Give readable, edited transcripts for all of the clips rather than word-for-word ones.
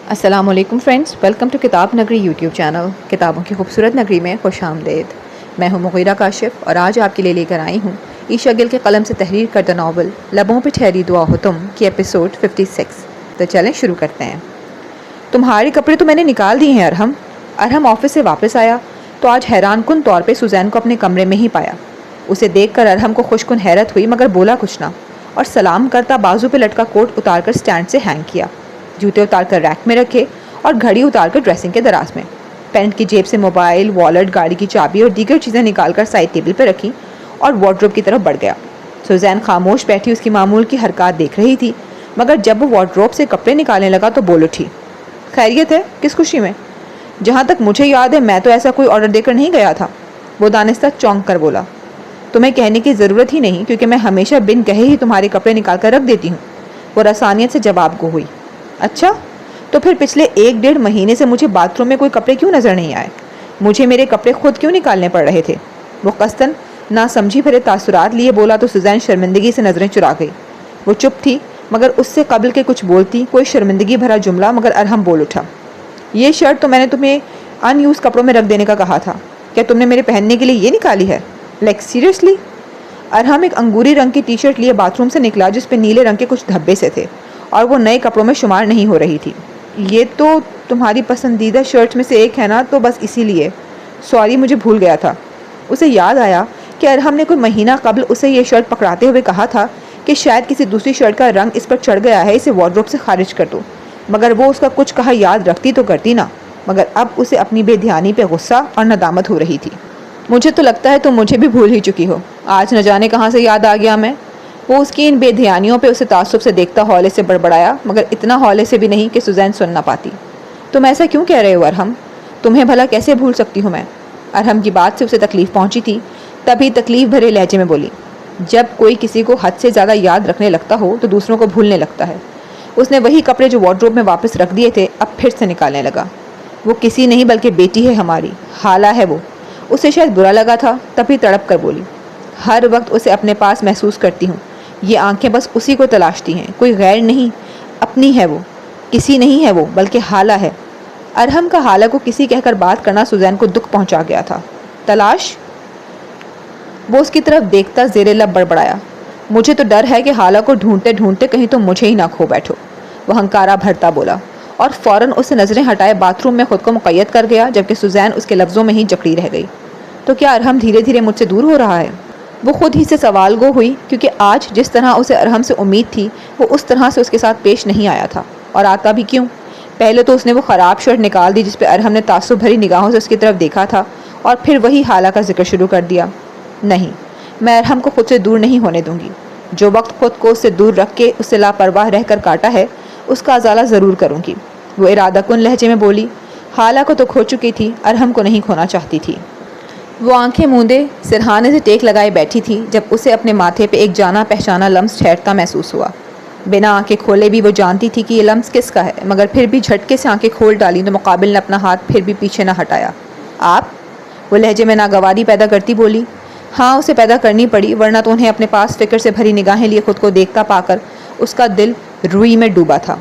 السلام علیکم friends, welcome to کتاب نگری یوٹیوب چینل۔ کتابوں کی خوبصورت نگری میں خوش آمدید۔ میں ہوں مغیرہ کاشف اور آج آپ کے لیے لے کر آئی ہوں عیشا گل کے قلم سے تحریر کردہ ناول لبوں پہ ٹھہری دعا ہو تم کی ایپیسوڈ 56۔ تو چلیں شروع کرتے ہیں۔ تمہارے کپڑے تو میں نے نکال دیے ہیں ارہم۔ ارہم آفس سے واپس آیا تو آج حیران کن طور پہ سوزین کو اپنے کمرے میں ہی پایا۔ اسے دیکھ کر ارہم کو خوش کن حیرت ہوئی مگر بولا کچھ نہ، اور سلام کرتا بازو پہ لٹکا کوٹ اتار کر سٹینڈ سے ہینگ کیا، جوتے اتار کر ریک میں رکھے اور گھڑی اتار کر ڈریسنگ کے دراز میں، پینٹ کی جیب سے موبائل، والیٹ، گاڑی کی چابی اور دیگر چیزیں نکال کر سائڈ ٹیبل پہ رکھی اور وارڈروب کی طرف بڑھ گیا۔ سوزین خاموش بیٹھی اس کی معمول کی حرکات دیکھ رہی تھی، مگر جب وہ وارڈروب سے کپڑے نکالنے لگا تو بول اٹھی، خیریت ہے؟ کس خوشی میں؟ جہاں تک مجھے یاد ہے میں تو ایسا کوئی آرڈر دے کر نہیں گیا تھا۔ وہ دانستہ چونک کر بولا، تمہیں کہنے کی ضرورت ہی نہیں کیونکہ میں ہمیشہ بن کہے ہی تمہارے کپڑے نکال کر رکھ دیتی ہوں۔ وہ رسانیت سے جواب گو ہوئی، اچھا تو پھر پچھلے 1-1.5 مہینے سے مجھے باتھ روم میں کوئی کپڑے کیوں نظر نہیں آئے؟ مجھے میرے کپڑے خود کیوں نکالنے پڑ رہے تھے؟ وہ قصداً نہ سمجھی بھرے تاثرات لیے بولا تو سوزین شرمندگی سے نظریں چرا گئی۔ وہ چپ تھی مگر اس سے قبل کے کچھ بولتی کوئی شرمندگی بھرا جملہ، مگر ارہم بول اٹھا، یہ شرٹ تو میں نے تمہیں ان یوز کپڑوں میں رکھ دینے کا کہا تھا، کیا تم نے میرے پہننے کے لیے یہ نکالی ہے؟ Like seriously? ارہم ایک انگوری رنگ کی ٹی شرٹ لیے باتھ روم سے نکلا جس پہ نیلے رنگ کے کچھ دھبے سے تھے اور وہ نئے کپڑوں میں شمار نہیں ہو رہی تھی۔ یہ تو تمہاری پسندیدہ شرٹ میں سے ایک ہے نا، تو بس اسی لیے سوری، مجھے بھول گیا تھا۔ اسے یاد آیا کہ ارہم نے کوئی مہینہ قبل اسے یہ شرٹ پکڑاتے ہوئے کہا تھا کہ شاید کسی دوسری شرٹ کا رنگ اس پر چڑھ گیا ہے، اسے وارڈروب سے خارج کر دو، مگر وہ اس کا کچھ کہا یاد رکھتی تو کرتی نا، مگر اب اسے اپنی بے دھیانی پہ غصہ اور ندامت ہو رہی تھی۔ مجھے تو لگتا ہے تم مجھے بھی بھول ہی چکی ہو، آج نہ جانے کہاں سے یاد آ گیا میں۔ وہ اس کی ان بے دھیانیوں پہ اسے تعصب سے دیکھتا ہولے سے بڑبڑایا، مگر اتنا ہولے سے بھی نہیں کہ سوزین سن نہ پاتی۔ تم ایسا کیوں کہہ رہے ہو ارہم؟ تمہیں بھلا کیسے بھول سکتی ہوں میں؟ ارہم کی بات سے اسے تکلیف پہنچی تھی، تبھی تکلیف بھرے لہجے میں بولی، جب کوئی کسی کو حد سے زیادہ یاد رکھنے لگتا ہو تو دوسروں کو بھولنے لگتا ہے۔ اس نے وہی کپڑے جو وارڈروب میں واپس رکھ دیے تھے اب پھر سے نکالنے لگا۔ وہ کسی نہیں بلکہ بیٹی ہے ہماری، خالہ ہے وہ۔ اسے شاید برا لگا تھا تبھی تڑپ کر بولی، ہر وقت اسے اپنے پاس محسوس کرتی ہوں، یہ آنکھیں بس اسی کو تلاشتی ہیں، کوئی غیر نہیں، اپنی ہے وہ، کسی نہیں ہے وہ بلکہ خالہ ہے۔ ارہم کا خالہ کو کسی کہہ کر بات کرنا سوزین کو دکھ پہنچا گیا تھا۔ تلاش؟ وہ اس کی طرف دیکھتا زیر لب بڑبڑایا، مجھے تو ڈر ہے کہ خالہ کو ڈھونڈتے ڈھونڈتے کہیں تم مجھے ہی نہ کھو بیٹھو۔ وہ ہنکارا بھرتا بولا اور فوراً اسے نظریں ہٹائے باتھ روم میں خود کو مقید کر گیا، جبکہ سوزین اس کے لفظوں میں ہی جکڑی رہ گئی۔ تو کیا ارہم دھیرے دھیرے مجھ سے دور ہو رہا ہے؟ وہ خود ہی سے سوال گو ہوئی کیونکہ آج جس طرح اسے ارہم سے امید تھی وہ اس طرح سے اس کے ساتھ پیش نہیں آیا تھا، اور آتا بھی کیوں؟ پہلے تو اس نے وہ خراب شرٹ نکال دی جس پہ ارہم نے تعصب بھری نگاہوں سے اس کی طرف دیکھا تھا، اور پھر وہی خالہ کا ذکر شروع کر دیا۔ نہیں، میں ارہم کو خود سے دور نہیں ہونے دوں گی۔ جو وقت خود کو اس سے دور رکھ کے اس سے لاپرواہ رہ کر کاٹا ہے اس کا ازالہ ضرور کروں گی۔ وہ ارادہ کن لہجے میں بولی، خالہ کو تو کھو چکی تھی، ارہم کو نہیں کھونا چاہتی تھی۔ وہ آنکھیں موندے سرہانے سے ٹیک لگائے بیٹھی تھی جب اسے اپنے ماتھے پہ ایک جانا پہچانا لمس ٹھہرتا محسوس ہوا۔ بنا آنکھیں کھولے بھی وہ جانتی تھی کہ یہ لمس کس کا ہے، مگر پھر بھی جھٹکے سے آنکھیں کھول ڈالی تو مقابل نے اپنا ہاتھ پھر بھی پیچھے نہ ہٹایا۔ آپ؟ وہ لہجے میں ناگواری پیدا کرتی بولی۔ ہاں، اسے پیدا کرنی پڑی، ورنہ تو انہیں اپنے پاس فکر سے بھری نگاہیں لیے خود کو دیکھتا پا کر اس کا دل روئی میں ڈوبا تھا۔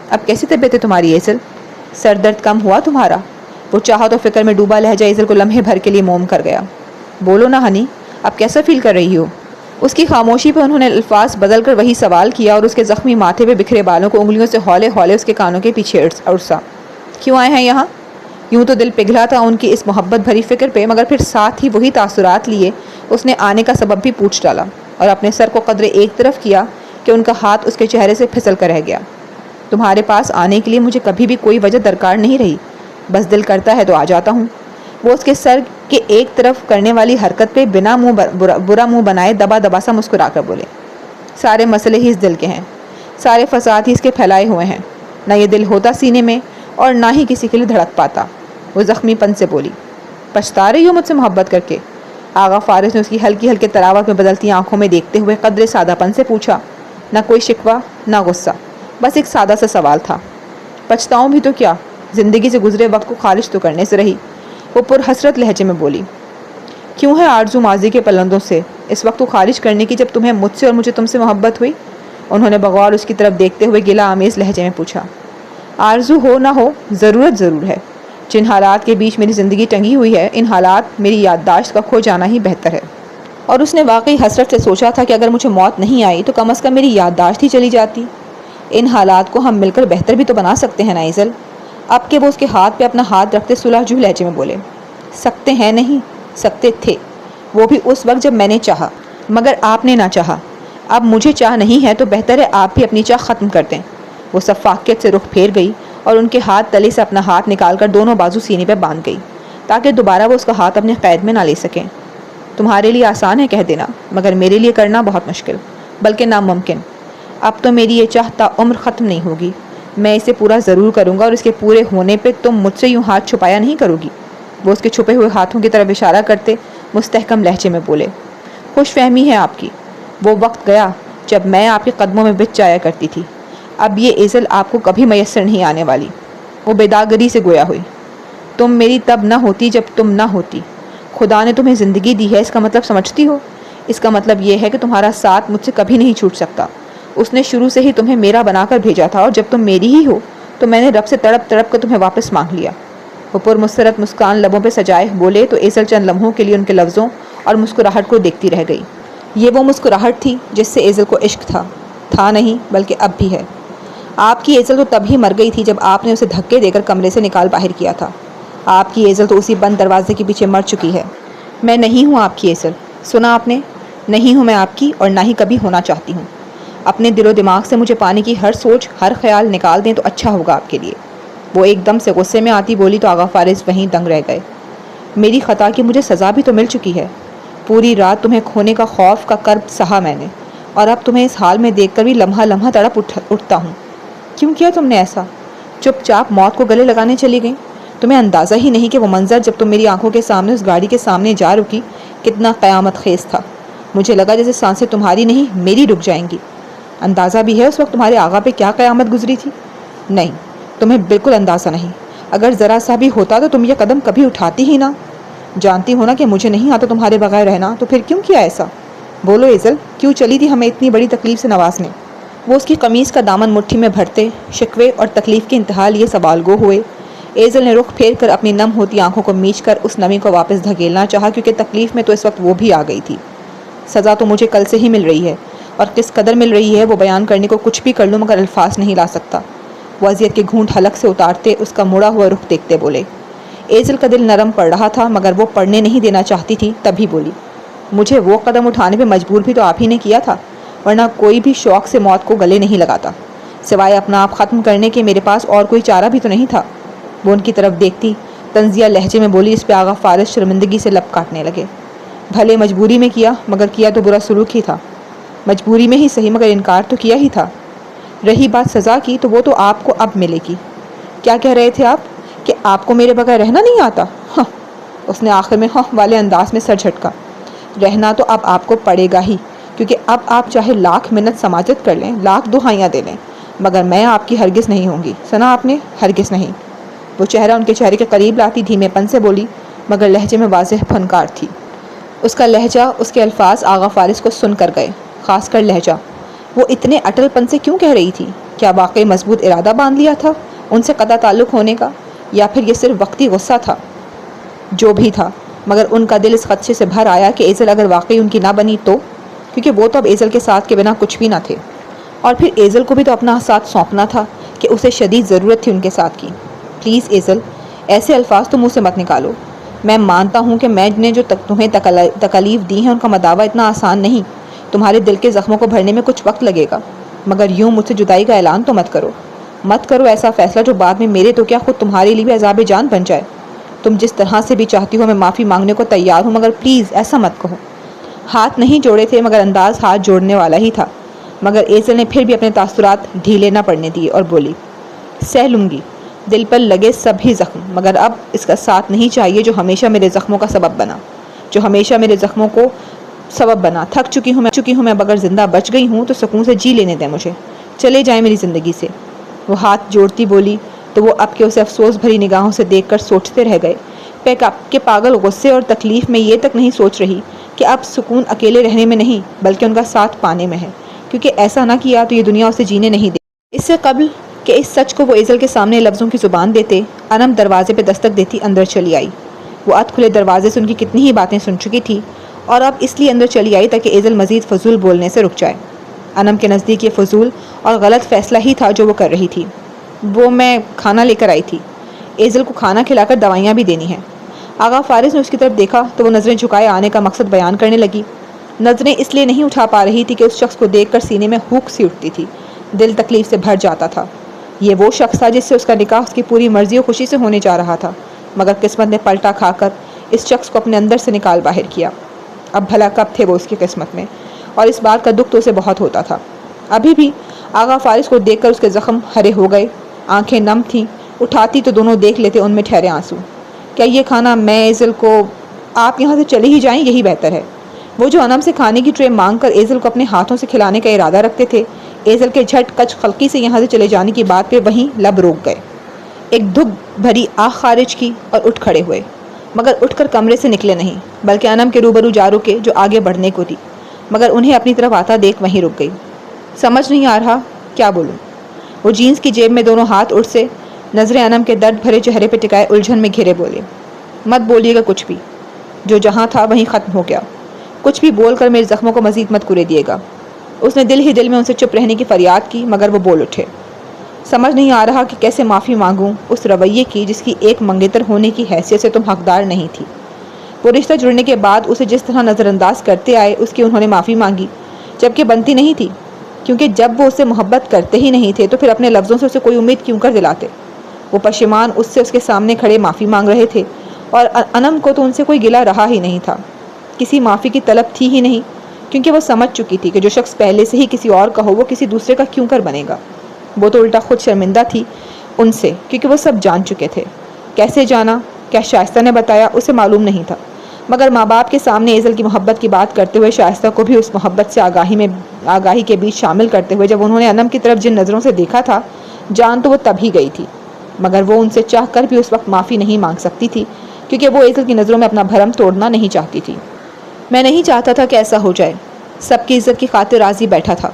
اب کیسی طبیعت ہے تمہاری ایزل؟ سر درد کم ہوا تمہارا؟ وہ چاہا تو فکر میں ڈوبا لہجہ ایزل کو لمحے بھر کے لیے موم کر گیا۔ بولو نا ہنی، اب کیسا فیل کر رہی ہو؟ اس کی خاموشی پہ انہوں نے الفاظ بدل کر وہی سوال کیا اور اس کے زخمی ماتھے پہ بکھرے بالوں کو انگلیوں سے ہولے ہولے اس کے کانوں کے پیچھے ارسا۔ کیوں آئے ہیں یہاں؟ یوں تو دل پگھلا تھا ان کی اس محبت بھری فکر پہ، مگر پھر ساتھ ہی وہی تاثرات لیے اس نے آنے کا سبب بھی پوچھ ڈالا اور اپنے سر کو قدرے ایک طرف کیا کہ ان کا ہاتھ اس کے چہرے سے پھسل کر رہ گیا۔ تمہارے پاس آنے کے لیے مجھے کبھی بھی کوئی وجہ درکار نہیں رہی، بس دل کرتا ہے تو آ جاتا ہوں۔ وہ اس کے سر کے ایک طرف کرنے والی حرکت پہ بنا برا منہ بنائے دبا دبا سا مسکرا کر بولے، سارے مسئلے ہی اس دل کے ہیں، سارے فساد ہی اس کے پھیلائے ہوئے ہیں، نہ یہ دل ہوتا سینے میں اور نہ ہی کسی کے لیے دھڑک پاتا۔ وہ زخمی پن سے بولی، پچھتا رہی ہو مجھ سے محبت کر کے؟ آغا فارس نے اس کی ہلکی ہلکے تراوت میں بدلتی آنکھوں میں دیکھتے ہوئے قدرے سادہ پن سے پوچھا، نہ کوئی شکوہ نہ غصہ، بس ایک سادہ سا سوال تھا۔ پچھتاؤں بھی تو کیا، زندگی سے گزرے وقت کو خارج تو کرنے سے رہی۔ وہ پرحسرت لہجے میں بولی، کیوں ہے آرزو ماضی کے پلندوں سے اس وقت کو خارج کرنے کی جب تمہیں مجھ سے اور مجھے تم سے محبت ہوئی؟ انہوں نے بغور اس کی طرف دیکھتے ہوئے گلہ آمیز لہجے میں پوچھا۔ آرزو ہو نہ ہو ضرورت ضرور ہے. جن حالات کے بیچ میری زندگی ٹنگی ہوئی ہے ان حالات میری یادداشت کا کھو جانا ہی بہتر ہے. اور اس نے واقعی حسرت سے سوچا تھا کہ اگر مجھے موت نہیں آئی تو کم از کم میری یادداشت ہی چلی جاتی. ان حالات کو ہم مل کر بہتر بھی تو بنا سکتے ہیں نا ایزل. اب کہ وہ اس کے ہاتھ پہ اپنا ہاتھ رکھتے صلح جو لہجے میں بولے. سکتے ہیں نہیں، سکتے تھے، وہ بھی اس وقت جب میں نے چاہا، مگر آپ نے نہ چاہا. اب مجھے چاہ نہیں ہے تو بہتر ہے آپ بھی اپنی چاہ ختم کر دیں. وہ سفاکیت سے رخ پھیر گئی اور ان کے ہاتھ تلے سے اپنا ہاتھ نکال کر دونوں بازو سینے پہ باندھ گئی تاکہ دوبارہ وہ اس کا ہاتھ اپنے قید میں نہ لے سکیں. تمہارے لیے آسان ہے کہہ دینا، مگر میرے لیے کرنا بہت مشکل، بلکہ ناممکن. اب تو میری یہ چاہ تا عمر ختم نہیں ہوگی. میں اسے پورا ضرور کروں گا اور اس کے پورے ہونے پہ تم مجھ سے یوں ہاتھ چھپایا نہیں کرو گی. وہ اس کے چھپے ہوئے ہاتھوں کی طرف اشارہ کرتے مستحکم لہجے میں بولے. خوش فہمی ہے آپ کی. وہ وقت گیا جب میں آپ کے قدموں میں بچ جایا کرتی تھی. اب یہ ایزل آپ کو کبھی میسر نہیں آنے والی. وہ بیداغری سے گویا ہوئی. تم میری تب نہ ہوتی جب تم نہ ہوتی. خدا نے تمہیں زندگی دی ہے، اس کا مطلب سمجھتی ہو؟ اس کا مطلب یہ ہے کہ تمہارا ساتھ مجھ سے کبھی نہیں چھوٹ سکتا. اس نے شروع سے ہی تمہیں میرا بنا کر بھیجا تھا اور جب تم میری ہی ہو تو میں نے رب سے تڑپ تڑپ کر تمہیں واپس مانگ لیا. وہ پرمسرت مسکان لبوں پہ سجائے بولے تو ایزل چند لمحوں کے لیے ان کے لفظوں اور مسکراہٹ کو دیکھتی رہ گئی. یہ وہ مسکراہٹ تھی جس سے ایزل کو عشق تھا نہیں بلکہ اب بھی ہے. آپ کی ایزل تو تب ہی مر گئی تھی جب آپ نے اسے دھکے دے کر کمرے سے نکال باہر کیا تھا. آپ کی ایزل تو اسی بند دروازے کے پیچھے مر چکی ہے. میں نہیں ہوں آپ کی ایزل. سنا آپ نے؟ نہیں ہوں میں آپ کی اور نہ ہی کبھی ہونا چاہتی ہوں. اپنے دل و دماغ سے مجھے پانے کی ہر سوچ ہر خیال نکال دیں تو اچھا ہوگا آپ کے لیے. وہ ایک دم سے غصے میں آتی بولی تو آغا فارز وہیں دنگ رہ گئے. میری خطا کی مجھے سزا بھی تو مل چکی ہے. پوری رات تمہیں کھونے کا خوف کا کرب سہا میں نے اور اب تمہیں اس حال میں دیکھ کر بھی لمحہ لمحہ تڑپ اٹھتا ہوں. کیوں کیا تم نے ایسا؟ چپ چاپ موت کو گلے لگانے چلی گئیں. تمہیں اندازہ ہی نہیں کہ وہ منظر جب تم میری آنکھوں کے سامنے اس گاڑی کے سامنے جا رکی کتنا قیامت خیز تھا. مجھے لگا جیسے سانسیں تمہاری نہیں میری رک جائیں گی. اندازہ بھی ہے اس وقت تمہارے آغا پہ کیا قیامت گزری تھی؟ نہیں، تمہیں بالکل اندازہ نہیں. اگر ذرا سا بھی ہوتا تو تم یہ قدم کبھی اٹھاتی ہی نہ. جانتی ہو نا کہ مجھے نہیں آتا تمہارے بغیر رہنا، تو پھر کیوں کیا ایسا؟ بولو ایزل، کیوں چلی تھی ہمیں اتنی بڑی تکلیف سے نوازنے؟ وہ اس کی قمیض کا دامن مٹھی میں بھرتے شکوے اور تکلیف کی انتہا لیے سوال گو ہوئے. ایزل نے رخ پھیر کر اپنی نم ہوتی آنکھوں کو میچ کر اس نمی کو واپس دھکیلنا چاہا کیونکہ تکلیف میں تو اس وقت وہ بھی آ گئی تھی. سزا تو مجھے کل سے ہی مل رہی ہے اور کس قدر مل رہی ہے وہ بیان کرنے کو کچھ بھی کر لوں مگر الفاظ نہیں لا سکتا. وہ اذیت کے گھونٹ حلق سے اتارتے اس کا مڑا ہوا رخ دیکھتے بولے. ایزل کا دل نرم پڑ رہا تھا مگر وہ پڑنے نہیں دینا چاہتی تھی. تبھی بولی، مجھے وہ قدم اٹھانے پہ مجبور بھی تو آپ ہی نے کیا تھا، ورنہ کوئی بھی شوق سے موت کو گلے نہیں لگاتا. سوائے اپنا آپ ختم کرنے کے میرے پاس اور کوئی چارہ بھی تو نہیں تھا. وہ ان کی طرف دیکھتی طنزیہ لہجے میں بولی. اس پہ آغا فارز شرمندگی سے لب کاٹنے لگے. بھلے مجبوری میں کیا مگر کیا تو برا سلوک ہی تھا. مجبوری میں ہی صحیح مگر انکار تو کیا ہی تھا. رہی بات سزا کی تو وہ تو آپ کو اب ملے گی. کیا کہہ رہے تھے آپ؟ کہ آپ کو میرے بغیر رہنا نہیں آتا؟ ہاں. اس نے آخر میں ہاں والے انداز میں سر جھٹکا. رہنا تو اب آپ کو پڑے گا ہی، کیونکہ اب آپ چاہے لاکھ منت سماجت کر لیں، لاکھ دہائیاں دے لیں، مگر میں آپ کی ہرگز نہیں ہوں گی. سنا آپ نے؟ ہرگز نہیں. وہ چہرہ ان کے چہرے کے قریب لاتی دھیمے پن سے بولی مگر لہجے میں واضح پھنکار تھی. اس کا لہجہ، اس کے الفاظ آغا فارز کو سن کر گئے، خاص کر لہجہ. وہ اتنے اٹل پن سے کیوں کہہ رہی تھی؟ کیا واقعی مضبوط ارادہ باندھ لیا تھا ان سے قطع تعلق ہونے کا، یا پھر یہ صرف وقتی غصہ تھا؟ جو بھی تھا مگر ان کا دل اس خدشے سے بھر آیا کہ ایزل اگر واقعی ان کی نہ بنی تو، کیونکہ وہ تو اب ایزل کے ساتھ کے بنا کچھ بھی نہ تھے. اور پھر ایزل کو بھی تو اپنا ساتھ سونپنا تھا کہ اسے شدید ضرورت تھی ان کے ساتھ کی. پلیز ایزل، ایسے الفاظ تو منہ سے مت نکالو. میں مانتا ہوں کہ میں نے جو تمہیں تکالیف دی ہیں ان کا مداوع اتنا آسان نہیں. تمہارے دل کے زخموں کو بھرنے میں کچھ وقت لگے گا، مگر یوں مجھ سے جدائی کا اعلان تو مت کرو. مت کرو ایسا فیصلہ جو بعد میں میرے تو کیا خود تمہارے لیے بھی عذاب جان بن جائے. تم جس طرح سے بھی چاہتی ہو میں معافی مانگنے کو تیار ہوں، مگر پلیز ایسا مت کہو. ہاتھ نہیں جوڑے تھے مگر انداز ہاتھ جوڑنے والا ہی تھا. مگر ایزل نے پھر بھی اپنے تاثرات ڈھیلے نہ پڑنے دیے اور بولی، سہ لوں گی دل پر لگے سبھی زخم، مگر اب اس کا ساتھ نہیں چاہیے جو ہمیشہ میرے زخموں کا سبب بنا، جو ہمیشہ میرے زخموں کو سبب بنا. تھک چکی ہوں میں، اگر زندہ بچ گئی ہوں تو سکون سے جی لینے دیں مجھے. چلے جائیں میری زندگی سے. وہ ہاتھ جوڑتی بولی تو وہ اب کے اسے افسوس بھری نگاہوں سے دیکھ کر سوچتے رہ گئے کہ پاگل غصے اور تکلیف میں یہ تک نہیں سوچ رہی کہ اب سکون اکیلے رہنے میں نہیں بلکہ ان کا ساتھ پانے میں ہے، کیونکہ ایسا نہ کیا تو یہ دنیا اسے جینے نہیں دے. اس سے قبل کہ اس سچ کو وہ ایزل کے سامنے لفظوں کی زبان دیتے، انم دروازے پہ دستک دیتی اندر چلی آئی۔ وہ ادھ کھلے دروازے سے ان کی کتنی ہی باتیں سن چکی تھی اور اب اس لیے اندر چلی آئی تاکہ ایزل مزید فضول بولنے سے رک جائے۔ انم کے نزدیک یہ فضول اور غلط فیصلہ ہی تھا جو وہ کر رہی تھی۔ میں کھانا لے کر آئی تھی، ایزل کو کھانا کھلا کر دوائیاں بھی دینی ہیں۔ آغا فارس نے اس کی طرف دیکھا تو وہ نظریں جھکائے آنے کا مقصد بیان کرنے لگی۔ نظریں اس لیے نہیں اٹھا پا رہی تھی کہ اس شخص کو دیکھ کر سینے میں ہوک سی اٹھتی تھی، دل تکلیف سے بھر جاتا تھا۔ یہ وہ شخص تھا جس سے اس کا نکاح اس کی پوری مرضی و خوشی سے ہونے جا رہا تھا، مگر قسمت نے پلٹا کھا کر اس شخص کو اپنے اندر سے نکال باہر کیا۔ اب بھلا کب تھے وہ اس کی قسمت میں، اور اس بات کا دکھ تو اسے بہت ہوتا تھا۔ ابھی بھی آغا فارس کو دیکھ کر اس کے زخم ہرے ہو گئے، آنکھیں نم تھیں، اٹھاتی تو دونوں دیکھ لیتے ان میں ٹھہرے آنسو۔ کیا یہ کھانا میں ایزل کو، آپ یہاں سے چلے ہی جائیں، یہی بہتر ہے۔ وہ جو انم سے کھانے کی ٹرے مانگ کر ایزل کو اپنے ہاتھوں سے کھلانے کا ارادہ رکھتے تھے، ایزل کے جھٹ کچ خلقی سے یہاں سے چلے جانے کی بات پہ وہیں لب روک گئے، ایک دھک بھری آہ خارج کی اور اٹھ کھڑے ہوئے، مگر اٹھ کر کمرے سے نکلے نہیں، بلکہ انم کے روبرو جا رکے جو آگے بڑھنے کو تھی، مگر انہیں اپنی طرف آتا دیکھ وہیں رک گئی۔ سمجھ نہیں آ رہا کیا بولوں۔ وہ جینز کی جیب میں دونوں ہاتھ اٹھ سے نظریں انم کے درد بھرے چہرے پہ ٹکائے الجھن میں گھرے بولے، مت بولیے گا کچھ بھی، جو جہاں تھا وہیں ختم ہو گیا، کچھ بھی بول کر میرے زخموں کو مزید مت کرے دیے گا۔ اس نے دل ہی دل میں ان سے چپ رہنے کی فریاد کی، مگر وہ بول اٹھے، سمجھ نہیں آ رہا کہ کیسے معافی مانگوں اس رویے کی جس کی ایک منگیتر ہونے کی حیثیت سے تم حقدار نہیں تھی۔ وہ رشتہ جڑنے کے بعد اسے جس طرح نظر انداز کرتے آئے اس کی انہوں نے معافی مانگی، جبکہ بنتی نہیں تھی، کیونکہ جب وہ اسے محبت کرتے ہی نہیں تھے تو پھر اپنے لفظوں سے اسے کوئی امید کیوں کر دلاتے۔ وہ پشیمان اس سے اس کے سامنے کھڑے معافی مانگ رہے تھے، اور انم کو تو ان سے کوئی گلہ رہا ہی نہیں تھا، کسی معافی کی طلب تھی ہی نہیں، کیونکہ وہ سمجھ چکی تھی کہ جو شخص پہلے سے ہی کسی اور کا ہو وہ کسی دوسرے کا کیوں کر بنے گا۔ وہ تو الٹا خود شرمندہ تھی ان سے، کیونکہ وہ سب جان چکے تھے۔ کیسے جانا، کیا شائستہ نے بتایا، اسے معلوم نہیں تھا، مگر ماں باپ کے سامنے ایزل کی محبت کی بات کرتے ہوئے شائستہ کو بھی اس محبت سے آگاہی کے بیچ شامل کرتے ہوئے جب انہوں نے انم کی طرف جن نظروں سے دیکھا تھا، جان تو وہ تب ہی گئی تھی، مگر وہ ان سے چاہ کر بھی اس وقت معافی نہیں مانگ سکتی تھی، کیونکہ وہ ایزل کی نظروں میں اپنا بھرم توڑنا نہیں چاہتی تھی۔ میں نہیں چاہتا تھا کہ ایسا ہو جائے، سب کی عزت کی خاطر راضی بیٹھا تھا،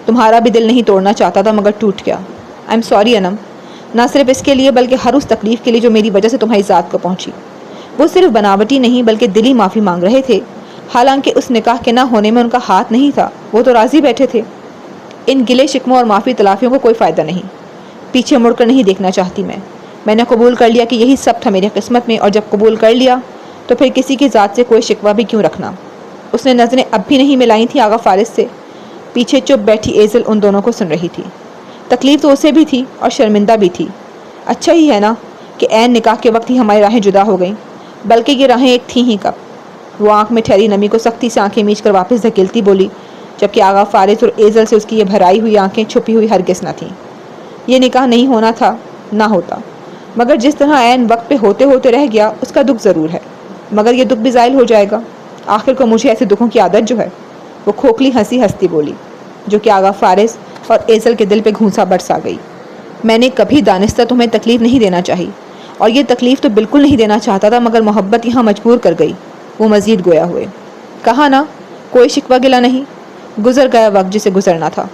تمہارا بھی دل نہیں توڑنا چاہتا تھا، مگر ٹوٹ گیا۔ آئی ایم سوری انم، نہ صرف اس کے لیے بلکہ ہر اس تکلیف کے لیے جو میری وجہ سے تمہاری ذات کو پہنچی۔ وہ صرف بناوٹی نہیں بلکہ دلی معافی مانگ رہے تھے، حالانکہ اس نکاح کے نہ ہونے میں ان کا ہاتھ نہیں تھا، وہ تو راضی بیٹھے تھے۔ ان گلے شکموں اور معافی تلافیوں کو کوئی فائدہ نہیں، پیچھے مڑ کر نہیں دیکھنا چاہتی میں نے قبول کر لیا کہ یہی سب تھا میری قسمت میں، اور جب قبول کر لیا تو پھر کسی کی ذات سے کوئی شکوہ بھی کیوں رکھنا۔ اس نے نظریں اب بھی نہیں ملائی تھیں آغا فارس سے، پیچھے چپ بیٹھی ایزل ان دونوں کو سن رہی تھی۔ تکلیف تو اسے بھی تھی اور شرمندہ بھی تھی۔ اچھا ہی ہے نا کہ عین نکاح کے وقت ہی ہماری راہیں جدا ہو گئیں، بلکہ یہ راہیں ایک تھیں ہی کب۔ وہ آنکھ میں ٹھہری نمی کو سختی سے آنکھیں میچ کر واپس دھکیلتی بولی، جبکہ آغا فارس اور ایزل سے اس کی یہ بھرائی ہوئی آنکھیں چھپی ہوئی ہرگز نہ تھیں۔ یہ نکاح نہیں ہونا تھا، نہ ہوتا، مگر جس طرح عین وقت پہ ہوتے ہوتے رہ گیا اس کا دکھ ضرور ہے، مگر یہ دکھ بھی زائل ہو جائے گا۔ آخر کو مجھے ایسے دکھوں کی عادت جو ہے۔ وہ کھوکھلی ہنسی ہنستی بولی، جو کہ آغا فارس اور ایزل کے دل پہ گھونسا برس آ گئی۔ میں نے کبھی دانستہ تمہیں تکلیف نہیں دینا چاہی، اور یہ تکلیف تو بالکل نہیں دینا چاہتا تھا، مگر محبت یہاں مجبور کر گئی۔ وہ مزید گویا ہوئے، کہا نا کوئی شکوہ گلہ نہیں، گزر گیا وقت جسے گزرنا تھا،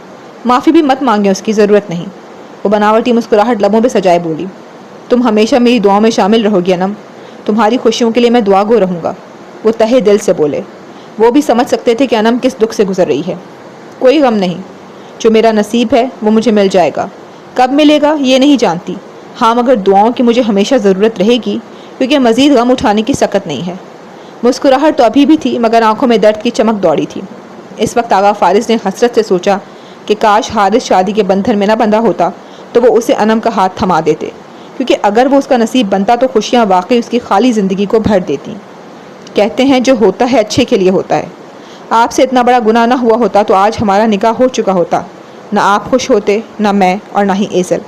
معافی بھی مت مانگے، اس کی ضرورت نہیں۔ وہ بناوٹی مسکراہٹ لبوں پہ سجائے بولی، تم ہمیشہ میری دعاؤں میں شامل رہو گی انم، تمہاری خوشیوں کے لیے میں دعا گو رہوں گا۔ وہ تہے دل سے بولے۔ وہ بھی سمجھ سکتے تھے کہ انم کس دکھ سے گزر رہی ہے۔ کوئی غم نہیں، جو میرا نصیب ہے وہ مجھے مل جائے گا، کب ملے گا یہ نہیں جانتی، ہاں مگر دعاؤں کی مجھے ہمیشہ ضرورت رہے گی، کیونکہ مزید غم اٹھانے کی سکت نہیں ہے۔ مسکراہٹ تو ابھی بھی تھی، مگر آنکھوں میں درد کی چمک دوڑی تھی۔ اس وقت آغا فارس نے حسرت سے سوچا کہ کاش حارث شادی کے بندھن میں نہ بندھا ہوتا تو وہ اسے انم کا ہاتھ تھما دیتے، کیونکہ اگر وہ اس کا نصیب بنتا تو خوشیاں واقعی اس کی خالی زندگی کو بھر دیتی۔ کہتے ہیں جو ہوتا ہے اچھے کے لیے ہوتا ہے، آپ سے اتنا بڑا گناہ نہ ہوا ہوتا تو آج ہمارا نکاح ہو چکا ہوتا، نہ آپ خوش ہوتے، نہ میں، اور نہ ہی ایزل۔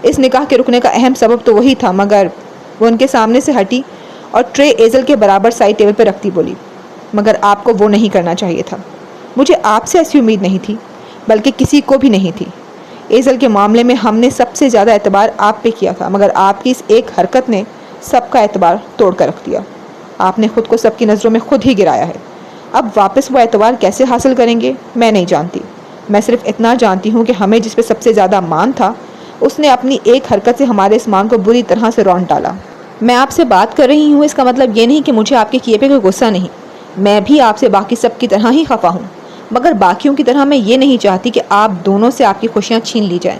اس نکاح کے رکنے کا اہم سبب تو وہی تھا، مگر وہ ان کے سامنے سے ہٹی اور ٹرے ایزل کے برابر سائڈ ٹیبل پہ رکھتی بولی، مگر آپ کو وہ نہیں کرنا چاہیے تھا۔ مجھے آپ سے ایسی امید نہیں تھی، بلکہ کسی کو بھی نہیں تھی۔ ایزل کے معاملے میں ہم نے سب سے زیادہ اعتبار آپ پہ کیا تھا، مگر آپ کی اس ایک حرکت نے سب کا اعتبار توڑ کر رکھ دیا۔ آپ نے خود کو سب کی نظروں میں خود ہی گرایا ہے۔ اب واپس وہ اعتبار کیسے حاصل کریں گے میں نہیں جانتی، میں صرف اتنا جانتی ہوں کہ ہمیں جس پہ سب سے زیادہ مان تھا اس نے اپنی ایک حرکت سے ہمارے اسمان کو بری طرح سے رونٹ ڈالا۔ میں آپ سے بات کر رہی ہوں، اس کا مطلب یہ نہیں کہ مجھے آپ کے کیے پہ کوئی غصہ نہیں۔ میں بھی آپ سے باقی سب کی طرح ہی خفا ہوں، مگر باقیوں کی طرح میں یہ نہیں چاہتی کہ آپ دونوں سے آپ کی خوشیاں چھین لی جائیں۔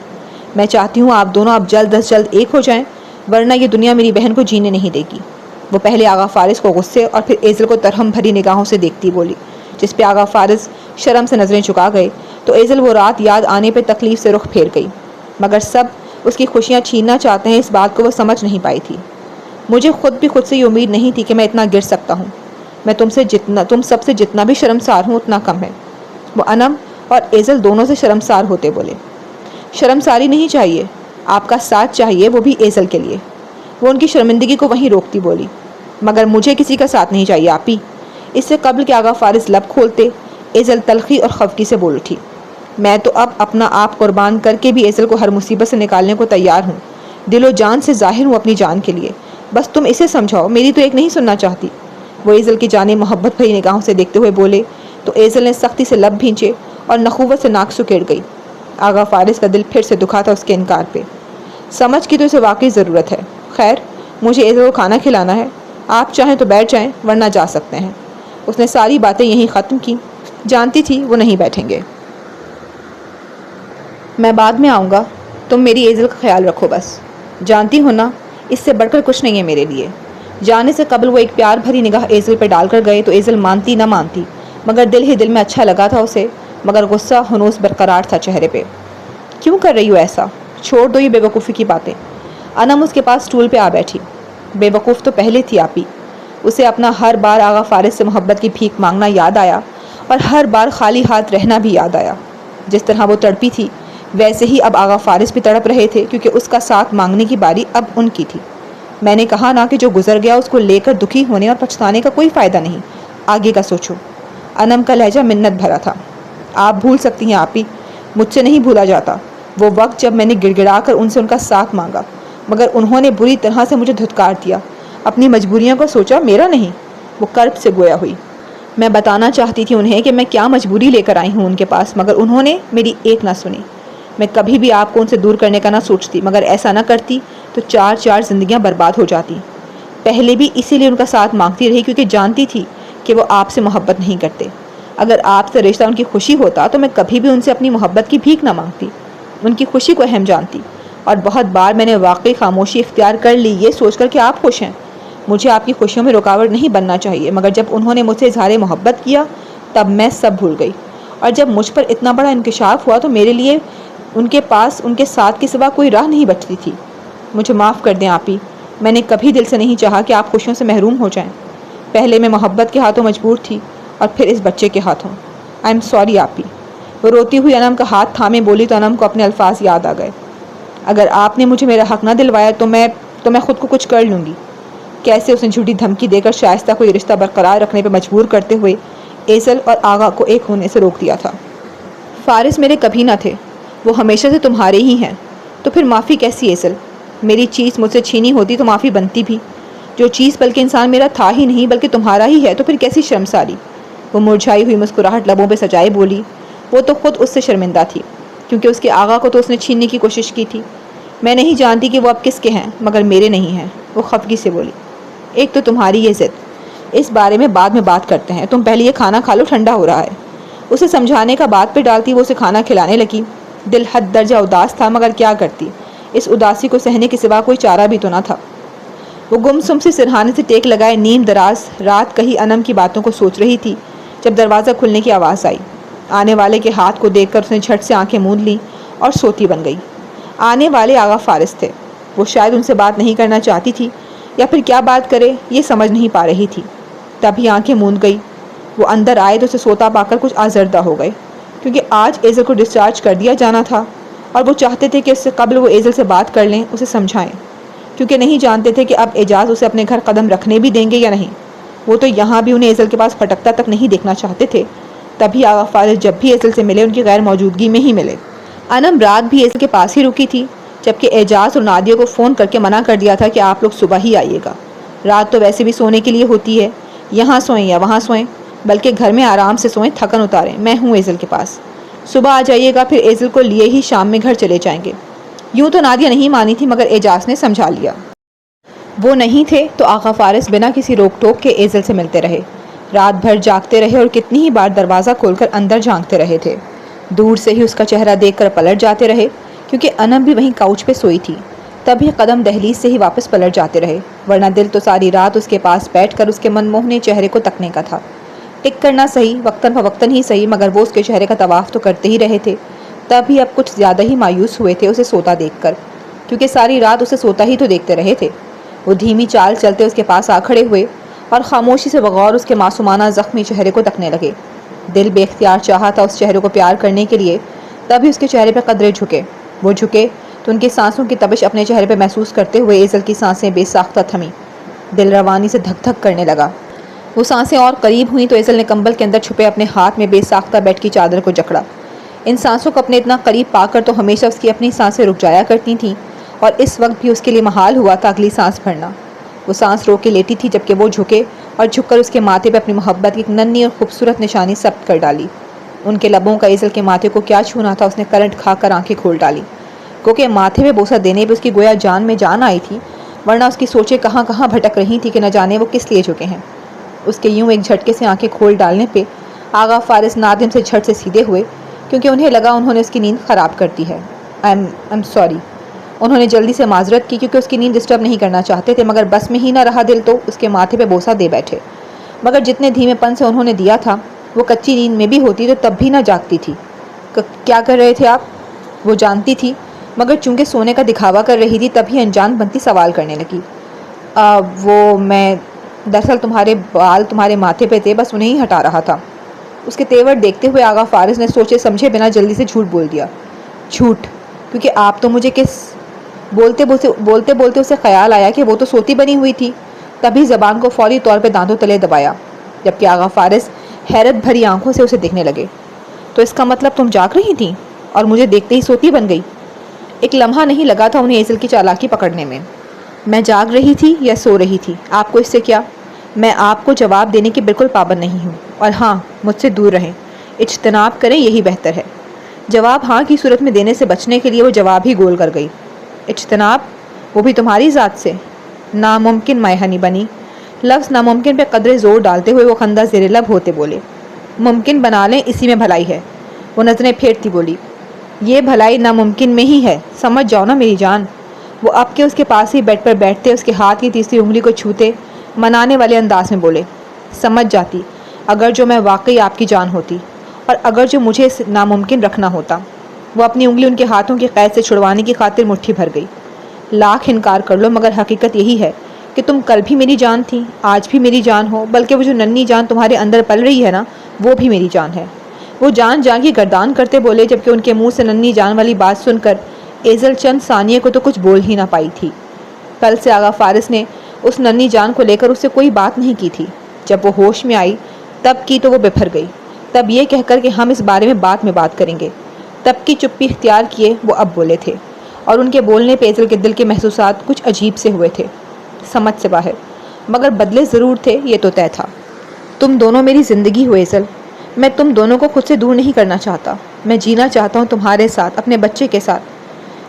میں چاہتی ہوں آپ دونوں اب جلد از جلد ایک ہو جائیں، ورنہ یہ دنیا میری بہن کو جینے نہیں دے گی۔ وہ پہلے آغا فارس کو غصے اور پھر ایزل کو ترہم بھری نگاہوں سے دیکھتی بولی، جس پہ آغا فارس شرم سے نظریں چکا گئے تو ایزل وہ رات یاد آنے پہ تکلیف سے رخ پھیر گئی، مگر سب اس کی خوشیاں چھیننا چاہتے ہیں اس بات کو وہ سمجھ نہیں پائی تھی۔ مجھے خود سے یہ امید نہیں تھی کہ میں اتنا گر سکتا ہوں۔ میں تم سب سے جتنا بھی شرمسار ہوں اتنا کم ہے۔ وہ انم اور ایزل دونوں سے شرمسار ہوتے بولے۔ شرمساری نہیں چاہیے، آپ کا ساتھ چاہیے، وہ بھی ایزل کے لیے۔ وہ ان کی شرمندگی کو وہیں روکتی بولی، مگر مجھے کسی کا ساتھ نہیں چاہیے آپی۔ اس سے قبل کہ آغا فارس لب کھولتے، ایزل تلخی اور خفگی سے بول اٹھی، میں تو اب اپنا آپ قربان کر کے بھی ایزل کو ہر مصیبت سے نکالنے کو تیار ہوں، دل و جان سے ظاہر ہوں اپنی جان کے لیے، بس تم اسے سمجھاؤ، میری تو ایک نہیں سننا چاہتی۔ وہ ایزل کی جانب محبت بھری نگاہوں سے دیکھتے ہوئے بولے تو ایزل نے سختی سے لب بھینچے اور نخوت سے ناک سکیڑ گئی۔ آغا فارس کا دل پھر سے دکھا تھا اس کے انکار پہ۔ سمجھ کی تو اسے واقعی ضرورت ہے۔ خیر، مجھے ایزل کو کھانا کھلانا ہے، آپ چاہیں تو بیٹھ جائیں ورنہ جا سکتے ہیں۔ اس نے ساری باتیں یہیں ختم کی، جانتی تھی وہ نہیں بیٹھیں گے۔ میں بعد میں آؤں گا، تم میری ایزل کا خیال رکھو بس، جانتی ہو نا اس سے بڑھ کر کچھ نہیں ہے میرے لیے۔ جانے سے قبل وہ ایک پیار بھری نگاہ ایزل پہ ڈال کر گئے تو ایزل مانتی نہ مانتی، مگر دل ہی دل میں اچھا لگا تھا اسے، مگر غصہ ہنوز برقرار تھا چہرے پہ۔ کیوں کر رہی ہو ایسا؟ چھوڑ دو یہ بے وقوفی کی باتیں۔ انم اس کے پاس سٹول پہ آ بیٹھی۔ بے وقوف تو پہلے تھی آپی۔ اسے اپنا ہر بار آغا فارس سے محبت کی بھیک مانگنا یاد آیا اور ہر بار خالی ہاتھ رہنا بھی یاد آیا۔ جس طرح وہ تڑپی تھی ویسے ہی اب آغا فارس بھی تڑپ رہے تھے، کیونکہ اس کا ساتھ مانگنے کی باری اب ان کی تھی۔ میں نے کہا نا کہ جو گزر گیا اس کو لے کر دکھی ہونے اور پچھتانے کا کوئی فائدہ نہیں، آگے کا سوچو۔ انم کا لہجہ منت بھرا تھا۔ آپ بھول سکتی ہیں آپی، مجھ سے نہیں بھولا جاتا وہ وقت جب میں نے گڑ گڑا کر ان سے ان کا ساتھ مانگا، مگر انہوں نے بری طرح سے مجھے دھتکار دیا، اپنی مجبوریوں کو سوچا، میرا نہیں۔ وہ کرب سے گویا ہوئی۔ میں بتانا چاہتی تھی انہیں کہ میں کیا مجبوری لے کر آئی ہوں ان کے پاس، مگر انہوں نے میری ایک نہ سنی۔ میں کبھی بھی آپ کو ان سے دور کرنے کا نہ سوچتی، مگر ایسا نہ کرتی تو چار زندگیاں برباد ہو جاتی۔ پہلے بھی اسی لیے ان کا ساتھ مانگتی رہی، کیونکہ جانتی تھی کہ وہ آپ سے محبت نہیں کرتے۔ اگر آپ سے رشتہ ان کی خوشی ہوتا تو میں کبھی بھی ان سے اپنی محبت کی بھیک نہ مانگتی، ان کی خوشی کو اہم جانتی۔ اور بہت بار میں نے واقعی خاموشی اختیار کر لی یہ سوچ کر کہ آپ خوش ہیں، مجھے آپ کی خوشیوں میں رکاوٹ نہیں بننا چاہیے، مگر جب انہوں نے مجھ سے اظہار محبت کیا تب میں سب بھول گئی، اور جب مجھ پر اتنا بڑا انکشاف ہوا تو میرے لیے ان کے پاس ان کے ساتھ کے سوا کوئی راہ نہیں بچتی تھی۔ مجھے معاف کر دیں آپی، میں نے کبھی دل سے نہیں چاہا کہ آپ خوشیوں سے محروم ہو جائیں۔ پہلے میں محبت کے ہاتھوں مجبور تھی اور پھر اس بچے کے ہاتھوں۔ آئی ایم سوری آپی۔ وہ روتی ہوئی انم کا ہاتھ تھامے بولی تو انم کو اپنے الفاظ یاد آ گئے، اگر آپ نے مجھے میرا حق نہ دلوایا تو میں خود کو کچھ کر لوں گی۔ کیسے اس نے جھوٹی دھمکی دے کر شائستہ کو یہ رشتہ برقرار رکھنے پہ مجبور کرتے ہوئے ایزل اور آغا کو ایک ہونے سے روک دیا تھا۔ فارس میرے کبھی نہ تھے، وہ ہمیشہ سے تمہارے ہی ہیں، تو پھر معافی کیسی ایزل؟ میری چیز مجھ سے چھینی ہوتی تو معافی بنتی بھی، جو چیز بلکہ انسان میرا تھا ہی نہیں بلکہ تمہارا ہی ہے، تو پھر کیسی شرمساری؟ وہ مرجھائی ہوئی مسکراہٹ لبوں پہ سجائے بولی۔ وہ تو خود اس سے شرمندہ تھی، کیونکہ اس کے آغا کو تو اس نے چھیننے کی کوشش کی تھی۔ میں نہیں جانتی کہ وہ اب کس کے ہیں، مگر میرے نہیں ہیں، وہ خفگی سے بولی۔ ایک تو تمہاری یہ ضد، اس بارے میں بعد میں بات کرتے ہیں، تم پہلے یہ کھانا کھا لو، ٹھنڈا ہو رہا ہے۔ اسے سمجھانے کا بات پہ ڈالتی وہ اسے کھانا کھلانے لگی۔ دل حد درجہ اداس تھا، مگر کیا کرتی، اس اداسی کو سہنے کے سوا کوئی چارہ بھی تو نہ تھا۔ وہ گمسم سے سرہانے سے ٹیک لگائے نیم دراز رات کہی انم کی باتوں کو سوچ رہی تھی، جب دروازہ کھلنے کی آواز آئی۔ آنے والے کے ہاتھ کو دیکھ کر اس نے جھٹ سے آنکھیں موند لیں اور سوتی بن گئی۔ آنے والے آغا فارس تھے۔ وہ شاید ان سے بات نہیں کرنا چاہتی تھی یا پھر کیا بات کرے یہ سمجھ نہیں پا رہی تھی، تبھی آنکھیں موند گئی۔ وہ اندر آئے تو اسے سوتا پا کر کچھ آزردہ ہو گئے، کیونکہ آج ایزل کو ڈسچارج کر دیا جانا تھا اور وہ چاہتے تھے کہ اس سے قبل وہ ایزل سے بات کر لیں، اسے سمجھائیں، کیونکہ نہیں جانتے تھے کہ اب اعجاز اسے اپنے گھر قدم رکھنے بھی دیں گے یا نہیں۔ وہ تو یہاں بھی انہیں ایزل کے پاس پھٹکتا تک نہیں دیکھنا چاہتے تھے، تبھی آغا فارس جب بھی ایزل سے ملے ان کی غیر موجودگی میں ہی ملے۔ انم رات بھی ایزل کے پاس ہی رکی تھی، جبکہ اعجاز اور نادیہ کو فون کر کے منع کر دیا تھا کہ آپ لوگ صبح ہی آئیے گا، رات تو ویسے بھی سونے کے لیے ہوتی ہے، یہاں سوئیں یا وہاں سوئیں، بلکہ گھر میں آرام سے سوئیں، تھکن اتاریں، میں ہوں ایزل کے پاس، صبح آ جائیے گا، پھر ایزل کو لیے ہی شام میں گھر چلے جائیں گے۔ یوں تو نادیہ نہیں مانی تھی مگر اعجاز نے سمجھا لیا۔ وہ نہیں تھے تو آقا فارس بنا کسی روک ٹوک کے ایزل سے ملتے رہے، رات بھر جاگتے رہے اور کتنی ہی بار دروازہ کھول کر اندر جھانکتے رہے تھے۔ دور سے ہی اس کا چہرہ دیکھ کر پلٹ جاتے رہے، کیونکہ انم بھی وہیں کاؤچ پہ سوئی تھی، تب یہ قدم دہلیز سے ہی واپس پلٹ جاتے رہے، ورنہ دل تو ساری رات اس کے پاس بیٹھ کر اس کے من موہنے چہرے کو تکنے کا تھا۔ ٹک کرنا صحیح، وقتاً فوقتاً ہی صحیح، مگر وہ اس کے چہرے کا طواف تو کرتے ہی رہے تھے۔ تب بھی اب کچھ زیادہ ہی مایوس ہوئے تھے اسے سوتا دیکھ کر، کیونکہ ساری رات اسے سوتا ہی تو دیکھتے رہے تھے۔ وہ دھیمی چال چلتے اس کے پاس آ کھڑے ہوئے اور خاموشی سے بغور اس کے معصومانہ زخمی چہرے کو تکنے لگے۔ دل بے اختیار چاہا تھا اس چہرے کو پیار کرنے کے لیے، تبھی اس کے چہرے پہ قدرے جھکے۔ وہ جھکے تو ان کی سانسوں کی تپش اپنے چہرے پہ محسوس کرتے ہوئے ایزل کی سانسیں بے ساختہ تھمیں۔ دل روانی سے دھک دھک کرنے لگا۔ وہ سانسیں اور قریب ہوئیں تو ایزل نے کمبل کے اندر چھپے اپنے ہاتھ میں بے ساختہ بیڈ کی چادر کو جکڑا۔ ان سانسوں کو اپنے اتنا قریب پا کر تو ہمیشہ اس کی اپنی سانسیں رک جایا کرتی تھیں، اور اس وقت بھی اس کے لیے محال ہوا تھا اگلی سانس بھرنا۔ وہ سانس روک کے لیٹی تھی جبکہ وہ جھکے اور جھک کر اس کے ماتھے پہ اپنی محبت کی ایک ننھی اور خوبصورت نشانی ثبت کر ڈالی۔ ان کے لبوں کا ایزل کے ماتھے کو کیا چھونا تھا، اس نے کرنٹ کھا کر آنکھیں کھول ڈالی، کیونکہ ماتھے پہ بوسہ دینے پہ اس کی گویا جان میں جان آئی تھی، ورنہ اس کی سوچیں کہاں کہاں بھٹک رہی تھی کہ نہ جانے وہ کس لیے جھکے ہیں۔ اس کے یوں ایک جھٹکے سے آنکھیں کھول ڈالنے پہ آغا فارس نادم سے جھٹ سے سیدھے ہوئے، کیونکہ انہیں لگا انہوں نے اس کی نیند خراب کر دی ہے۔ I'm sorry۔ انہوں نے جلدی سے معذرت کی کیونکہ اس کی نیند ڈسٹرب نہیں کرنا چاہتے تھے، مگر بس میں ہی نہ رہا دل تو اس کے ماتھے پہ بوسہ دے بیٹھے۔ مگر جتنے دھیمے پن سے انہوں نے دیا تھا، وہ کچی نیند میں بھی ہوتی تو تب بھی نہ جاگتی تھی۔ کیا کر رہے تھے آپ؟ وہ جانتی تھی، مگر چونکہ سونے کا دکھاوا کر رہی تھی تب ہی انجان بنتی سوال کرنے لگی۔ میں دراصل تمہارے بال تمہارے ماتھے پہ تھے، بس انہیں ہی ہٹا رہا تھا۔ اس کے تیور دیکھتے ہوئے آغا فارس نے سوچے سمجھے بنا جلدی سے جھوٹ بول دیا۔ جھوٹ؟ کیونکہ آپ تو مجھے بولتے بولتے اسے خیال آیا کہ وہ تو سوتی بنی ہوئی تھی، تبھی زبان کو فوری طور پہ دانتوں تلے دبایا، جبکہ آغا فارس حیرت بھری آنکھوں سے اسے دیکھنے لگے۔ تو اس کا مطلب تم جاگ رہی تھیں اور مجھے دیکھتے ہی سوتی بن گئی؟ ایک لمحہ نہیں لگا تھا انہیں ایزل کی چالاکی پکڑنے میں۔ میں جاگ رہی تھی یا سو رہی تھی، آپ کو اس سے کیا؟ میں آپ کو جواب دینے کی بالکل پابند نہیں ہوں، اور ہاں، مجھ سے دور رہیں، اجتناب کریں، یہی بہتر ہے۔ جواب ہاں کی صورت میں دینے سے بچنے کے لیے وہ جواب ہی گول کر گئی۔ اجتناب؟ وہ بھی تمہاری ذات سے؟ ناممکن مائحنی بنی۔ لفظ ناممکن پہ قدرے زور ڈالتے ہوئے وہ خندہ زیر لب ہوتے بولے۔ ممکن بنا لیں، اسی میں بھلائی ہے۔ وہ نظریں پھیرتی بولی، یہ بھلائی ناممکن میں ہی ہے، سمجھ جاؤ نا میری جان۔ وہ اب کے اس کے پاس ہی بیڈ پر بیٹھتے اس کے ہاتھ کی تیسری انگلی کو چھوتے منانے والے انداز میں بولے، سمجھ جاتی اگر جو میں واقعی آپ کی جان ہوتی، اور اگر جو مجھے اس ناممکن رکھنا ہوتا۔ وہ اپنی انگلی ان کے ہاتھوں کی قید سے چھڑوانے کی خاطر مٹھی بھر گئی۔ لاکھ انکار کر لو مگر حقیقت یہی ہے کہ تم کل بھی میری جان تھی، آج بھی میری جان ہو، بلکہ وہ جو ننھی جان تمہارے اندر پل رہی ہے نا، وہ بھی میری جان ہے۔ وہ جان کی گردان کرتے بولے، جبکہ ان کے منہ سے ننھی جان والی بات سن کر ایزل چند ثانیے کو تو کچھ بول ہی نہ پائی تھی۔ کل سے آغا فارس نے اس ننھی جان کو لے کر اس سے کوئی بات نہیں کی تھی۔ جب وہ ہوش میں آئی تب کی تو وہ بفر گئی، تب یہ کہہ کر کہ ہم اس بارے میں بات کریں گے۔ تب کی چپی اختیار کیے وہ اب بولے تھے، اور ان کے بولنے پہ ایزل کے دل کے محسوسات کچھ عجیب سے ہوئے تھے، سمجھ سے باہر، مگر بدلے ضرور تھے، یہ تو طے تھا۔ تم دونوں میری زندگی ہو ایزل، میں تم دونوں کو خود سے دور نہیں کرنا چاہتا، میں جینا چاہتا ہوں تمہارے ساتھ، اپنے بچے کے ساتھ۔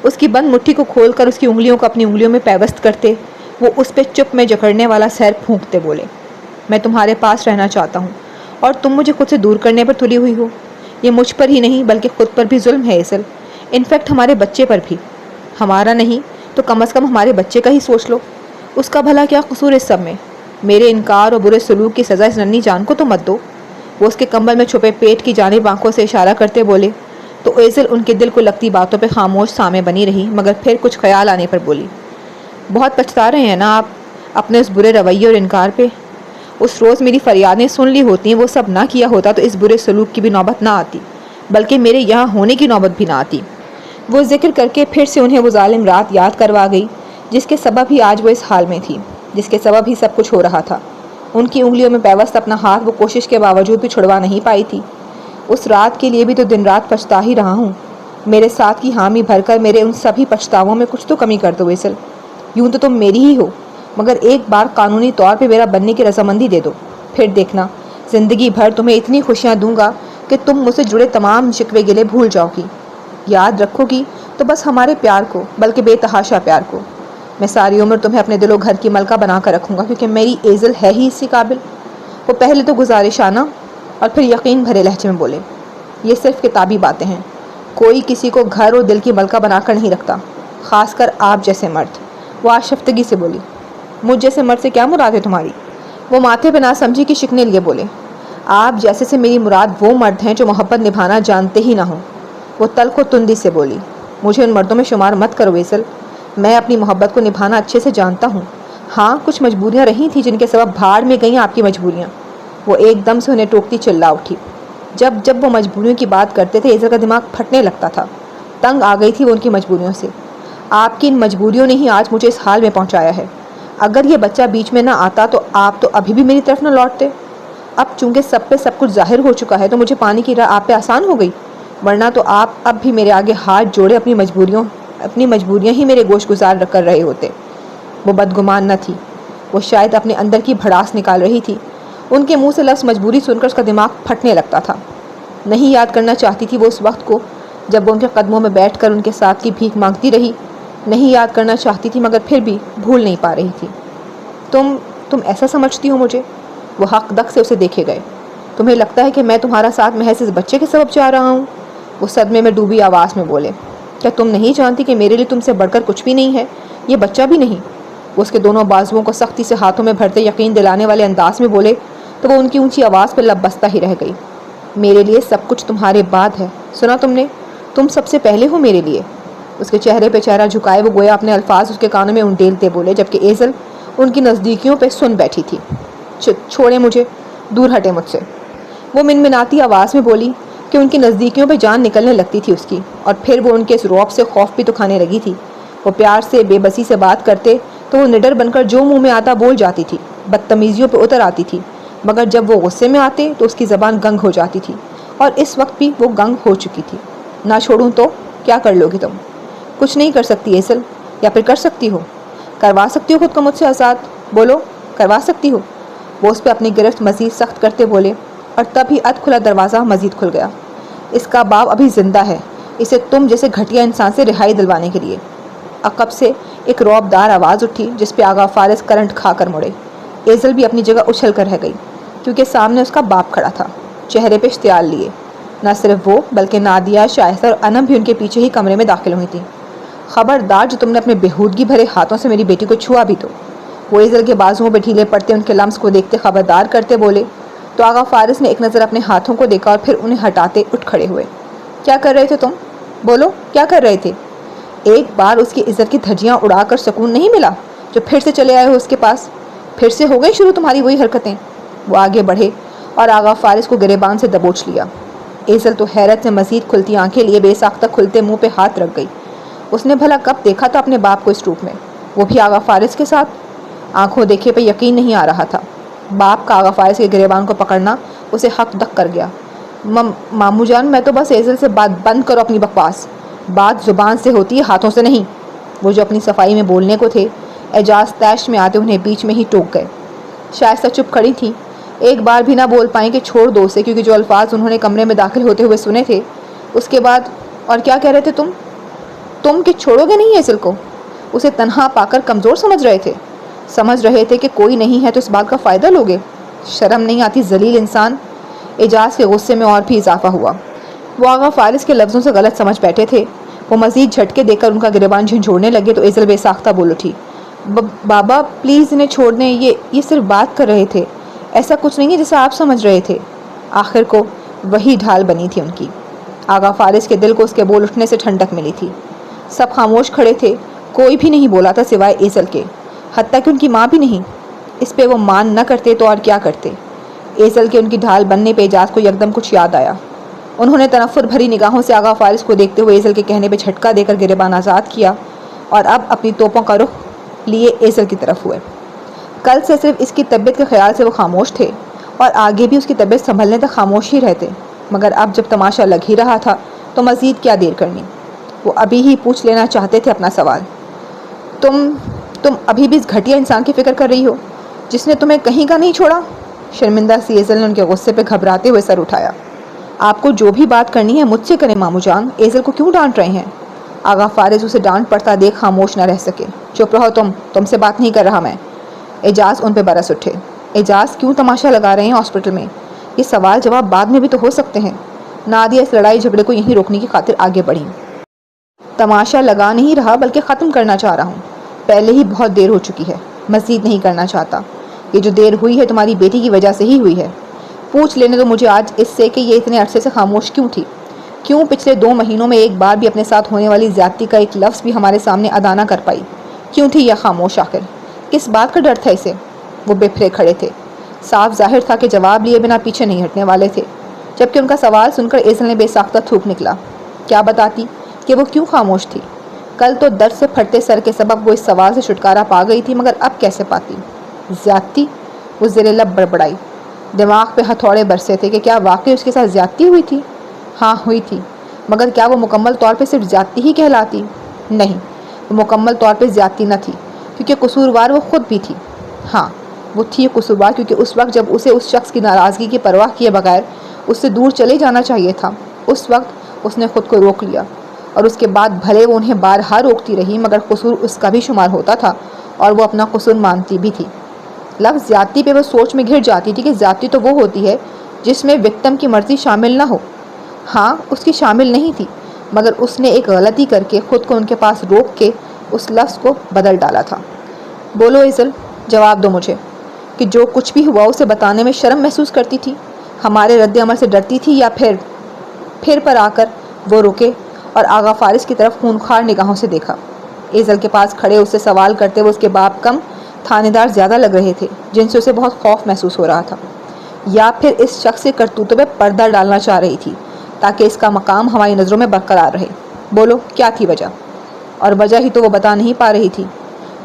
اس کی بند مٹھی کو کھول کر اس کی انگلیوں کو اپنی انگلیوں میں پیوست کرتے وہ اس پہ چپ میں جکڑنے والا سیر پھونکتے بولے، میں تمہارے پاس رہنا چاہتا ہوں، اور تم مجھے خود سے دور کرنے پر تلی ہوئی ہو۔ یہ مجھ پر ہی نہیں بلکہ خود پر بھی ظلم ہے ایزل، انفیکٹ ہمارے بچے پر بھی۔ ہمارا نہیں تو کم از کم ہمارے بچے کا ہی سوچ لو، اس کا بھلا کیا قصور اس سب میں؟ میرے انکار اور برے سلوک کی سزا اس ننھی جان کو تو مت دو۔ وہ اس کے کمبل میں چھپے پیٹ کی جانب آنکھوں سے اشارہ کرتے بولے، تو ایزل ان کے دل کو لگتی باتوں پہ خاموش سامے بنی رہی، مگر پھر کچھ خیال آنے پر بولی، بہت پچھتا رہے ہیں نا آپ اپنے اس برے رویے اور انکار پہ؟ اس روز میری فریادیں سن لی ہوتی، وہ سب نہ کیا ہوتا تو اس برے سلوک کی بھی نوبت نہ آتی، بلکہ میرے یہاں ہونے کی نوبت بھی نہ آتی۔ وہ ذکر کر کے پھر سے انہیں وہ ظالم رات یاد کروا گئی جس کے سبب ہی آج وہ اس حال میں تھی، جس کے سبب ہی سب کچھ ہو رہا تھا۔ ان کی انگلیوں میں پیوست اپنا ہاتھ وہ کوشش کے باوجود بھی چھڑوا نہیں پائی تھی۔ اس رات کے لیے بھی تو دن رات پچھتا ہی رہا ہوں۔ میرے ساتھ کی حامی بھر کر میرے ان سبھی پچھتاووں میں کچھ تو کمی کر دو ایزل۔ یوں تو تم میری ہی ہو، مگر ایک بار قانونی طور پہ میرا بننے کی رضامندی دے دو، پھر دیکھنا زندگی بھر تمہیں اتنی خوشیاں دوں گا کہ تم مجھ سے جڑے تمام شکوے گلے بھول جاؤ گی، یاد رکھو گی تو بس ہمارے پیار کو، بلکہ بے تحاشا پیار کو۔ میں ساری عمر تمہیں اپنے دل و گھر کی ملکہ بنا کر رکھوں گا، کیونکہ میری ایزل ہے ہی اسی قابل۔ وہ پہلے تو گزارشانہ اور پھر یقین بھرے لہجے میں بولے، یہ صرف کتابی باتیں ہیں، کوئی کسی کو گھر اور دل کی ملکہ بنا کر نہیں رکھتا، خاص کر آپ جیسے مرد۔ وہ آشفتگی سے بولی، مجھ جیسے مرد سے کیا مراد ہے تمہاری؟ وہ ماتھے پہ ناسمجھی کی شکنے لیے بولے، آپ جیسے سے میری مراد وہ مرد ہیں جو محبت نبھانا جانتے ہی نہ ہوں۔ وہ تلخ و تندی سے بولی، مجھے ان مردوں میں شمار مت کرو ایزل، میں اپنی محبت کو نبھانا اچھے سے جانتا ہوں۔ ہاں کچھ مجبوریاں رہی تھیں جن کے سبب بھاڑ میں گئیں آپ کی مجبوریاں۔ وہ ایک دم سے انہیں ٹوکتی چلا اٹھی۔ جب وہ مجبوریوں کی بات کرتے تھے ایزل کا دماغ پھٹنے لگتا تھا۔ تنگ آ گئی تھی وہ ان کی مجبوریوں سے۔ آپ کی ان مجبوریوں نے ہی آج مجھے اس حال میں پہنچایا ہے۔ اگر یہ بچہ بیچ میں نہ آتا تو آپ تو ابھی بھی میری طرف نہ لوٹتے۔ اب چونکہ سب پہ سب کچھ ظاہر ہو چکا ہے تو مجھے پانے کی راہ آپ پہ آسان ہو گئی، ورنہ تو آپ اب بھی میرے آگے ہاتھ جوڑے اپنی مجبوریاں ہی میرے گوش گزار کر رہے ہوتے۔ وہ بدگمان نہ تھی، وہ شاید اپنے اندر کی بھڑاس نکال رہی تھی۔ ان کے منہ سے لفظ مجبوری سن کر اس کا دماغ پھٹنے لگتا تھا۔ نہیں یاد کرنا چاہتی تھی وہ اس وقت کو جب وہ ان کے قدموں میں بیٹھ کر ان کے ساتھ کی بھیک مانگتی رہی۔ نہیں یاد کرنا چاہتی تھی مگر پھر بھی بھول نہیں پا رہی تھی۔ تم ایسا سمجھتی ہو مجھے؟ وہ حق دق سے اسے دیکھے گئے۔ تمہیں لگتا ہے کہ میں تمہارا ساتھ محض اس بچے کے سبب چاہ رہا ہوں؟ وہ صدمے میں ڈوبی آواز میں بولے، کیا تم نہیں جانتی کہ میرے لیے تم سے بڑھ کر کچھ بھی نہیں ہے، یہ بچہ بھی نہیں؟ وہ اس کے دونوں بازوؤں کو سختی سے ہاتھوں میں بھرتے یقین دلانے والے انداز میں بولے تو وہ ان کی اونچی آواز پر لب بستہ ہی رہ گئی۔ میرے لیے سب کچھ تمہارے بعد ہے، سنا تم نے؟ تم سب سے پہلے ہو میرے لیے۔ اس کے چہرے پہ چہرہ جھکائے وہ گویا اپنے الفاظ اس کے کانوں میں انڈیلتے بولے، جبکہ ایزل ان کی نزدیکیوں پہ سن بیٹھی تھی۔ چھوڑے مجھے، دور ہٹے مجھ سے۔ وہ منمناتی آواز میں بولی کہ ان کی نزدیکیوں پہ جان نکلنے لگتی تھی اس کی، اور پھر وہ ان کے اس رعب سے خوف بھی تو کھانے لگی تھی۔ وہ پیار سے بے بسی سے بات کرتے تو وہ نڈر بن کر جو منہ میں آتا بول جاتی تھی، بدتمیزیوں پہ اتر آتی تھی، مگر جب وہ غصے میں آتے تو اس کی زبان گنگ ہو جاتی تھی، اور اس وقت بھی وہ گنگ ہو چکی تھی۔ نہ چھوڑوں تو کیا کر لو گی تم؟ کچھ نہیں کر سکتی ایزل، یا پھر کر سکتی ہو؟ کروا سکتی ہو خود کو مجھ سے آزاد؟ بولو، کروا سکتی ہو؟ وہ اس پہ اپنی گرفت مزید سخت کرتے بولے، اور تب ہی اد کھلا دروازہ مزید کھل گیا۔ اس کا باپ ابھی زندہ ہے، اسے تم جیسے گھٹیا انسان سے رہائی دلوانے کے لیے۔ عقب سے ایک رعب دار آواز اٹھی جس پہ آغا فارس کرنٹ کھا کر مڑے۔ ایزل بھی اپنی جگہ اچھل کر رہ گئی، کیونکہ سامنے اس کا باپ کھڑا تھا، چہرے پہ اشتعال لیے۔ نہ صرف وہ بلکہ نادیہ، شائستہ اور انم بھی ان کے پیچھے ہی کمرے میں داخل ہوئی تھیں۔ خبردار جو تم نے اپنے بےہودگی بھرے ہاتھوں سے میری بیٹی کو چھوا بھی تو۔ وہ ایزل کے بازوؤں پہ ڈھیلے پڑتے ان کے لمس کو دیکھتے خبردار کرتے بولے تو آغا فارس نے ایک نظر اپنے ہاتھوں کو دیکھا اور پھر انہیں ہٹاتے اٹھ کھڑے ہوئے۔ کیا کر رہے تھے تم؟ بولو، کیا کر رہے تھے؟ ایک بار اس کی عزت کی دھجیاں اڑا کر سکون نہیں ملا جو پھر سے چلے آئے ہو اس کے پاس؟ پھر سے ہو گئی شروع تمہاری وہی حرکتیں؟ وہ آگے بڑھے اور آغا فارس کو گریبان سے دبوچ لیا۔ ایزل تو حیرت سے مزید کھلتی آنکھیں لیے بے ساختہ کھلتے منہ پہ ہاتھ رکھ گئی۔ اس نے بھلا کب دیکھا تھا اپنے باپ کو اس روپ میں، وہ بھی آغا فارس کے ساتھ؟ آنکھوں دیکھے پہ یقین نہیں آ رہا تھا۔ باپ کا آغا فارس کے گریبان کو پکڑنا اسے حق دق کر گیا۔ مامو جان، میں تو بس ایزل سے بات بند کرو اپنی بکواس، بات زبان سے ہوتی ہے ہاتھوں سے نہیں۔ وہ جو اپنی صفائی میں بولنے کو تھے اعجاز تیش میں آتے انہیں بیچ میں ہی ٹوک گئے۔ شائستہ چپ کھڑی تھی، ایک بار بھی نہ بول پائیں کہ چھوڑ دو اسے، کیونکہ جو الفاظ انہوں نے کمرے میں داخل ہوتے ہوئے سنے تھے اس کے بعد۔ اور کیا کہہ رہے تھے تم کہ چھوڑو گے نہیں ایزل کو؟ اسے تنہا پا کر کمزور سمجھ رہے تھے کہ کوئی نہیں ہے تو اس بات کا فائدہ لوگے؟ شرم نہیں آتی ذلیل انسان؟ اعجاز کے غصے میں اور بھی اضافہ ہوا۔ وہ آغا فارس کے لفظوں سے غلط سمجھ بیٹھے تھے۔ وہ مزید جھٹکے دے کر ان کا گریبان جھنجھوڑنے لگے تو ایزل بے ساختہ بول اٹھی، بابا پلیز انہیں چھوڑ دیں، یہ صرف بات کر رہے تھے، ایسا کچھ نہیں ہے جیسا آپ سمجھ رہے تھے۔ آخر کو وہی ڈھال بنی تھی ان کی۔ آغا فارس کے دل کو اس کے بول اٹھنے سے ٹھنڈک ملی تھی۔ سب خاموش کھڑے تھے، کوئی بھی نہیں بولا تھا سوائے ایزل کے، حتیٰ کہ ان کی ماں بھی نہیں۔ اس پہ وہ مان نہ کرتے تو اور کیا کرتے؟ ایزل کے ان کی ڈھال بننے پہ اعجاز کو یکدم کچھ یاد آیا۔ انہوں نے تنفر بھری نگاہوں سے آغا فارس کو دیکھتے ہوئے ایزل کے کہنے پہ جھٹکا دے کر گریبان آزاد کیا اور اب اپنی توپوں کا رخ لیے ایزل کی طرف ہوئے۔ کل سے صرف اس کی طبیعت کے خیال سے وہ خاموش تھے اور آگے بھی اس کی طبیعت سنبھلنے تک خاموش ہی رہتے، مگر اب جب تماشا لگ ہی رہا تھا تو مزید کیا دیر کرنی؟ وہ ابھی ہی پوچھ لینا چاہتے تھے اپنا سوال، تم ابھی بھی اس گھٹیا انسان کی فکر کر رہی ہو جس نے تمہیں کہیں کا نہیں چھوڑا؟ شرمندہ سی ایزل نے ان کے غصے پہ گھبراتے ہوئے سر اٹھایا۔ آپ کو جو بھی بات کرنی ہے مجھ سے کریں مامو جان، ایزل کو کیوں ڈانٹ رہے ہیں؟ آغا فارس اسے ڈانٹ پڑتا دیکھ خاموش نہ رہ سکے۔ چپ رہو تم سے بات نہیں کر رہا میں۔ اعجاز ان پہ برس اٹھے۔ اعجاز کیوں تماشا لگا رہے ہیں ہاسپٹل میں؟ یہ سوال جواب بعد میں بھی تو ہو سکتے ہیں۔ نادیہ اس لڑائی جھگڑے کو یہیں روکنے کی خاطر آگے بڑھی۔ تماشا لگا نہیں رہا بلکہ ختم کرنا چاہ رہا ہوں۔ پہلے ہی بہت دیر ہو چکی ہے، مزید نہیں کرنا چاہتا۔ یہ جو دیر ہوئی ہے تمہاری بیٹی کی وجہ سے ہی ہوئی ہے۔ پوچھ لینے تو مجھے آج اس سے کہ یہ اتنے عرصے سے خاموش کیوں تھی؟ کیوں پچھلے 2 مہینوں میں ایک بار بھی اپنے ساتھ ہونے والی زیادتی کا ایک لفظ بھی ہمارے سامنے ادا نہ کر پائی؟ کیوں تھی یہ خاموش آخر؟ کس بات کا ڈر تھا اسے؟ وہ بفرے کھڑے تھے۔ صاف ظاہر تھا کہ جواب لیے بنا پیچھے نہیں ہٹنے والے تھے۔ جبکہ ان کا سوال سن کر ایزل نے بے ساختہ تھوک نکلا۔ کیا بتاتی کہ وہ کیوں خاموش تھی؟ کل تو درد سے پھٹتے سر کے سبب وہ اس سوال سے چھٹکارا پا گئی تھی، مگر اب کیسے پاتی؟ زیادتی؟ وہ زیر لب بڑبڑائی۔ دماغ پہ ہتھوڑے برسے تھے کہ کیا واقعی اس کے ساتھ زیادتی ہوئی تھی؟ ہاں ہوئی تھی، مگر کیا وہ مکمل طور پہ صرف زیادتی ہی کہلاتی؟ نہیں، وہ مکمل طور پہ زیادتی نہ تھی، کیونکہ قصوروار وہ خود بھی تھی۔ ہاں وہ تھی قصوروار، کیونکہ اس وقت جب اسے اس شخص کی ناراضگی کی پرواہ کیے بغیر اس سے دور چلے جانا چاہیے تھا، اس وقت اس نے خود کو روک لیا، اور اس کے بعد بھلے وہ انہیں بارہا روکتی رہی مگر قصور اس کا بھی شمار ہوتا تھا اور وہ اپنا قصور مانتی بھی تھی۔ لفظ زیادتی پہ وہ سوچ میں گھر جاتی تھی کہ زیادتی تو وہ ہوتی ہے جس میں وکٹم کی مرضی شامل نہ ہو۔ ہاں اس کی شامل نہیں تھی، مگر اس نے ایک غلطی کر کے خود کو ان کے پاس روک کے اس لفظ کو بدل ڈالا تھا۔ بولو ایزل، جواب دو مجھے کہ جو کچھ بھی ہوا اسے بتانے میں شرم محسوس کرتی تھی، ہمارے رد عمل سے ڈرتی تھی، یا پھر پر آ کر وہ رکے اور آغا فارس کی طرف خونخوار نگاہوں سے دیکھا۔ ایزل کے پاس کھڑے اس سے سوال کرتے ہوئے اس کے باپ کم تھانے دار زیادہ لگ رہے تھے، جن سے اسے بہت خوف محسوس ہو رہا تھا، یا پھر اس شخص کے کرتوتوں پہ پردہ ڈالنا چاہ رہی تھی تاکہ اس کا مقام ہماری نظروں میں برقرار رہے۔ بولو کیا تھی وجہ؟ اور وجہ ہی تو وہ بتا نہیں پا رہی تھی۔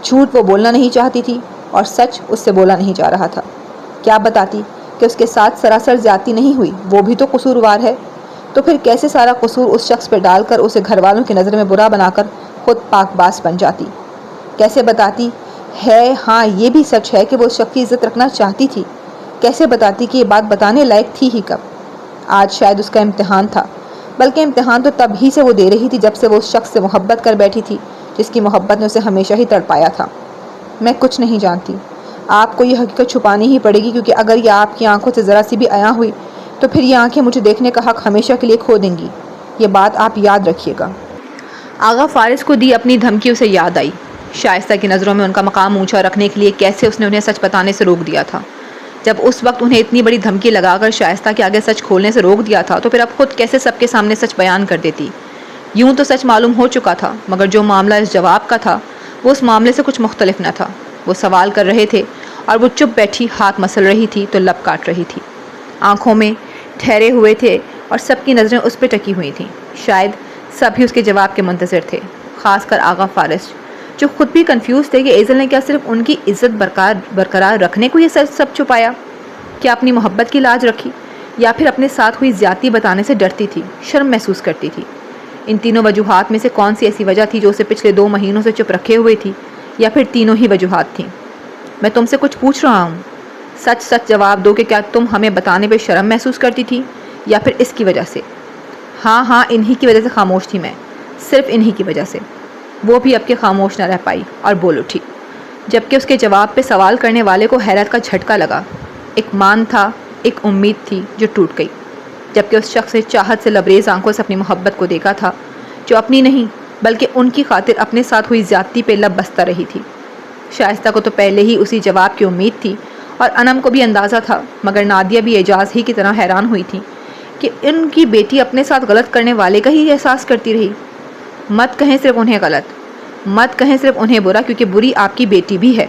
جھوٹ وہ بولنا نہیں چاہتی تھی اور سچ اس سے بولا نہیں جا رہا تھا۔ کیا بتاتی کہ اس کے ساتھ سراسر زیادتی نہیں ہوئی، وہ بھی تو قصوروار ہے؟ تو پھر کیسے سارا قصور اس شخص پہ ڈال کر اسے گھر والوں کی نظر میں برا بنا کر خود پاک باز بن جاتی؟ کیسے بتاتی ہے ہاں یہ بھی سچ ہے کہ وہ اس شخص کی عزت رکھنا چاہتی تھی؟ کیسے بتاتی کہ یہ بات بتانے لائق تھی ہی کب؟ آج شاید اس کا امتحان تھا، بلکہ امتحان تو تب ہی سے وہ دے رہی تھی جب سے وہ اس شخص سے محبت کر بیٹھی تھی جس کی محبت نے اسے ہمیشہ ہی تڑپایا تھا۔ میں کچھ نہیں جانتی، آپ کو یہ حقیقت چھپانی ہی پڑے گی، کیونکہ اگر یہ آپ کی آنکھوں سے ذرا سی بھی عیاں ہوئی تو پھر یہ آنکھیں مجھے دیکھنے کا حق ہمیشہ کے لیے کھو دیں گی۔ یہ بات آپ یاد رکھیے گا۔ آغا فارس کو دی اپنی دھمکی اسے یاد آئی۔ شائستہ کی نظروں میں ان کا مقام اونچا رکھنے کے لیے کیسے اس نے انہیں سچ بتانے سے روک دیا تھا۔ جب اس وقت انہیں اتنی بڑی دھمکی لگا کر شائستہ کے آگے سچ کھولنے سے روک دیا تھا تو پھر اب خود کیسے سب کے سامنے سچ بیان کر دیتی؟ یوں تو سچ معلوم ہو چکا تھا، مگر جو معاملہ اس جواب کا تھا وہ اس معاملے سے کچھ مختلف نہ تھا۔ وہ سوال کر رہے تھے اور وہ چپ بیٹھی ہاتھ مسل رہی تھی تو لب کاٹ رہی تھی۔ آنکھوں میں ٹھہرے ہوئے تھے اور سب کی نظریں اس پہ ٹکی ہوئی تھیں۔ شاید سب ہی اس کے جواب کے منتظر تھے، خاص کر آغا فارس، جو خود بھی کنفیوز تھے کہ ایزل نے کیا صرف ان کی عزت برقرار رکھنے کو یہ سب چھپایا؟ کیا اپنی محبت کی لاج رکھی، یا پھر اپنے ساتھ ہوئی زیادتی بتانے سے ڈرتی تھی، شرم محسوس کرتی تھی؟ ان تینوں وجوہات میں سے کون سی ایسی وجہ تھی جو اسے پچھلے 2 مہینوں سے چپ رکھے ہوئے تھی، یا پھر تینوں ہی وجوہات تھیں؟ میں تم سے کچھ پوچھ رہا ہوں، سچ سچ جواب دو کہ کیا تم ہمیں بتانے پہ شرم محسوس کرتی تھی، یا پھر اس کی وجہ سے؟ ہاں انہی کی وجہ سے خاموش تھی میں، صرف انہی کی وجہ سے۔ وہ بھی اب کے خاموش نہ رہ پائی اور بول اٹھی، جبکہ اس کے جواب پہ سوال کرنے والے کو حیرت کا جھٹکا لگا۔ ایک مان تھا، ایک امید تھی جو ٹوٹ گئی، جبکہ اس شخص نے چاہت سے لبریز آنکھوں سے اپنی محبت کو دیکھا تھا، جو اپنی نہیں بلکہ ان کی خاطر اپنے ساتھ ہوئی زیادتی پہ لب بستہ رہی تھی۔ شائستہ کو تو پہلے ہی اسی جواب کی امید تھی اور انم کو بھی اندازہ تھا، مگر نادیہ بھی اعجاز ہی کی طرح حیران ہوئی تھی کہ ان کی بیٹی اپنے ساتھ غلط کرنے والے کا ہی احساس کرتی رہی۔ مت کہیں صرف انہیں غلط، مت کہیں صرف انہیں برا، کیونکہ بری آپ کی بیٹی بھی ہے،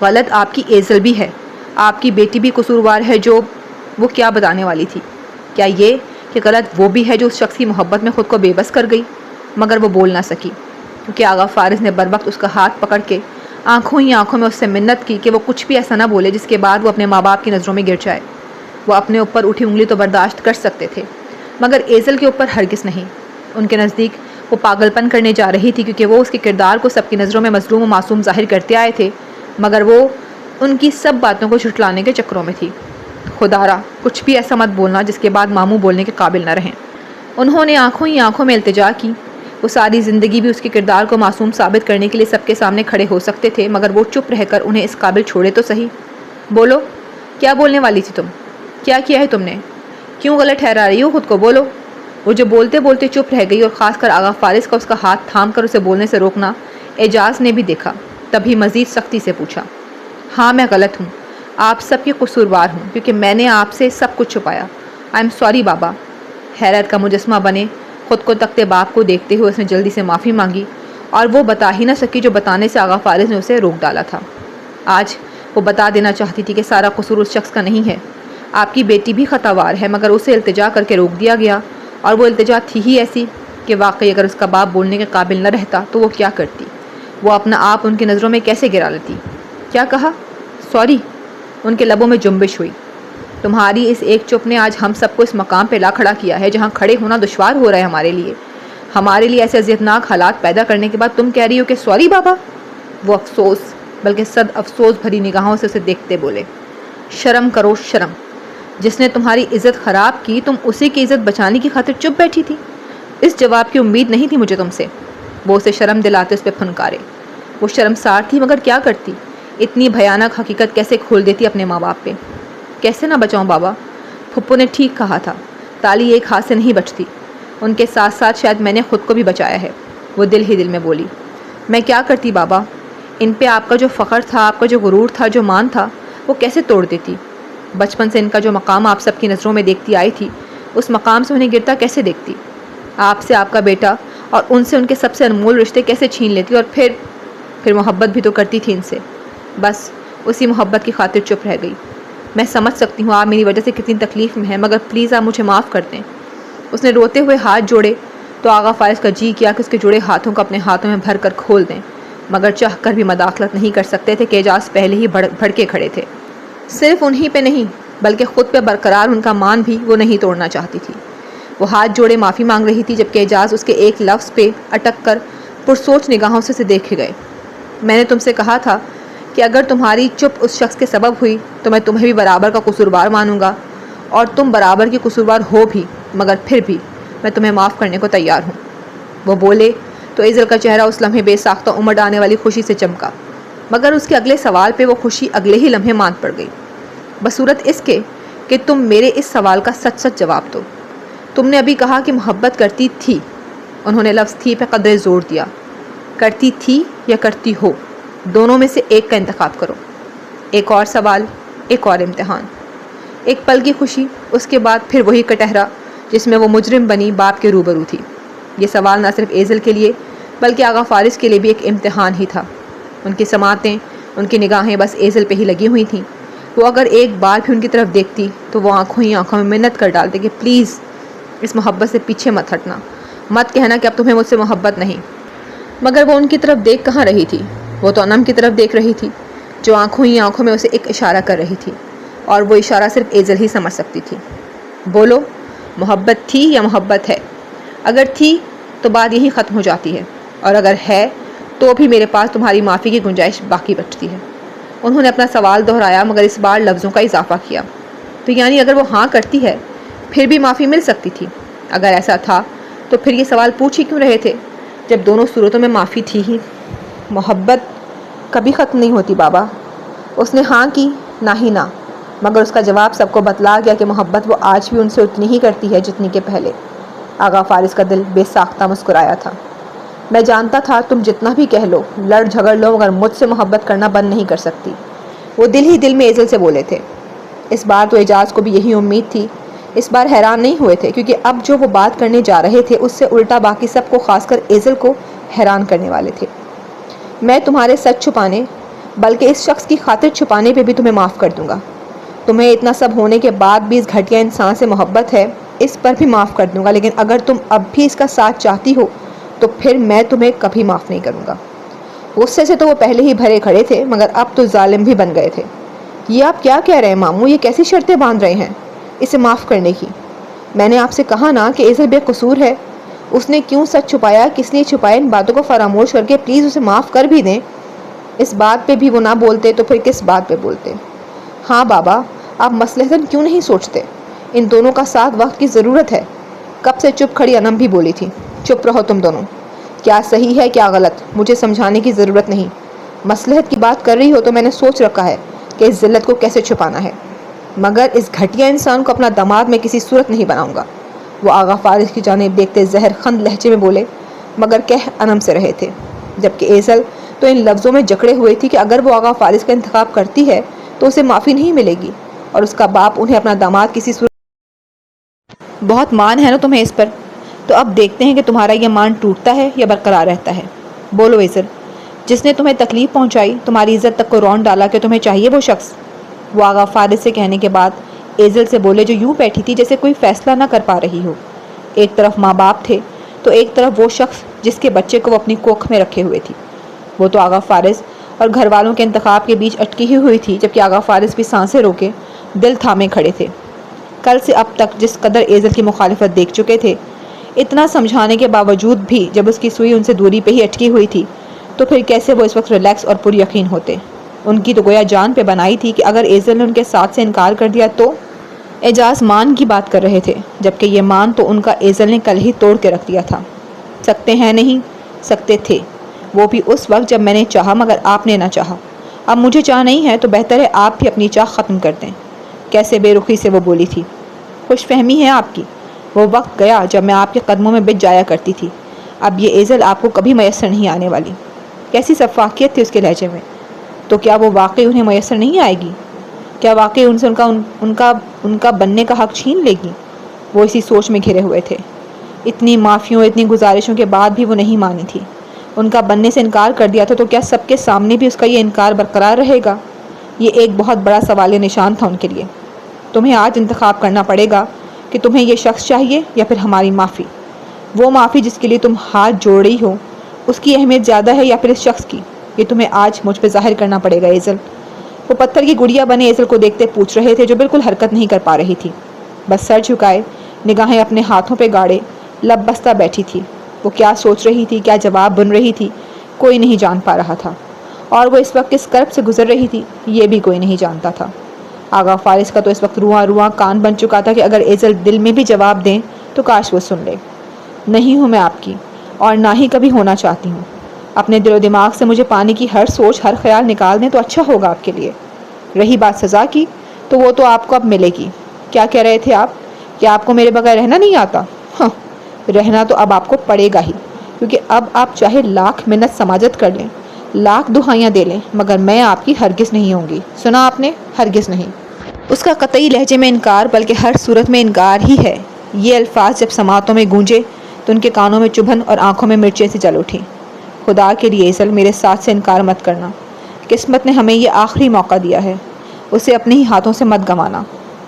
غلط آپ کی ایزل بھی ہے، آپ کی بیٹی بھی قصوروار ہے۔ جو وہ کیا بتانے والی تھی؟ کیا یہ کہ غلط وہ بھی ہے جو اس شخص کی محبت میں خود کو بے بس کر گئی؟ مگر وہ بول نہ سکی، کیونکہ آغا فارس نے بروقت اس کا ہاتھ پکڑ کے آنکھوں ہی آنکھوں میں اس سے منت کی کہ وہ کچھ بھی ایسا نہ بولے جس کے بعد وہ اپنے ماں باپ کی نظروں میں گر جائے۔ وہ اپنے اوپر اٹھی انگلی تو برداشت کر سکتے تھے، مگر ایزل کے اوپر ہرگز نہیں۔ ان کے نزدیک وہ پاگل پن کرنے جا رہی تھی، کیونکہ وہ اس کے کردار کو سب کی نظروں میں مظلوم و معصوم ظاہر کرتے آئے تھے، مگر وہ ان کی سب باتوں کو جھٹلانے کے چکروں میں تھی۔ خدا را کچھ بھی ایسا مت بولنا جس کے بعد ماموں بولنے کے قابل نہ رہیں۔ انہوں نے آنکھوں ہی آنکھوں میں التجا کی، وہ ساری زندگی بھی اس کے کردار کو معصوم ثابت کرنے کے لیے سب کے سامنے کھڑے ہو سکتے تھے، مگر وہ چپ رہ کر انہیں اس قابل چھوڑے تو صحیح۔ بولو، کیا بولنے والی تھی تم؟ کیا کیا ہے تم نے؟ کیوں غلط ٹھہرا رہی ہو خود کو؟ بولو۔ وہ جو بولتے بولتے چپ رہ گئی، اور خاص کر آغا فارس کا اس کا ہاتھ تھام کر اسے بولنے سے روکنا اعجاز نے بھی دیکھا، تبھی مزید سختی سے پوچھا۔ ہاں میں غلط ہوں، آپ سب کی قصوروار ہوں، کیونکہ میں نے آپ سے سب کچھ چھپایا۔ آئی ایم سوری بابا۔ حیرت کا مجسمہ بنے خود کو تکتے باپ کو دیکھتے ہوئے اس نے جلدی سے معافی مانگی، اور وہ بتا ہی نہ سکی جو بتانے سے آغا فارس نے اسے روک ڈالا تھا۔ آج وہ بتا دینا چاہتی تھی کہ سارا قصور اس شخص کا نہیں ہے، آپ کی بیٹی بھی خطاوار ہے، مگر اسے التجا کر کے روک دیا گیا، اور وہ التجا تھی ہی ایسی کہ واقعی اگر اس کا باپ بولنے کے قابل نہ رہتا تو وہ کیا کرتی؟ وہ اپنا آپ ان کی نظروں میں کیسے گرا لیتی؟ کیا کہا؟ سوری؟ ان کے لبوں میں جنبش ہوئی۔ تمہاری اس ایک چپ نے آج ہم سب کو اس مقام پہ لا کھڑا کیا ہے جہاں کھڑے ہونا دشوار ہو رہا ہے ہمارے لیے ایسے اذیتناک حالات پیدا کرنے کے بعد تم کہہ رہی ہو کہ سوری بابا؟ وہ افسوس، بلکہ صد افسوس بھری نگاہوں سے اسے دیکھتے بولے۔ شرم کرو شرم، جس نے تمہاری عزت خراب کی تم اسی کی عزت بچانے کی خاطر چپ بیٹھی تھی؟ اس جواب کی امید نہیں تھی مجھے تم سے۔ وہ اسے شرم دلاتے اس پہ پھنکارے۔ وہ شرمسار تھی، مگر کیا کرتی؟ اتنی بھیانک حقیقت کیسے کھول دیتی اپنے ماں باپ پہ؟ کیسے نہ بچاؤں بابا؟ پھپھو نے ٹھیک کہا تھا، تالی ایک ہاتھ سے نہیں بچتی، ان کے ساتھ ساتھ شاید میں نے خود کو بھی بچایا ہے، وہ دل ہی دل میں بولی۔ میں کیا کرتی بابا؟ ان پہ آپ کا جو فخر تھا، آپ کا جو غرور تھا، جو مان تھا، وہ کیسے توڑ دیتی؟ بچپن سے ان کا جو مقام آپ سب کی نظروں میں دیکھتی آئی تھی، اس مقام سے انہیں گرتا کیسے دیکھتی؟ آپ سے آپ کا بیٹا اور ان سے ان کے سب سے انمول رشتے کیسے چھین لیتی؟ اور پھر محبت بھی تو کرتی تھی ان سے، بس اسی محبت کی خاطر چپ رہ گئی۔ میں سمجھ سکتی ہوں آپ میری وجہ سے کتنی تکلیف میں ہیں، مگر پلیز آپ مجھے معاف کر دیں۔ اس نے روتے ہوئے ہاتھ جوڑے تو آغا فارس کا جی کیا کہ اس کے جڑے ہاتھوں کو اپنے ہاتھوں میں بھر کر کھول دیں، مگر چاہ کر بھی مداخلت نہیں کر سکتے تھے کہ اعجاز پہلے ہی بھڑکے کھڑے تھے۔ صرف انہی پہ نہیں بلکہ خود پہ برقرار ان کا مان بھی وہ نہیں توڑنا چاہتی تھی۔ وہ ہاتھ جوڑے معافی مانگ رہی تھی جبکہ اعجاز اس کے ایک لفظ پہ اٹک کر پرسوچ نگاہوں سے اسے دیکھے گئے۔ میں نے تم سے کہا تھا کہ اگر تمہاری چپ اس شخص کے سبب ہوئی تو میں تمہیں بھی برابر کا قصوروار مانوں گا، اور تم برابر کی قصوروار ہو بھی، مگر پھر بھی میں تمہیں معاف کرنے کو تیار ہوں۔ وہ بولے تو ایزل کا چہرہ اس لمحے بے ساختہ امڑ آنے والی خوشی سے چمکا، مگر اس کے اگلے سوال پہ وہ خوشی اگلے ہی لمحے ماند پڑ گئی، بصورت اس کے کہ تم میرے اس سوال کا سچ سچ جواب دو۔ تم نے ابھی کہا کہ محبت کرتی تھی، انہوں نے لفظ تھی پہ قدرے زور دیا۔ کرتی تھی یا کرتی ہو، دونوں میں سے ایک کا انتخاب کرو۔ ایک اور سوال، ایک اور امتحان، ایک پل کی خوشی، اس کے بعد پھر وہی کٹہرا جس میں وہ مجرم بنی باپ کے روبرو تھی۔ یہ سوال نہ صرف ایزل کے لیے بلکہ آغا فارس کے لیے بھی ایک امتحان ہی تھا۔ ان کی سماعتیں، ان کی نگاہیں بس ایزل پہ ہی لگی ہوئی تھیں۔ وہ اگر ایک بار بھی ان کی طرف دیکھتی تو وہ آنکھوں ہی آنکھوں میں منت کر ڈالتے کہ پلیز اس محبت سے پیچھے مت ہٹنا، مت کہنا کہ اب تمہیں مجھ سے محبت نہیں۔ مگر وہ ان کی طرف دیکھ کہاں رہی تھی؟ وہ تو انم کی طرف دیکھ رہی تھی، جو آنکھوں ہی آنکھوں میں اسے ایک اشارہ کر رہی تھی، اور وہ اشارہ صرف ایزل ہی سمجھ سکتی تھی۔ بولو، محبت تھی یا محبت ہے؟ اگر تھی تو بات یہی ختم ہو جاتی ہے، اور اگر ہے تو بھی میرے پاس تمہاری معافی کی گنجائش باقی بچتی ہے۔ انہوں نے اپنا سوال دہرایا مگر اس بار لفظوں کا اضافہ کیا۔ تو یعنی اگر وہ ہاں کرتی ہے پھر بھی معافی مل سکتی تھی؟ اگر ایسا تھا تو پھر یہ سوال پوچھ ہی کیوں رہے تھے جب دونوں صورتوں میں معافی تھی ہی؟ محبت کبھی ختم نہیں ہوتی بابا۔ اس نے ہاں کی، نہ ہی نہ، مگر اس کا جواب سب کو بتلا گیا کہ محبت وہ آج بھی ان سے اتنی ہی کرتی ہے جتنی کہ پہلے۔ آغا فارس کا دل بے ساختہ مسکرایا تھا۔ میں جانتا تھا تم جتنا بھی کہہ لو، لڑ جھگڑ لو، مگر مجھ سے محبت کرنا بند نہیں کر سکتی۔ وہ دل ہی دل میں ایزل سے بولے تھے۔ اس بار تو اعجاز کو بھی یہی امید تھی۔ اس بار حیران نہیں ہوئے تھے کیونکہ اب جو وہ بات کرنے جا رہے تھے اس سے الٹا باقی سب کو، خاص کر ایزل کو حیران کرنے والے تھے۔ میں تمہارے سچ چھپانے بلکہ اس شخص کی خاطر چھپانے پہ بھی تمہیں معاف کر دوں گا۔ تمہیں اتنا سب ہونے کے بعد بھی اس گھٹیا انسان سے محبت ہے، اس پر بھی معاف کر دوں گا، لیکن اگر تم اب بھی اس کا ساتھ چاہتی ہو تو پھر میں تمہیں کبھی معاف نہیں کروں گا۔ غصے سے تو وہ پہلے ہی بھرے کھڑے تھے، مگر اب تو ظالم بھی بن گئے تھے۔ یہ آپ کیا کہہ رہے ہیں ماموں؟ یہ کیسی شرطیں باندھ رہے ہیں اسے معاف کرنے کی؟ میں نے آپ سے کہا نا کہ ایزل بے قصور ہے۔ اس نے کیوں سچ چھپایا، کس لیے چھپایا، ان باتوں کو فراموش کر کے پلیز اسے معاف کر بھی دیں۔ اس بات پہ بھی وہ نہ بولتے تو پھر کس بات پہ بولتے؟ ہاں بابا، آپ مصلحتاً کیوں نہیں سوچتے؟ ان دونوں کا ساتھ وقت کی ضرورت ہے۔ کب سے چپ کھڑی انم بھی بولی تھی، چپ رہو تم دونوں۔ کیا صحیح ہے کیا غلط مجھے سمجھانے کی ضرورت نہیں. مصلحت کی بات کر رہی ہو تو میں نے سوچ رکھا ہے کہ اس ذلت کو کیسے چھپانا ہے، مگر اس گھٹیا انسان کو اپنا داماد میں کسی صورت نہیں بناؤں گا. وہ آغا فارس کی جانب دیکھتے زہر خند لہجے میں بولے، مگر کہہ انم سے رہے تھے، جبکہ ایزل تو ان لفظوں میں جکڑے ہوئے تھی کہ اگر وہ آغا فارس کا انتخاب کرتی ہے تو اسے معافی نہیں ملے گی، اور اس کا باپ انہیں اپنا داماد کسی صورت. بہت مان ہے نا تمہیں اس پر، تو اب دیکھتے ہیں کہ تمہارا یہ مان ٹوٹتا ہے یا برقرار رہتا ہے. بولو ایزل، جس نے تمہیں تکلیف پہنچائی، تمہاری عزت تک کو رون ڈالا، کہ تمہیں چاہیے وہ شخص. وہ آغا فارس سے کہنے کے بعد ایزل سے بولے، جو یوں بیٹھی تھی جیسے کوئی فیصلہ نہ کر پا رہی ہو. ایک طرف ماں باپ تھے تو ایک طرف وہ شخص جس کے بچے کو وہ اپنی کوکھ میں رکھے ہوئے تھی. وہ تو آغا فارس اور گھر والوں کے انتخاب کے بیچ اٹکی ہی ہوئی تھی، جبکہ آغا فارس بھی سانسیں روکے دل تھامے کھڑے تھے. کل سے اب تک جس قدر ایزل کی مخالفت دیکھ چکے تھے، اتنا سمجھانے کے باوجود بھی جب اس کی سوئی ان سے دوری پہ ہی اٹکی ہوئی تھی، تو پھر کیسے وہ اس وقت ریلیکس اور پر یقین ہوتے. ان کی تو گویا جان پہ بنائی تھی کہ اگر ایزل نے ان کے ساتھ سے انکار کر دیا تو. اعجاز مان کی بات کر رہے تھے، جبکہ یہ مان تو ان کا ایزل نے کل ہی توڑ کے رکھ دیا تھا. سکتے ہیں نہیں، سکتے تھے، وہ بھی اس وقت جب میں نے چاہا مگر آپ نے نہ چاہا. اب مجھے چاہ نہیں ہے تو بہتر ہے آپ بھی اپنی چاہ ختم کر دیں. کیسے بے رخی سے وہ بولی تھی. خوش فہمی ہے آپ کی. وہ وقت گیا جب میں آپ کے قدموں میں بچ جایا کرتی تھی، اب یہ ایزل آپ کو کبھی میسر نہیں آنے والی. کیسی سفاکیت تھی اس کے لہجے میں. تو کیا وہ واقعی انہیں میسر نہیں آئے گی؟ کیا واقعی ان سے ان کا بننے کا حق چھین لے گی؟ وہ اسی سوچ میں گھرے ہوئے تھے. اتنی معافیوں اتنی گزارشوں کے بعد بھی وہ نہیں مانی تھی. ان کا بننے سے انکار کر دیا تھا تو کیا سب کے سامنے بھی اس کا یہ انکار برقرار رہے گا؟ یہ ایک بہت بڑا سوال نشان تھا ان کے لیے. تمہیں آج انتخاب کرنا پڑے گا کہ تمہیں یہ شخص چاہیے یا پھر ہماری معافی. وہ معافی جس کے لیے تم ہاتھ جوڑ رہی ہو، اس کی اہمیت زیادہ ہے یا پھر اس شخص کی؟ یہ تمہیں آج مجھ پہ ظاہر کرنا پڑے گا ایزل. وہ پتھر کی گڑیا بنے ایزل کو دیکھتے پوچھ رہے تھے، جو بالکل حرکت نہیں کر پا رہی تھی. بس سر جھکائے، نگاہیں اپنے ہاتھوں پہ گاڑے، لب بستہ بیٹھی تھی. وہ کیا سوچ رہی تھی، کیا جواب بن رہی تھی، کوئی نہیں جان پا رہا تھا. اور وہ اس وقت کس کرب سے گزر رہی تھی، یہ بھی کوئی نہیں جانتا تھا. آغا فارس کا تو اس وقت رواں رواں کان بن چکا تھا کہ اگر ایزل دل میں بھی جواب دیں تو کاش وہ سن لے. نہیں ہوں میں آپ کی، اور نہ ہی کبھی ہونا چاہتی ہوں. اپنے دل و دماغ سے مجھے پانے کی ہر سوچ ہر خیال نکال دیں تو اچھا ہوگا آپ کے لیے. رہی بات سزا کی تو وہ تو آپ کو اب ملے گی. کیا کہہ رہے تھے آپ؟ کیا آپ کو میرے بغیر رہنا نہیں آتا؟ ہاں، رہنا تو اب آپ کو پڑے گا ہی، کیونکہ اب آپ چاہے لاکھ منت سماجت کر لیں، لاکھ دہائیاں دے لیں، مگر میں آپ کی ہرگز نہیں ہوں گی. سنا آپ نے؟ ہرگز نہیں. اس کا قطعی لہجے میں انکار، بلکہ ہر صورت میں انکار ہی ہے. یہ الفاظ جب سماعتوں میں گونجے تو ان کے کانوں میں چبھن اور آنکھوں میں مرچیں سی جل اٹھیں. خدا کے لیے ایزل، میرے ساتھ سے انکار مت کرنا. قسمت نے ہمیں یہ آخری موقع دیا ہے، اسے اپنے ہی ہاتھوں سے مت گنوانا.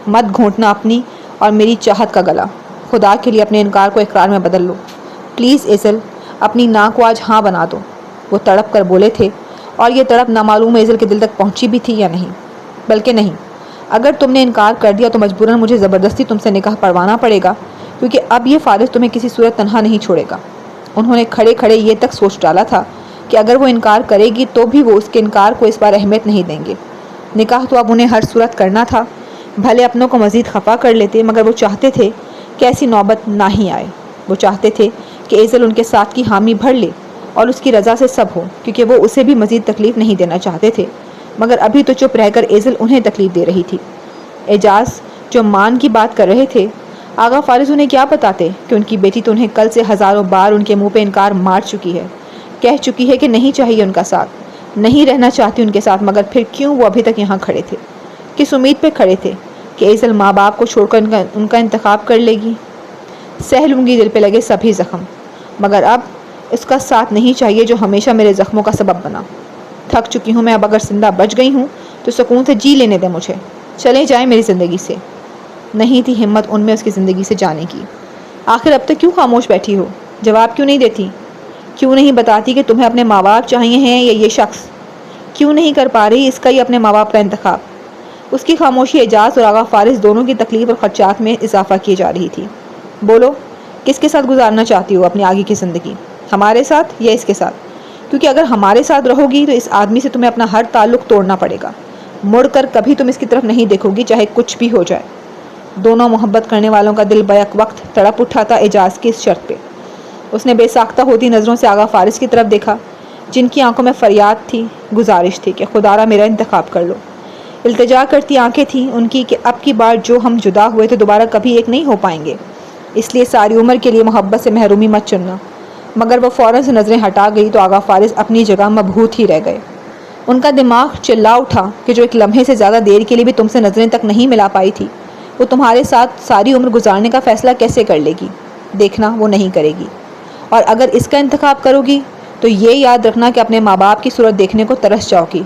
مت گھونٹنا اپنی اور میری چاہت کا گلا. خدا کے لیے اپنے انکار کو اقرار میں بدل لو. پلیز ایزل، اپنی نا کو آج ہاں بنا دو. وہ تڑپ کر بولے تھے، اور یہ تڑپ نامعلوم ایزل کے دل تک پہنچی بھی تھی یا نہیں. بلکہ نہیں، اگر تم نے انکار کر دیا تو مجبوراً مجھے زبردستی تم سے نکاح پڑھوانا پڑے گا، کیونکہ اب یہ فارس تمہیں کسی صورت تنہا نہیں چھوڑے گا. انہوں نے کھڑے کھڑے یہ تک سوچ ڈالا تھا کہ اگر وہ انکار کرے گی تو بھی وہ اس کے انکار کو اس بار اہمیت نہیں دیں گے. نکاح تو اب انہیں ہر صورت کرنا تھا. بھلے اپنوں کو مزید خفا کر لیتے، مگر وہ چاہتے تھے کہ ایسی نوبت نہ ہی آئے. وہ چاہتے تھے کہ ایزل ان کے ساتھ کی حامی بھر لے اور اس کی رضا سے سب ہو، کیونکہ وہ اسے بھی مزید تکلیف نہیں دینا چاہتے تھے. مگر ابھی تو چپ رہ کر ایزل انہیں تکلیف دے رہی تھی. اعجاز جو مان کی بات کر رہے تھے، آغا فارس انہیں کیا بتاتے کہ ان کی بیٹی تو انہیں کل سے ہزاروں بار ان کے منہ پہ انکار مار چکی ہے، کہہ چکی ہے کہ نہیں چاہیے ان کا ساتھ، نہیں رہنا چاہتی ان کے ساتھ. مگر پھر کیوں وہ ابھی تک یہاں کھڑے تھے؟ کس امید پہ کھڑے تھے کہ ایزل ماں باپ کو چھوڑ کر ان کا انتخاب کر لے گی؟ سہ لوں گی دل پہ لگے سبھی زخم، مگر اب اس کا ساتھ نہیں چاہیے جو ہمیشہ میرے زخموں کا سبب بنا. تھک چکی ہوں میں، اب اگر زندہ بچ گئی ہوں تو سکون سے جی لینے دیں مجھے. چلے جائیں میری زندگی سے. نہیں تھی ہمت ان میں اس کی زندگی سے جانے کی. آخر اب تک کیوں خاموش بیٹھی ہو؟ جواب کیوں نہیں دیتی؟ کیوں نہیں بتاتی کہ تمہیں اپنے ماں باپ چاہیے ہیں یا یہ شخص؟ کیوں نہیں کر پا رہی اس کا ہی اپنے ماں باپ کا انتخاب؟ اس کی خاموشی اعجاز اور آغا فارس دونوں کی تکلیف اور خدشات میں اضافہ کی جا رہی تھی. بولو، کس کے ساتھ گزارنا چاہتی ہو اپنی آگے کی زندگی؟ ہمارے ساتھ یا اس کے ساتھ؟ کیونکہ اگر ہمارے ساتھ رہو گی تو اس آدمی سے تمہیں اپنا ہر تعلق توڑنا پڑے گا. مڑ کر کبھی تم اس کی طرف نہیں دیکھو گی، چاہے کچھ بھی ہو جائے. دونوں محبت کرنے والوں کا دل بیک وقت تڑپ اٹھا تھا اعجاز کی اس شرط پہ. اس نے بے ساختہ ہوتی نظروں سے آغا فارس کی طرف دیکھا، جن کی آنکھوں میں فریاد تھی، گزارش تھی کہ خدارا میرا انتخاب کر لو۔ التجا کرتی آنکھیں تھیں ان کی کہ اب کی بار جو ہم جدا ہوئے تو دوبارہ کبھی ایک نہیں ہو پائیں گے، اس لیے ساری عمر کے لیے محبت سے محرومی مت چننا۔ مگر وہ فوراً سے نظریں ہٹا گئی تو آغا فارس اپنی جگہ مبہوت ہی رہ گئے۔ ان کا دماغ چلا اٹھا کہ جو ایک لمحے سے زیادہ دیر کے لیے بھی تم سے نظریں تک نہیں ملا پائی تھی، وہ تمہارے ساتھ ساری عمر گزارنے کا فیصلہ کیسے کر لے گی؟ دیکھنا وہ نہیں کرے گی، اور اگر اس کا انتخاب کرو گی تو یہ یاد رکھنا کہ اپنے ماں باپ کی صورت دیکھنے کو ترس جاؤ گی۔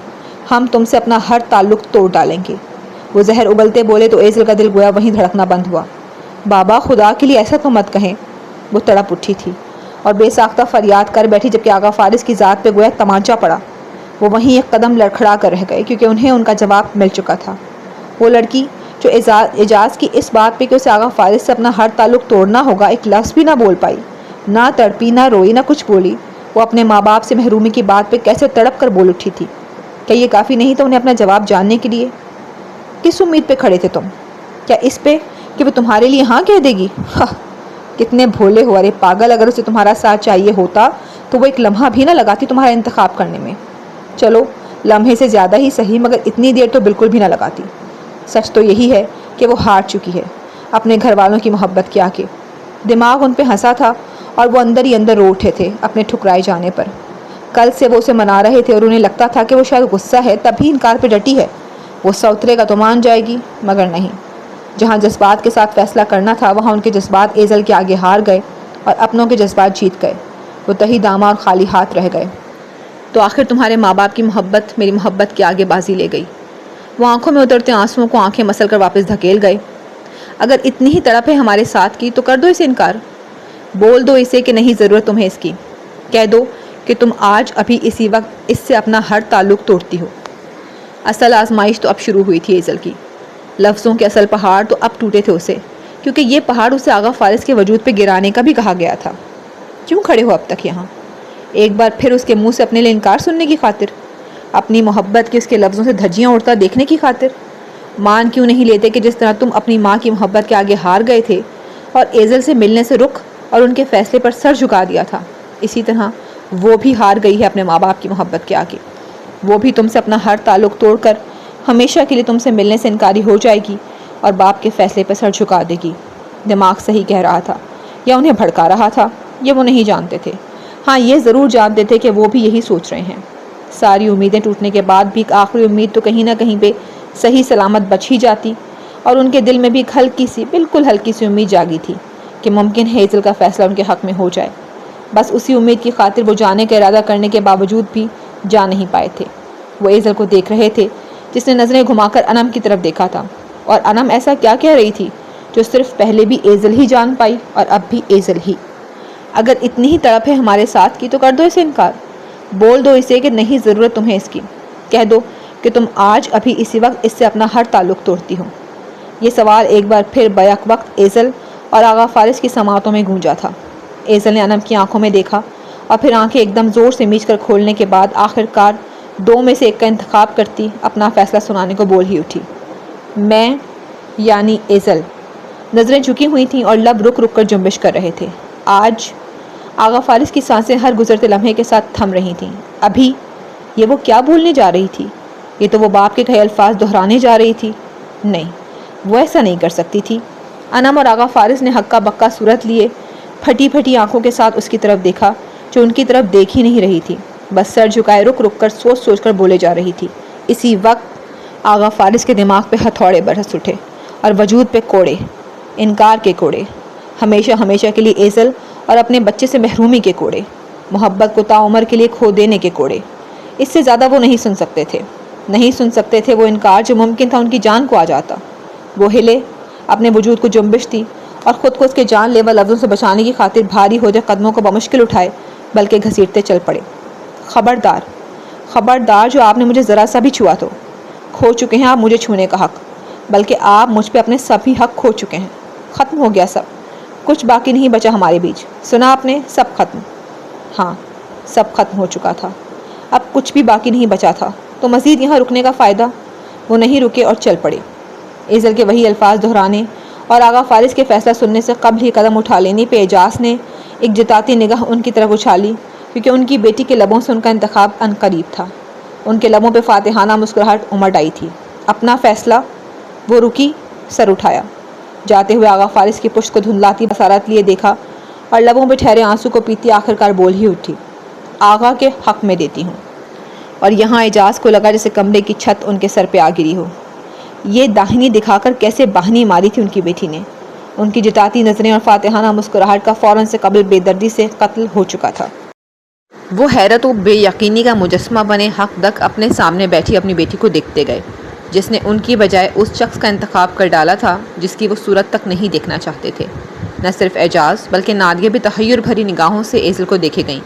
ہم تم سے اپنا ہر تعلق توڑ ڈالیں گے۔ وہ زہر اگلتے بولے تو ایزل کا دل گویا وہیں دھڑکنا بند ہوا۔ بابا خدا کے لیے ایسا تو مت کہیں۔ وہ تڑپ اٹھی تھی اور بے ساختہ فریاد کر بیٹھی، جبکہ آغا فارس کی ذات پہ گویا تمانچہ پڑا۔ وہ وہیں ایک قدم لڑکھڑا کر رہ گئے کیونکہ انہیں ان کا جواب مل چکا تھا۔ وہ لڑکی جو اعجاز کی اس بات پہ کہ اسے آغا فارس سے اپنا ہر تعلق توڑنا ہوگا ایک لفظ بھی نہ بول پائی، نہ تڑپی، نہ روئی، نہ کچھ بولی۔ وہ اپنے ماں باپ سے محرومی کی بات پہ کیسے تڑپ کر بول اٹھی تھی۔ کیا یہ کافی نہیں تھا انہیں اپنا جواب جاننے کے لیے؟ کس امید پہ کھڑے تھے تم؟ کیا اس پہ کہ وہ تمہارے لیے ہاں کہہ دے گی؟ کتنے بھولے ہو! ارے پاگل، اگر اسے تمہارا ساتھ چاہیے ہوتا تو وہ ایک لمحہ بھی نہ لگاتی تمہارا انتخاب کرنے میں۔ چلو لمحے سے زیادہ ہی صحیح، مگر اتنی دیر تو بالکل بھی نہ لگاتی۔ سچ تو یہی ہے کہ وہ ہار چکی ہے اپنے گھر والوں کی محبت کے آگے۔ دماغ ان پہ ہنسا تھا اور وہ اندر ہی اندر رو اٹھے تھے اپنے ٹھکرائے جانے پر۔ کل سے وہ اسے منا رہے تھے اور انہیں لگتا تھا کہ وہ شاید غصہ ہے تبھی انکار پہ ڈٹی ہے، غصہ اترے گا تو مان جائے گی، مگر نہیں۔ جہاں جذبات کے ساتھ فیصلہ کرنا تھا وہاں ان کے جذبات ایزل کے آگے ہار گئے اور اپنوں کے جذبات جیت گئے۔ وہ تہی دامہ اور خالی ہاتھ رہ گئے۔ تو آخر تمہارے ماں باپ کی محبت میری محبت کے آگے بازی لے گئی۔ وہ آنکھوں میں اترتے آنسوؤں کو آنکھیں مسل کر واپس دھکیل گئے۔ اگر اتنی ہی تڑپ ہے ہمارے ساتھ کی تو کر دو اسے انکار، بول دو اسے کہ نہیں ضرورت تمہیں اس کی، کہہ دو کہ تم آج ابھی اسی وقت اس سے اپنا ہر تعلق توڑتی ہو۔ اصل آزمائش تو اب شروع ہوئی تھی ایزل کی۔ لفظوں کے اصل پہاڑ تو اب ٹوٹے تھے اسے، کیونکہ یہ پہاڑ اسے آغا فارس کے وجود پہ گرانے کا بھی کہا گیا تھا۔ کیوں کھڑے ہو اب تک یہاں؟ ایک بار پھر اس کے منہ سے اپنے لیے انکار سننے کی خاطر؟ اپنی محبت کی اس کے لفظوں سے دھجیاں اڑتا دیکھنے کی خاطر؟ مان کیوں نہیں لیتے کہ جس طرح تم اپنی ماں کی محبت کے آگے ہار گئے تھے اور ایزل سے ملنے سے رخ اور ان کے فیصلے پر سر جھکا دیا تھا، اسی طرح وہ بھی ہار گئی ہے اپنے ماں باپ کی محبت کے آگے۔ وہ بھی تم سے اپنا ہر تعلق توڑ کر ہمیشہ کے لیے تم سے ملنے سے انکاری ہو جائے گی اور باپ کے فیصلے پر سر جھکا دے گی۔ دماغ صحیح کہہ رہا تھا یا انہیں بھڑکا رہا تھا، یہ وہ نہیں جانتے تھے۔ ہاں یہ ضرور جانتے تھے کہ وہ بھی یہی سوچ رہے ہیں۔ ساری امیدیں ٹوٹنے کے بعد بھی ایک آخری امید تو کہیں نہ کہیں پہ صحیح سلامت بچ ہی جاتی، اور ان کے دل میں بھی ایک ہلکی سی، بالکل ہلکی سی امید جاگی تھی کہ ممکن ہے ایزل کا فیصلہ ان کے حق میں ہو جائے۔ بس اسی امید کی خاطر وہ جانے کا ارادہ کرنے کے باوجود بھی جا نہیں پائے تھے۔ وہ ایزل کو دیکھ رہے تھے جس نے نظریں گھما کر انم کی طرف دیکھا تھا، اور انم ایسا کیا کہہ رہی تھی جو صرف پہلے بھی ایزل ہی جان پائی اور اب بھی ایزل ہی۔ اگر اتنی ہی تڑپ ہے ہمارے ساتھ کی تو کر دو اسے انکار، بول دو اسے کہ نہیں ضرورت تمہیں اس کی، کہہ دو کہ تم آج ابھی اسی وقت اس سے اپنا ہر تعلق توڑتی ہو۔ یہ سوال ایک بار پھر بیک وقت ایزل اور آغا فارس کی سماعتوں میں گونجا تھا۔ ایزل نے انم کی آنکھوں میں دیکھا اور پھر آنکھیں ایک دم زور سے میچ کر کھولنے کے بعد آخر کار دو میں سے ایک کا انتخاب کرتی اپنا فیصلہ سنانے کو بول ہی اٹھی۔ میں یعنی ایزل۔ نظریں جھکی ہوئی تھیں اور لب رک رک کر جنبش کر رہے تھے۔ آج آغا فارس کی سانسیں ہر گزرتے لمحے کے ساتھ تھم رہی تھیں۔ ابھی یہ وہ کیا بولنے جا رہی تھی؟ یہ تو وہ باپ کے کہے الفاظ دہرانے جا رہی تھی۔ نہیں، وہ ایسا نہیں کر سکتی تھی۔ انم اور آغا فارس نے ہکا بکا صورت لیے پھٹی پھٹی آنکھوں کے ساتھ اس کی طرف دیکھا جو ان کی طرف دیکھ ہی نہیں رہی تھی، بس سر جھکائے رک رک کر سوچ سوچ کر بولے جا رہی تھی۔ اسی وقت آغا فارس کے دماغ پہ ہتھوڑے برس اٹھے اور وجود پہ کوڑے، انکار کے کوڑے، ہمیشہ ہمیشہ کے لیے ایزل اور اپنے بچے سے محرومی کے کوڑے، محبت کو تاعمر کے لیے کھو دینے کے کوڑے۔ اس سے زیادہ وہ نہیں سن سکتے تھے، نہیں سن سکتے تھے وہ انکار جو ممکن تھا ان کی جان کو آ جاتا۔ وہ ہلے، اپنے وجود کو جنبش دی اور خود کو اس کے جان لیوا لفظوں سے بچانے کی خاطر بھاری ہوتے قدموں کو بمشکل اٹھائے بلکہ گھسیٹتے چل پڑے۔ خبردار، خبردار، جو آپ نے مجھے ذرا سا بھی چھوا تو کھو چکے ہیں آپ مجھے چھونے کا حق، بلکہ آپ مجھ پہ اپنے سبھی حق کھو چکے ہیں۔ ختم ہو گیا سب، کچھ باقی نہیں بچا ہمارے بیچ، سنا آپ نے؟ سب ختم۔ ہاں، سب ختم ہو چکا تھا، اب کچھ بھی باقی نہیں بچا تھا، تو مزید یہاں رکنے کا فائدہ؟ وہ نہیں رکے اور چل پڑے۔ ایزل کے وہی الفاظ دہرانے اور آغا فارس کے فیصلہ سننے سے قبل ہی قدم اٹھا لینے پہ اعجاز نے ایک جتاتی نگاہ ان کی طرف اچھالی کیونکہ ان کی بیٹی کے لبوں سے ان کا انتخاب عنقریب تھا۔ ان کے لبوں پہ فاتحانہ مسکراہٹ امڑ آئی تھی۔ اپنا فیصلہ؟ وہ رکی، سر اٹھایا۔ جاتے ہوئے آغا فارس کی پشت کو دھندلاتی بصارت لیے دیکھا اور لبوں پہ ٹھہرے آنسو کو پیتی آخرکار بول ہی اٹھی، آغا کے حق میں دیتی ہوں۔ اور یہاں اعجاز کو لگا جیسے کمرے کی چھت ان کے سر پہ آ گری ہو۔ یہ داہنی دکھا کر کیسے باہنی ماری تھی ان کی بیٹی نے۔ ان کی جتاتی نظریں اور فاتحانہ مسکراہٹ کا فوراً سے قبل بے دردی سے قتل ہو چکا تھا۔ وہ حیرت و بے یقینی کا مجسمہ بنے حق دک اپنے سامنے بیٹھی اپنی بیٹی کو دیکھتے گئے، جس نے ان کی بجائے اس شخص کا انتخاب کر ڈالا تھا جس کی وہ صورت تک نہیں دیکھنا چاہتے تھے۔ نہ صرف اعجاز بلکہ نادیہ بھی تحیر بھری نگاہوں سے ایزل کو دیکھے گئیں،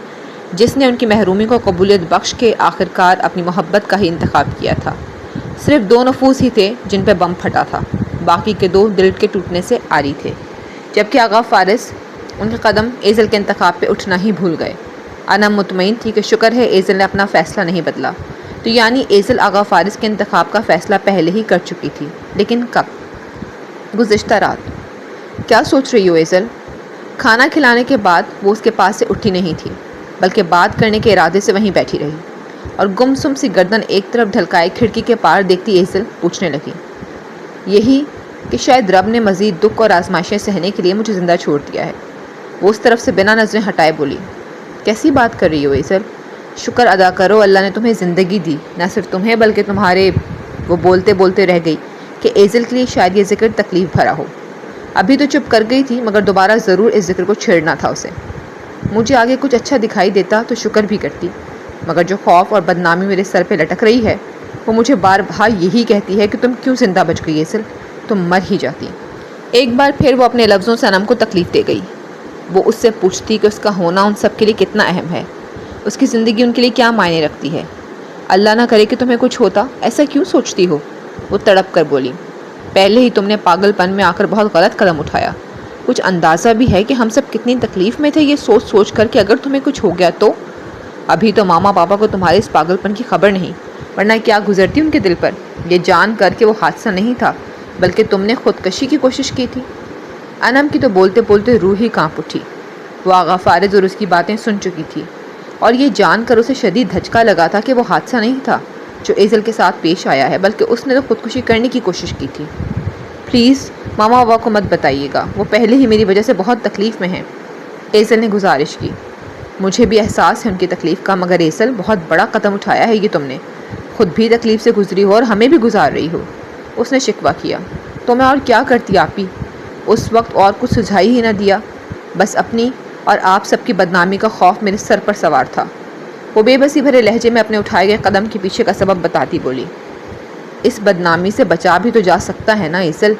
جس نے ان کی محرومی کو قبولیت بخش کے آخرکار اپنی محبت کا ہی انتخاب کیا تھا۔ صرف 2 نفوس ہی تھے جن پہ بم پھٹا تھا، باقی کے 2 دل کے ٹوٹنے سے عاری تھے، جبکہ آغا فارس ان کے قدم ایزل کے انتخاب پہ اٹھنا ہی بھول گئے۔ انم مطمئن تھی کہ شکر ہے ایزل نے اپنا فیصلہ نہیں بدلا، تو یعنی ایزل آغا فارس کے انتخاب کا فیصلہ پہلے ہی کر چکی تھی۔ لیکن کب؟ گزشتہ رات۔ کیا سوچ رہی ہو ایزل؟ کھانا کھلانے کے بعد وہ اس کے پاس سے اٹھی نہیں تھی، بلکہ بات کرنے کے ارادے سے وہیں بیٹھی رہی، اور گمسم سی گردن ایک طرف ڈھلکائے کھڑکی کے پار دیکھتی ایزل پوچھنے لگی، یہی کہ شاید رب نے مزید دکھ اور آزمائشیں سہنے کے لیے مجھے زندہ چھوڑ دیا ہے۔ وہ اس طرف سے بنا نظریں ہٹائے بولی، کیسی بات کر رہی ہو ایزل؟ شکر ادا کرو اللہ نے تمہیں زندگی دی، نہ صرف تمہیں بلکہ تمہارے… وہ بولتے بولتے رہ گئی کہ ایزل کے لیے شاید یہ ذکر تکلیف بھرا ہو۔ ابھی تو چپ کر گئی تھی مگر دوبارہ ضرور اس ذکر کو چھیڑنا تھا اسے۔ مجھے آگے کچھ اچھا دکھائی دیتا تو شکر بھی کرتی، مگر جو خوف اور بدنامی میرے سر پہ لٹک رہی ہے وہ مجھے بار بار یہی کہتی ہے کہ تم کیوں زندہ بچ گئی ایزل، تم مر ہی جاتی۔ ایک بار پھر وہ اپنے لفظوں سے انم کو تکلیف دے گئی۔ وہ اس سے پوچھتی کہ اس کا ہونا ان سب کے لیے کتنا اہم ہے، اس کی زندگی ان کے لیے کیا معنی رکھتی ہے۔ اللہ نہ کرے کہ تمہیں کچھ ہوتا، ایسا کیوں سوچتی ہو؟ وہ تڑپ کر بولی، پہلے ہی تم نے پاگل پن میں آ کر بہت غلط قدم اٹھایا۔ کچھ اندازہ بھی ہے کہ ہم سب کتنی تکلیف میں تھے یہ سوچ سوچ کر کہ اگر تمہیں کچھ ہو گیا تو؟ ابھی تو ماما پاپا کو تمہارے اس پاگل پن کی خبر نہیں، ورنہ کیا گزرتی ان کے دل پر، یہ جان کر کہ وہ حادثہ نہیں تھا بلکہ تم نے خودکشی کی کوشش کی تھی۔ انم کی تو بولتے بولتے روح ہی کانپ اٹھی۔ وہ آغا فارس اور اس کی باتیں سن چکی تھی، اور یہ جان کر اسے شدید دھچکا لگا تھا کہ وہ حادثہ نہیں تھا جو ایزل کے ساتھ پیش آیا ہے، بلکہ اس نے تو خودکشی کرنے کی کوشش کی تھی۔ پلیز ماما بابا کو مت بتائیے گا، وہ پہلے ہی میری وجہ سے بہت تکلیف میں ہیں، ایزل نے گزارش کی۔ مجھے بھی احساس ہے ان کی تکلیف کا، مگر ایزل بہت بڑا قدم اٹھایا ہے یہ تم نے، خود بھی تکلیف سے گزری ہو اور ہمیں بھی گزار رہی ہو، اس نے شکوہ کیا۔ تو میں اور کیا کرتی آپی، اس وقت اور کچھ سجھائی ہی نہ دیا، بس اپنی اور آپ سب کی بدنامی کا خوف میرے سر پر سوار تھا۔ وہ بے بسی بھرے لہجے میں اپنے اٹھائے گئے قدم کے پیچھے کا سبب بتاتی بولی، اس بدنامی سے بچا بھی تو جا سکتا ہے نا ایزل؟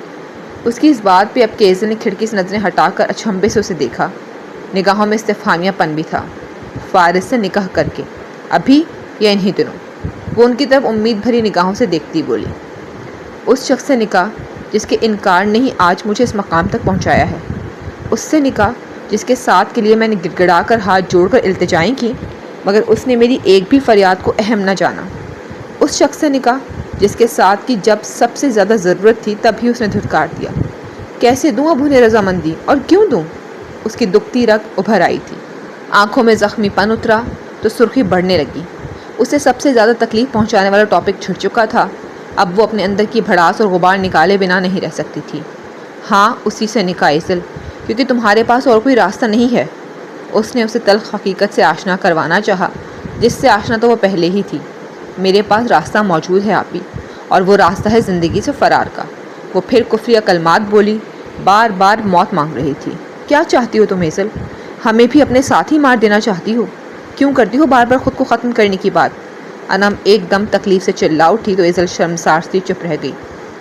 اس کی اس بات پہ اب کہ ایزل نے کھڑکی سے نظریں ہٹا کر اچھمبے سے اسے دیکھا، نگاہوں میں استفہامیہ پن بھی تھا۔ فارس سے نکاح کر کے؟ ابھی یا انہی دنوں؟ وہ ان کی طرف امید بھری نگاہوں سے دیکھتی بولی، اس شخص سے نکاح جس کے انکار نے ہی آج مجھے اس مقام تک پہنچایا ہے، اس سے نکاح جس کے ساتھ کے لیے میں نے گڑ گڑا کر ہاتھ جوڑ کر التجائیں کی مگر اس نے میری ایک بھی فریاد کو اہم نہ جانا، اس شخص سے نکاح جس کے ساتھ کی جب سب سے زیادہ ضرورت تھی تب ہی اس نے دھتکار دیا۔ کیسے دوں اب انہیں رضامندی، اور کیوں دوں؟ اس کی دکھتی رگ ابھر آئی تھی، آنکھوں میں زخمی پن اترا تو سرخی بڑھنے لگی۔ اسے سب سے زیادہ تکلیف پہنچانے والا ٹاپک چھڑ چکا تھا، اب وہ اپنے اندر کی بھڑاس اور غبار نکالے بنا نہیں رہ سکتی تھی۔ ہاں اسی سے نکاح ایزل، کیونکہ تمہارے پاس اور کوئی راستہ نہیں ہے۔ اس نے اسے تلخ حقیقت سے آشنا کروانا چاہا جس سے آشنا تو وہ پہلے ہی تھی۔ میرے پاس راستہ موجود ہے آپی، اور وہ راستہ ہے زندگی سے فرار کا۔ وہ پھر کفریہ کلمات بولی، بار بار موت مانگ رہی تھی۔ کیا چاہتی ہو تم ایزل؟ ہمیں بھی اپنے ساتھ ہی مار دینا چاہتی ہو؟ کیوں کرتی ہو بار بار خود کو ختم کرنے کی بات؟ انم ایک دم تکلیف سے چلا اٹھی تو ایزل شرمسار سی چپ رہ گئی۔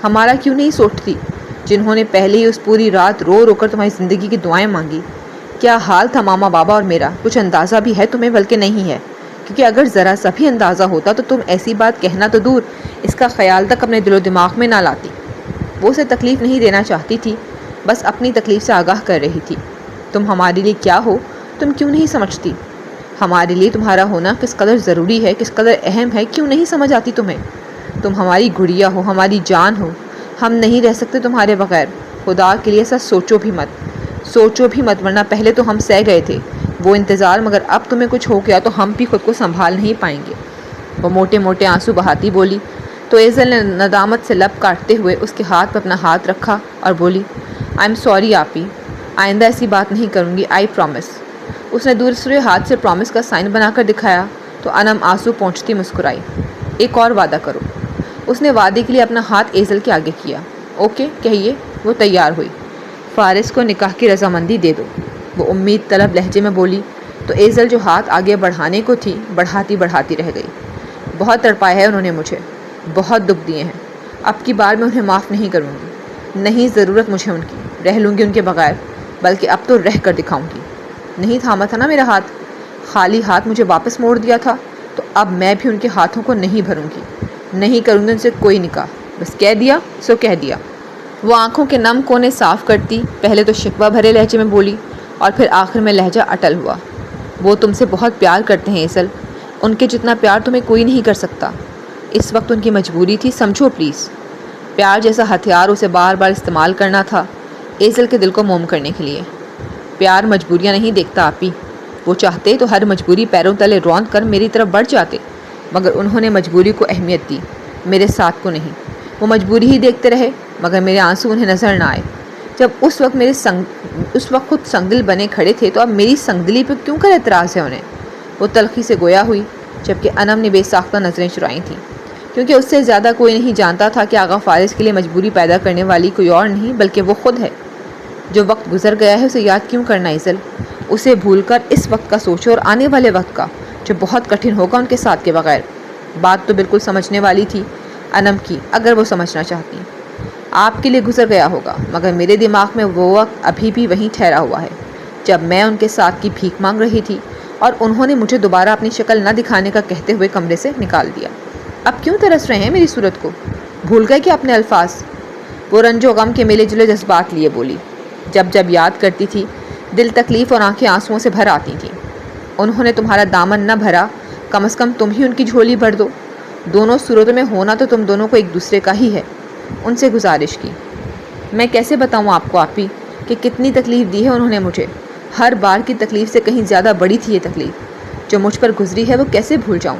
ہمارا کیوں نہیں سوچتی، جنہوں نے پہلے ہی اس پوری رات رو رو کر تمہاری زندگی کی دعائیں مانگی؟ کیا حال تھا ماما بابا اور میرا، کچھ اندازہ بھی ہے تمہیں؟ بلکہ نہیں ہے، کیونکہ اگر ذرا سا بھی اندازہ ہوتا تو تم ایسی بات کہنا تو دور اس کا خیال تک اپنے دل و دماغ میں نہ لاتی۔ وہ اسے تکلیف نہیں دینا چاہتی تھی، بس اپنی تکلیف سے آگاہ کر رہی تھی۔ تم ہمارے لیے کیا ہو تم کیوں نہیں سمجھتی؟ ہمارے لیے تمہارا ہونا کس قدر ضروری ہے، کس قدر اہم ہے، کیوں نہیں سمجھ آتی تمہیں؟ تم ہماری گڑیا ہو، ہماری جان ہو، ہم نہیں رہ سکتے تمہارے بغیر۔ خدا کے لیے ایسا سوچو بھی مت۔ سوچو بھی مت، ورنہ پہلے تو ہم سہ گئے تھے وہ انتظار، مگر اب تمہیں کچھ ہو گیا تو ہم بھی خود کو سنبھال نہیں پائیں گے۔ وہ موٹے موٹے آنسو بہاتی بولی تو ایزل نے ندامت سے لب کاٹتے ہوئے اس کے ہاتھ پر اپنا ہاتھ رکھا اور بولی آئی ایم سوری آپی، آئندہ ایسی بات نہیں کروں گی، آئی پرومس۔ اس نے دوسرے ہاتھ سے پرومس کا سائن بنا کر دکھایا تو انم آنسو پونچھتی مسکرائی۔ ایک اور وعدہ کرو۔ اس نے وعدے کے لیے اپنا ہاتھ ایزل کے آگے کیا۔ اوکے کہیے۔ وہ تیار ہوئی۔ فارس کو نکاح کی رضامندی دے دو، وہ امید طلب لہجے میں بولی تو ایزل جو ہاتھ آگے بڑھانے کو تھی بڑھاتی رہ گئی۔ بہت تڑپایا ہے انہوں نے مجھے، بہت دکھ دیے ہیں، اب کی بار میں انہیں معاف نہیں کروں گی، نہیں ضرورت مجھے ان کی، رہ لوں گی ان کے بغیر، بلکہ اب تو رہ کر دکھاؤں گی۔ نہیں تھاما تھا نا میرا ہاتھ، خالی ہاتھ مجھے واپس موڑ دیا تھا، تو اب میں بھی ان کے ہاتھوں کو نہیں بھروں گی، نہیں کروں گی ان سے کوئی نکاح، بس کہہ دیا سو کہہ دیا۔ وہ آنکھوں کے نم کونے صاف کرتی پہلے تو شکوہ بھرے لہجے میں بولی اور پھر آخر میں لہجہ اٹل ہوا۔ وہ تم سے بہت پیار کرتے ہیں ایزل، ان کے جتنا پیار تمہیں کوئی نہیں کر سکتا۔ اس وقت ان کی مجبوری تھی، سمجھو پلیز۔ پیار جیسا ہتھیار اسے بار بار استعمال کرنا تھا ایزل کے دل کو موم کرنے کے لیے۔ پیار مجبوریاں نہیں دیکھتا آپی، وہ چاہتے تو ہر مجبوری پیروں تلے روند کر میری طرف بڑھ جاتے، مگر انہوں نے مجبوری کو اہمیت دی، میرے ساتھ کو نہیں۔ وہ مجبوری ہی دیکھتے رہے مگر میرے آنسو انہیں نظر نہ آئے۔ جب اس وقت خود سنگدل بنے کھڑے تھے تو اب میری سنگدلی پہ کیوں کر اعتراض ہے انہیں؟ وہ تلخی سے گویا ہوئی جبکہ انم نے بے ساختہ نظریں چرائی تھیں، کیونکہ اس سے زیادہ کوئی نہیں جانتا تھا کہ آغا فارس کے لیے مجبوری پیدا کرنے والی کوئی اور نہیں بلکہ وہ خود ہے۔ جو وقت گزر گیا ہے اسے یاد کیوں کرنا ایزل؟ اسے بھول کر اس وقت کا سوچو اور آنے والے وقت کا جو بہت کٹھن ہوگا ان کے ساتھ کے بغیر۔ بات تو بالکل سمجھنے والی تھی انم کی، اگر وہ سمجھنا چاہتی۔ آپ کے لیے گزر گیا ہوگا مگر میرے دماغ میں وہ وقت ابھی بھی وہیں ٹھہرا ہوا ہے جب میں ان کے ساتھ کی بھیک مانگ رہی تھی اور انہوں نے مجھے دوبارہ اپنی شکل نہ دکھانے کا کہتے ہوئے کمرے سے نکال دیا۔ اب کیوں ترس رہے ہیں میری صورت کو؟ بھول گئے کہ اپنے الفاظ؟ وہ رنج و غم کے ملے جلے جذبات لیے بولی۔ جب جب یاد کرتی تھی دل تکلیف اور آنکھیں آنسوؤں سے بھر آتی تھیں۔ انہوں نے تمہارا دامن نہ بھرا، کم از کم تم ہی ان کی جھولی بھر دو۔ دونوں صورتوں میں ہونا تو تم دونوں کو ایک دوسرے کا ہی ہے۔ ان سے گزارش کی، میں کیسے بتاؤں آپ کو آپی کہ کتنی تکلیف دی ہے انہوں نے مجھے؟ ہر بار کی تکلیف سے کہیں زیادہ بڑی تھی یہ تکلیف جو مجھ پر گزری ہے، وہ کیسے بھول جاؤں؟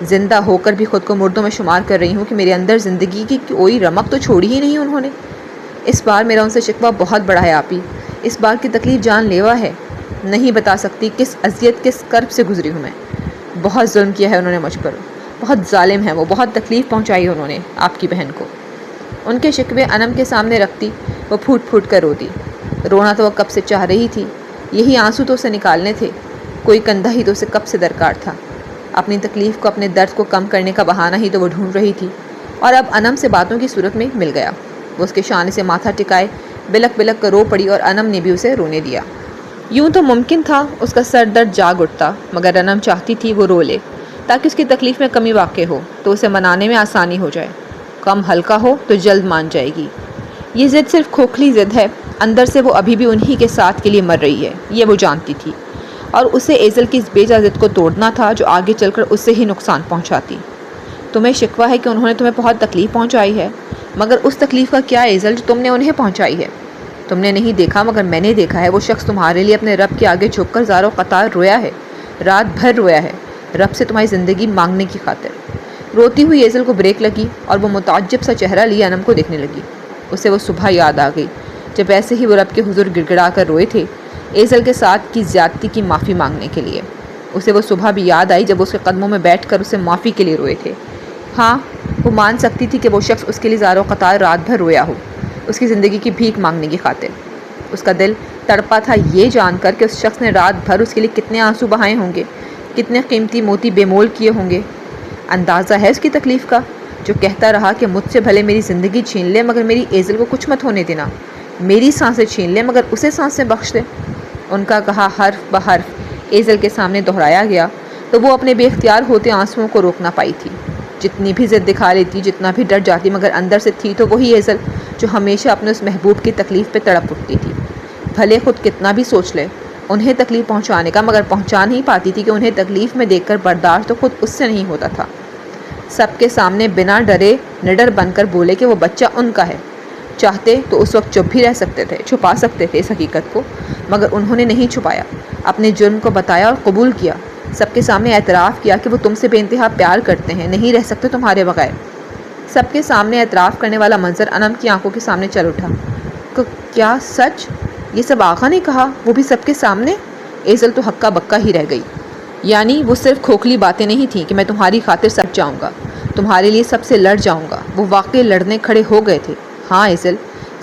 زندہ ہو کر بھی خود کو مردوں میں شمار کر رہی ہوں کہ میرے اندر زندگی کی کوئی رمق تو چھوڑی ہی نہیں انہوں نے۔ اس بار میرا ان سے شکوہ بہت بڑا ہے آپی، اس بار کی تکلیف جان لیوا ہے، نہیں بتا سکتی کس اذیت کس کرب سے گزری ہوں میں۔ بہت ظلم کیا ہے انہوں نے مجھ پر، بہت ظالم ہے وہ، بہت تکلیف پہنچائی انہوں نے آپ کی بہن کو۔ ان کے شکوے انم کے سامنے رکھتی وہ پھوٹ پھوٹ کر روتی۔ رونا تو وہ کب سے چاہ رہی تھی، یہی آنسو تو اسے نکالنے تھے، کوئی کندھا ہی تو اسے کب سے درکار تھا۔ اپنی تکلیف کو، اپنے درد کو کم کرنے کا بہانہ ہی تو وہ ڈھونڈ رہی تھی، اور اب انم سے باتوں کی صورت میں مل گیا۔ وہ اس کے شانے سے ماتھا ٹکائے بلک بلک کر رو پڑی اور انم نے بھی اسے رونے دیا۔ یوں تو ممکن تھا اس کا سر درد جاگ اٹھتا، مگر انم چاہتی تھی وہ رو لے تاکہ اس کی تکلیف میں کمی واقع ہو تو اسے منانے میں آسانی ہو جائے، کم ہلکا ہو تو جلد مان جائے گی۔ یہ ضد صرف کھوکھلی ضد ہے، اندر سے وہ ابھی بھی انہی کے ساتھ کے لیے مر رہی ہے، یہ وہ جانتی تھی، اور اسے ایزل کی اس بے جا ضد کو توڑنا تھا جو آگے چل کر اس سے ہی نقصان پہنچاتی۔ تمہیں شکوہ ہے کہ انہوں نے تمہیں بہت تکلیف پہنچائی ہے، مگر اس تکلیف کا کیا ایزل جو تم نے انہیں پہنچائی ہے؟ تم نے نہیں دیکھا مگر میں نے دیکھا ہے، وہ شخص تمہارے لیے اپنے رب کے آگے جھک کر زاروں قطار رویا ہے، رات بھر رویا ہے، رب سے تمہاری زندگی مانگنے کی خاطر۔ روتی ہوئی ایزل کو بریک لگی اور وہ متعجب سا چہرہ لیے انم کو دیکھنے لگی۔ اسے وہ صبح یاد آ گئی جب ایسے ہی وہ رب کے حضور گڑ گڑا کر روئے تھے ایزل کے ساتھ کی زیادتی کی معافی مانگنے کے لیے۔ اسے وہ صبح بھی یاد آئی جب اس کے قدموں میں بیٹھ کر اسے معافی کے لیے روئے تھے۔ ہاں، وہ مان سکتی تھی کہ وہ شخص اس کے لیے زاروں قطار رات بھر رویا ہو، اس کی زندگی کی بھیک مانگنے کی خاطر۔ اس کا دل تڑپا تھا یہ جان کر کہ اس شخص نے رات بھر اس کے لیے کتنے آنسو بہائے ہوں گے، کتنے قیمتی موتی بے مول کیے ہوں گے۔ اندازہ ہے اس کی تکلیف کا، جو کہتا رہا کہ مجھ سے بھلے میری زندگی چھین لے مگر میری ایزل کو کچھ مت ہونے دینا، میری سانسیں چھین لے مگر اسے سانسیں بخش دے۔ ان کا کہا حرف بحرف ایزل کے سامنے دہرایا گیا تو وہ اپنے بے اختیار ہوتے آنسوؤں کو روک نہ پائی تھی۔ جتنی بھی ضد دکھا لیتی، جتنا بھی ڈر جاتی، مگر اندر سے تھی تو وہی ایزل جو ہمیشہ اپنے اس محبوب کی تکلیف پہ تڑپ اٹھتی تھی۔ بھلے خود کتنا بھی سوچ لے انہیں تکلیف پہنچانے کا، مگر پہنچا نہیں پاتی تھی کہ انہیں تکلیف میں دیکھ کر برداشت تو خود اس سے نہیں ہوتا تھا۔ سب کے سامنے بنا ڈرے نڈر بن کر بولے کہ وہ بچہ ان کا ہے، چاہتے تو اس وقت چپ بھی رہ سکتے تھے، چھپا سکتے تھے اس حقیقت کو، مگر انہوں نے نہیں چھپایا، اپنے جرم کو بتایا اور قبول کیا، سب کے سامنے اعتراف کیا کہ وہ تم سے بے انتہا پیار کرتے ہیں، نہیں رہ سکتے تمہارے بغیر۔ سب کے سامنے اعتراف کرنے والا منظر انم کی آنکھوں کے سامنے چل اٹھا۔ کیا سچ؟ یہ سب آقا نے کہا، وہ بھی سب کے سامنے؟ ایزل تو ہکا بکا ہی رہ گئی۔ یعنی وہ صرف کھوکھلی باتیں نہیں تھیں کہ میں تمہاری خاطر سچ جاؤں گا، تمہارے لیے سب سے لڑ جاؤں گا، وہ واقعی لڑنے کھڑے ہو گئے تھے۔ ہاں ایزل،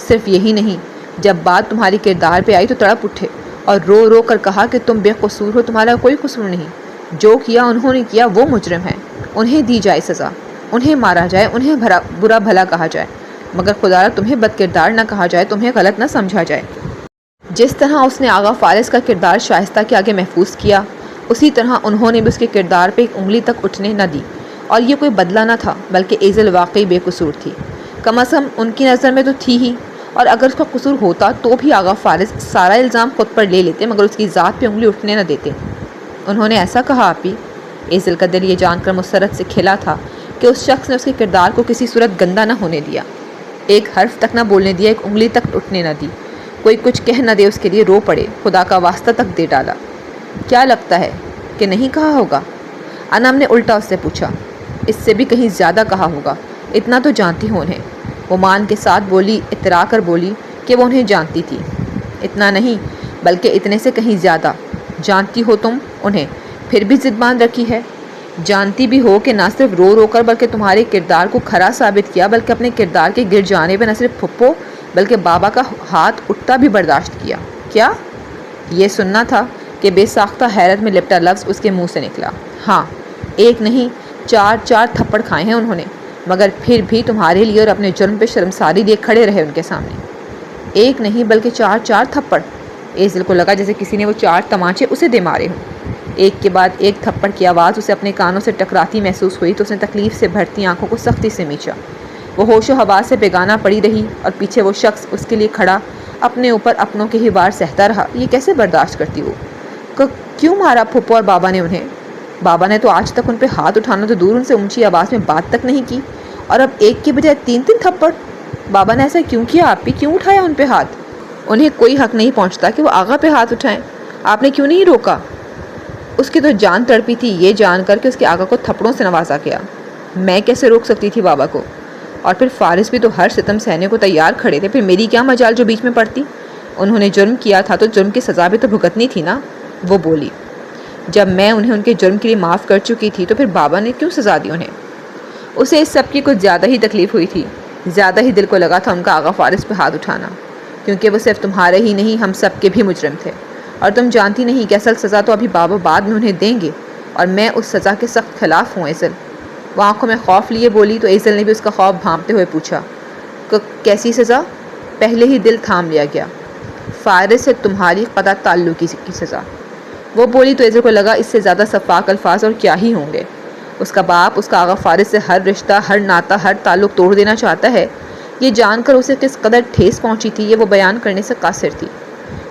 صرف یہی نہیں، جب بات تمہاری کردار پہ آئی تو تڑپ اٹھے اور رو رو کر کہا کہ تم بے قصور ہو، تمہارا کوئی قصور نہیں، جو کیا انہوں نے کیا، وہ مجرم ہیں، انہیں دی جائے سزا، انہیں مارا جائے، انہیں برا بھلا کہا جائے، مگر خدا را تمہیں بد کردار نہ کہا جائے، تمہیں غلط نہ سمجھا جائے۔ جس طرح اس نے آغا فارس کا کردار شائستہ کے آگے محفوظ کیا، اسی طرح انہوں نے بھی اس کے کردار پہ ایک انگلی تک اٹھنے نہ دی، اور یہ کوئی بدلہ نہ تھا، بلکہ ایزل واقعی بے قصور تھی، کم از کم ان کی نظر میں تو تھی ہی، اور اگر اس کا قصور ہوتا تو بھی آغا فارس سارا الزام خود پر لے لیتے، مگر اس کی ذات پہ انگلی اٹھنے نہ دیتے۔ انہوں نے ایسا کہا آپی؟ ایزل کا دل یہ جان کر مسرت سے کھلا تھا کہ اس شخص نے اس کے کردار کو کسی صورت گندہ نہ ہونے دیا، ایک حرف تک نہ بولنے دیا، ایک انگلی تک اٹھنے نہ دی، کوئی کچھ کہہ نہ دے اس کے لیے، رو پڑے، خدا کا واسطہ تک دے ڈالا۔ کیا لگتا ہے کہ نہیں کہا ہوگا؟ انم نے الٹا اس سے پوچھا۔ اس سے بھی کہیں زیادہ کہا ہوگا، اتنا تو جانتی ہوں انہیں۔ وہ مان کے ساتھ بولی، اترا کر بولی کہ وہ انہیں جانتی تھی۔ اتنا نہیں بلکہ اتنے سے کہیں زیادہ جانتی ہو تم انہیں، پھر بھی ضد باندھ رکھی ہے۔ جانتی بھی ہو کہ نہ صرف رو رو کر بلکہ تمہارے کردار کو کھرا ثابت کیا، بلکہ اپنے کردار کے گر جانے پہ نہ صرف پھپھو بلکہ بابا کا ہاتھ اٹھتا بھی برداشت کیا۔ کیا؟ یہ سننا تھا کہ بے ساختہ حیرت میں لپٹا لفظ اس کے منہ سے نکلا۔ ہاں، ایک نہیں، چار تھپڑ کھائے ہیں انہوں نے، مگر پھر بھی تمہارے لیے اور اپنے جرم پہ شرمساری لیے کھڑے رہے ان کے سامنے۔ ایک نہیں بلکہ چار تھپڑ۔ ایزل کو لگا جیسے کسی نے وہ 4 تمانچے اسے دے مارے ہوں۔ ایک کے بعد ایک تھپڑ کی آواز اسے اپنے کانوں سے ٹکراتی محسوس ہوئی تو اس نے تکلیف سے بھرتی آنکھوں کو سختی سے میچا۔ وہ ہوش و حواس سے بیگانہ پڑی رہی اور پیچھے وہ شخص اس کے لیے کھڑا اپنے اوپر اپنوں کے ہی وار سہتا رہا۔ یہ کیسے برداشت کرتی وہ؟ کیوں مارا پھپھو اور بابا نے انہیں؟ بابا نے تو آج تک ان پہ ہاتھ اٹھانا تو دور، ان سے اونچی آواز میں بات تک نہیں کی، اور اب ایک کی بجائے 3 تھپڑ۔ بابا نے ایسا کیوں کیا آپ پہ؟ کیوں اٹھایا ان پہ ہاتھ؟ انہیں کوئی حق نہیں پہنچتا کہ وہ آغا پہ ہاتھ اٹھائیں، آپ نے کیوں نہیں روکا؟ اس کی تو جان تڑپی تھی یہ جان کر کہ اس کے آقا کو تھپڑوں سے نوازا گیا۔ میں کیسے روک سکتی تھی بابا کو؟ اور پھر فارس بھی تو ہر ستم سہنے کو تیار کھڑے تھے، پھر میری کیا مجال جو بیچ میں پڑتی؟ انہوں نے جرم کیا تھا تو جرم کی سزا بھی تو بھگتنی تھی نا، وہ بولی۔ جب میں انہیں ان کے جرم کے لیے معاف کر چکی تھی تو پھر بابا نے کیوں سزا دی انہیں؟ اسے اس سب کی کچھ زیادہ ہی تکلیف ہوئی تھی، زیادہ ہی دل کو لگا تھا ان کا آغا فارس پہ ہاتھ اٹھانا، کیونکہ وہ صرف تمہارے ہی نہیں ہم سب کے بھی مجرم تھے، اور تم جانتی نہیں کہ اصل سزا تو ابھی بابا بعد میں انہیں دیں گے، اور میں اس سزا کے سخت خلاف ہوں ایزل۔ وہ آنکھوں میں خوف لیے بولی تو ایزل نے بھی اس کا خوف بھانپتے ہوئے پوچھا، کیسی سزا؟ پہلے ہی دل تھام لیا گیا۔ فارس سے تمہاری قطع تعلقی کی سزا، وہ بولی تو ایزل کو لگا اس سے زیادہ شفاق الفاظ اور کیا ہی ہوں گے۔ اس کا باپ اس کا آغا فارس سے ہر رشتہ، ہر ناتا، ہر تعلق توڑ دینا چاہتا ہے، یہ جان کر اسے کس قدر ٹھیس پہنچی تھی یہ وہ بیان کرنے سے قاصر تھی۔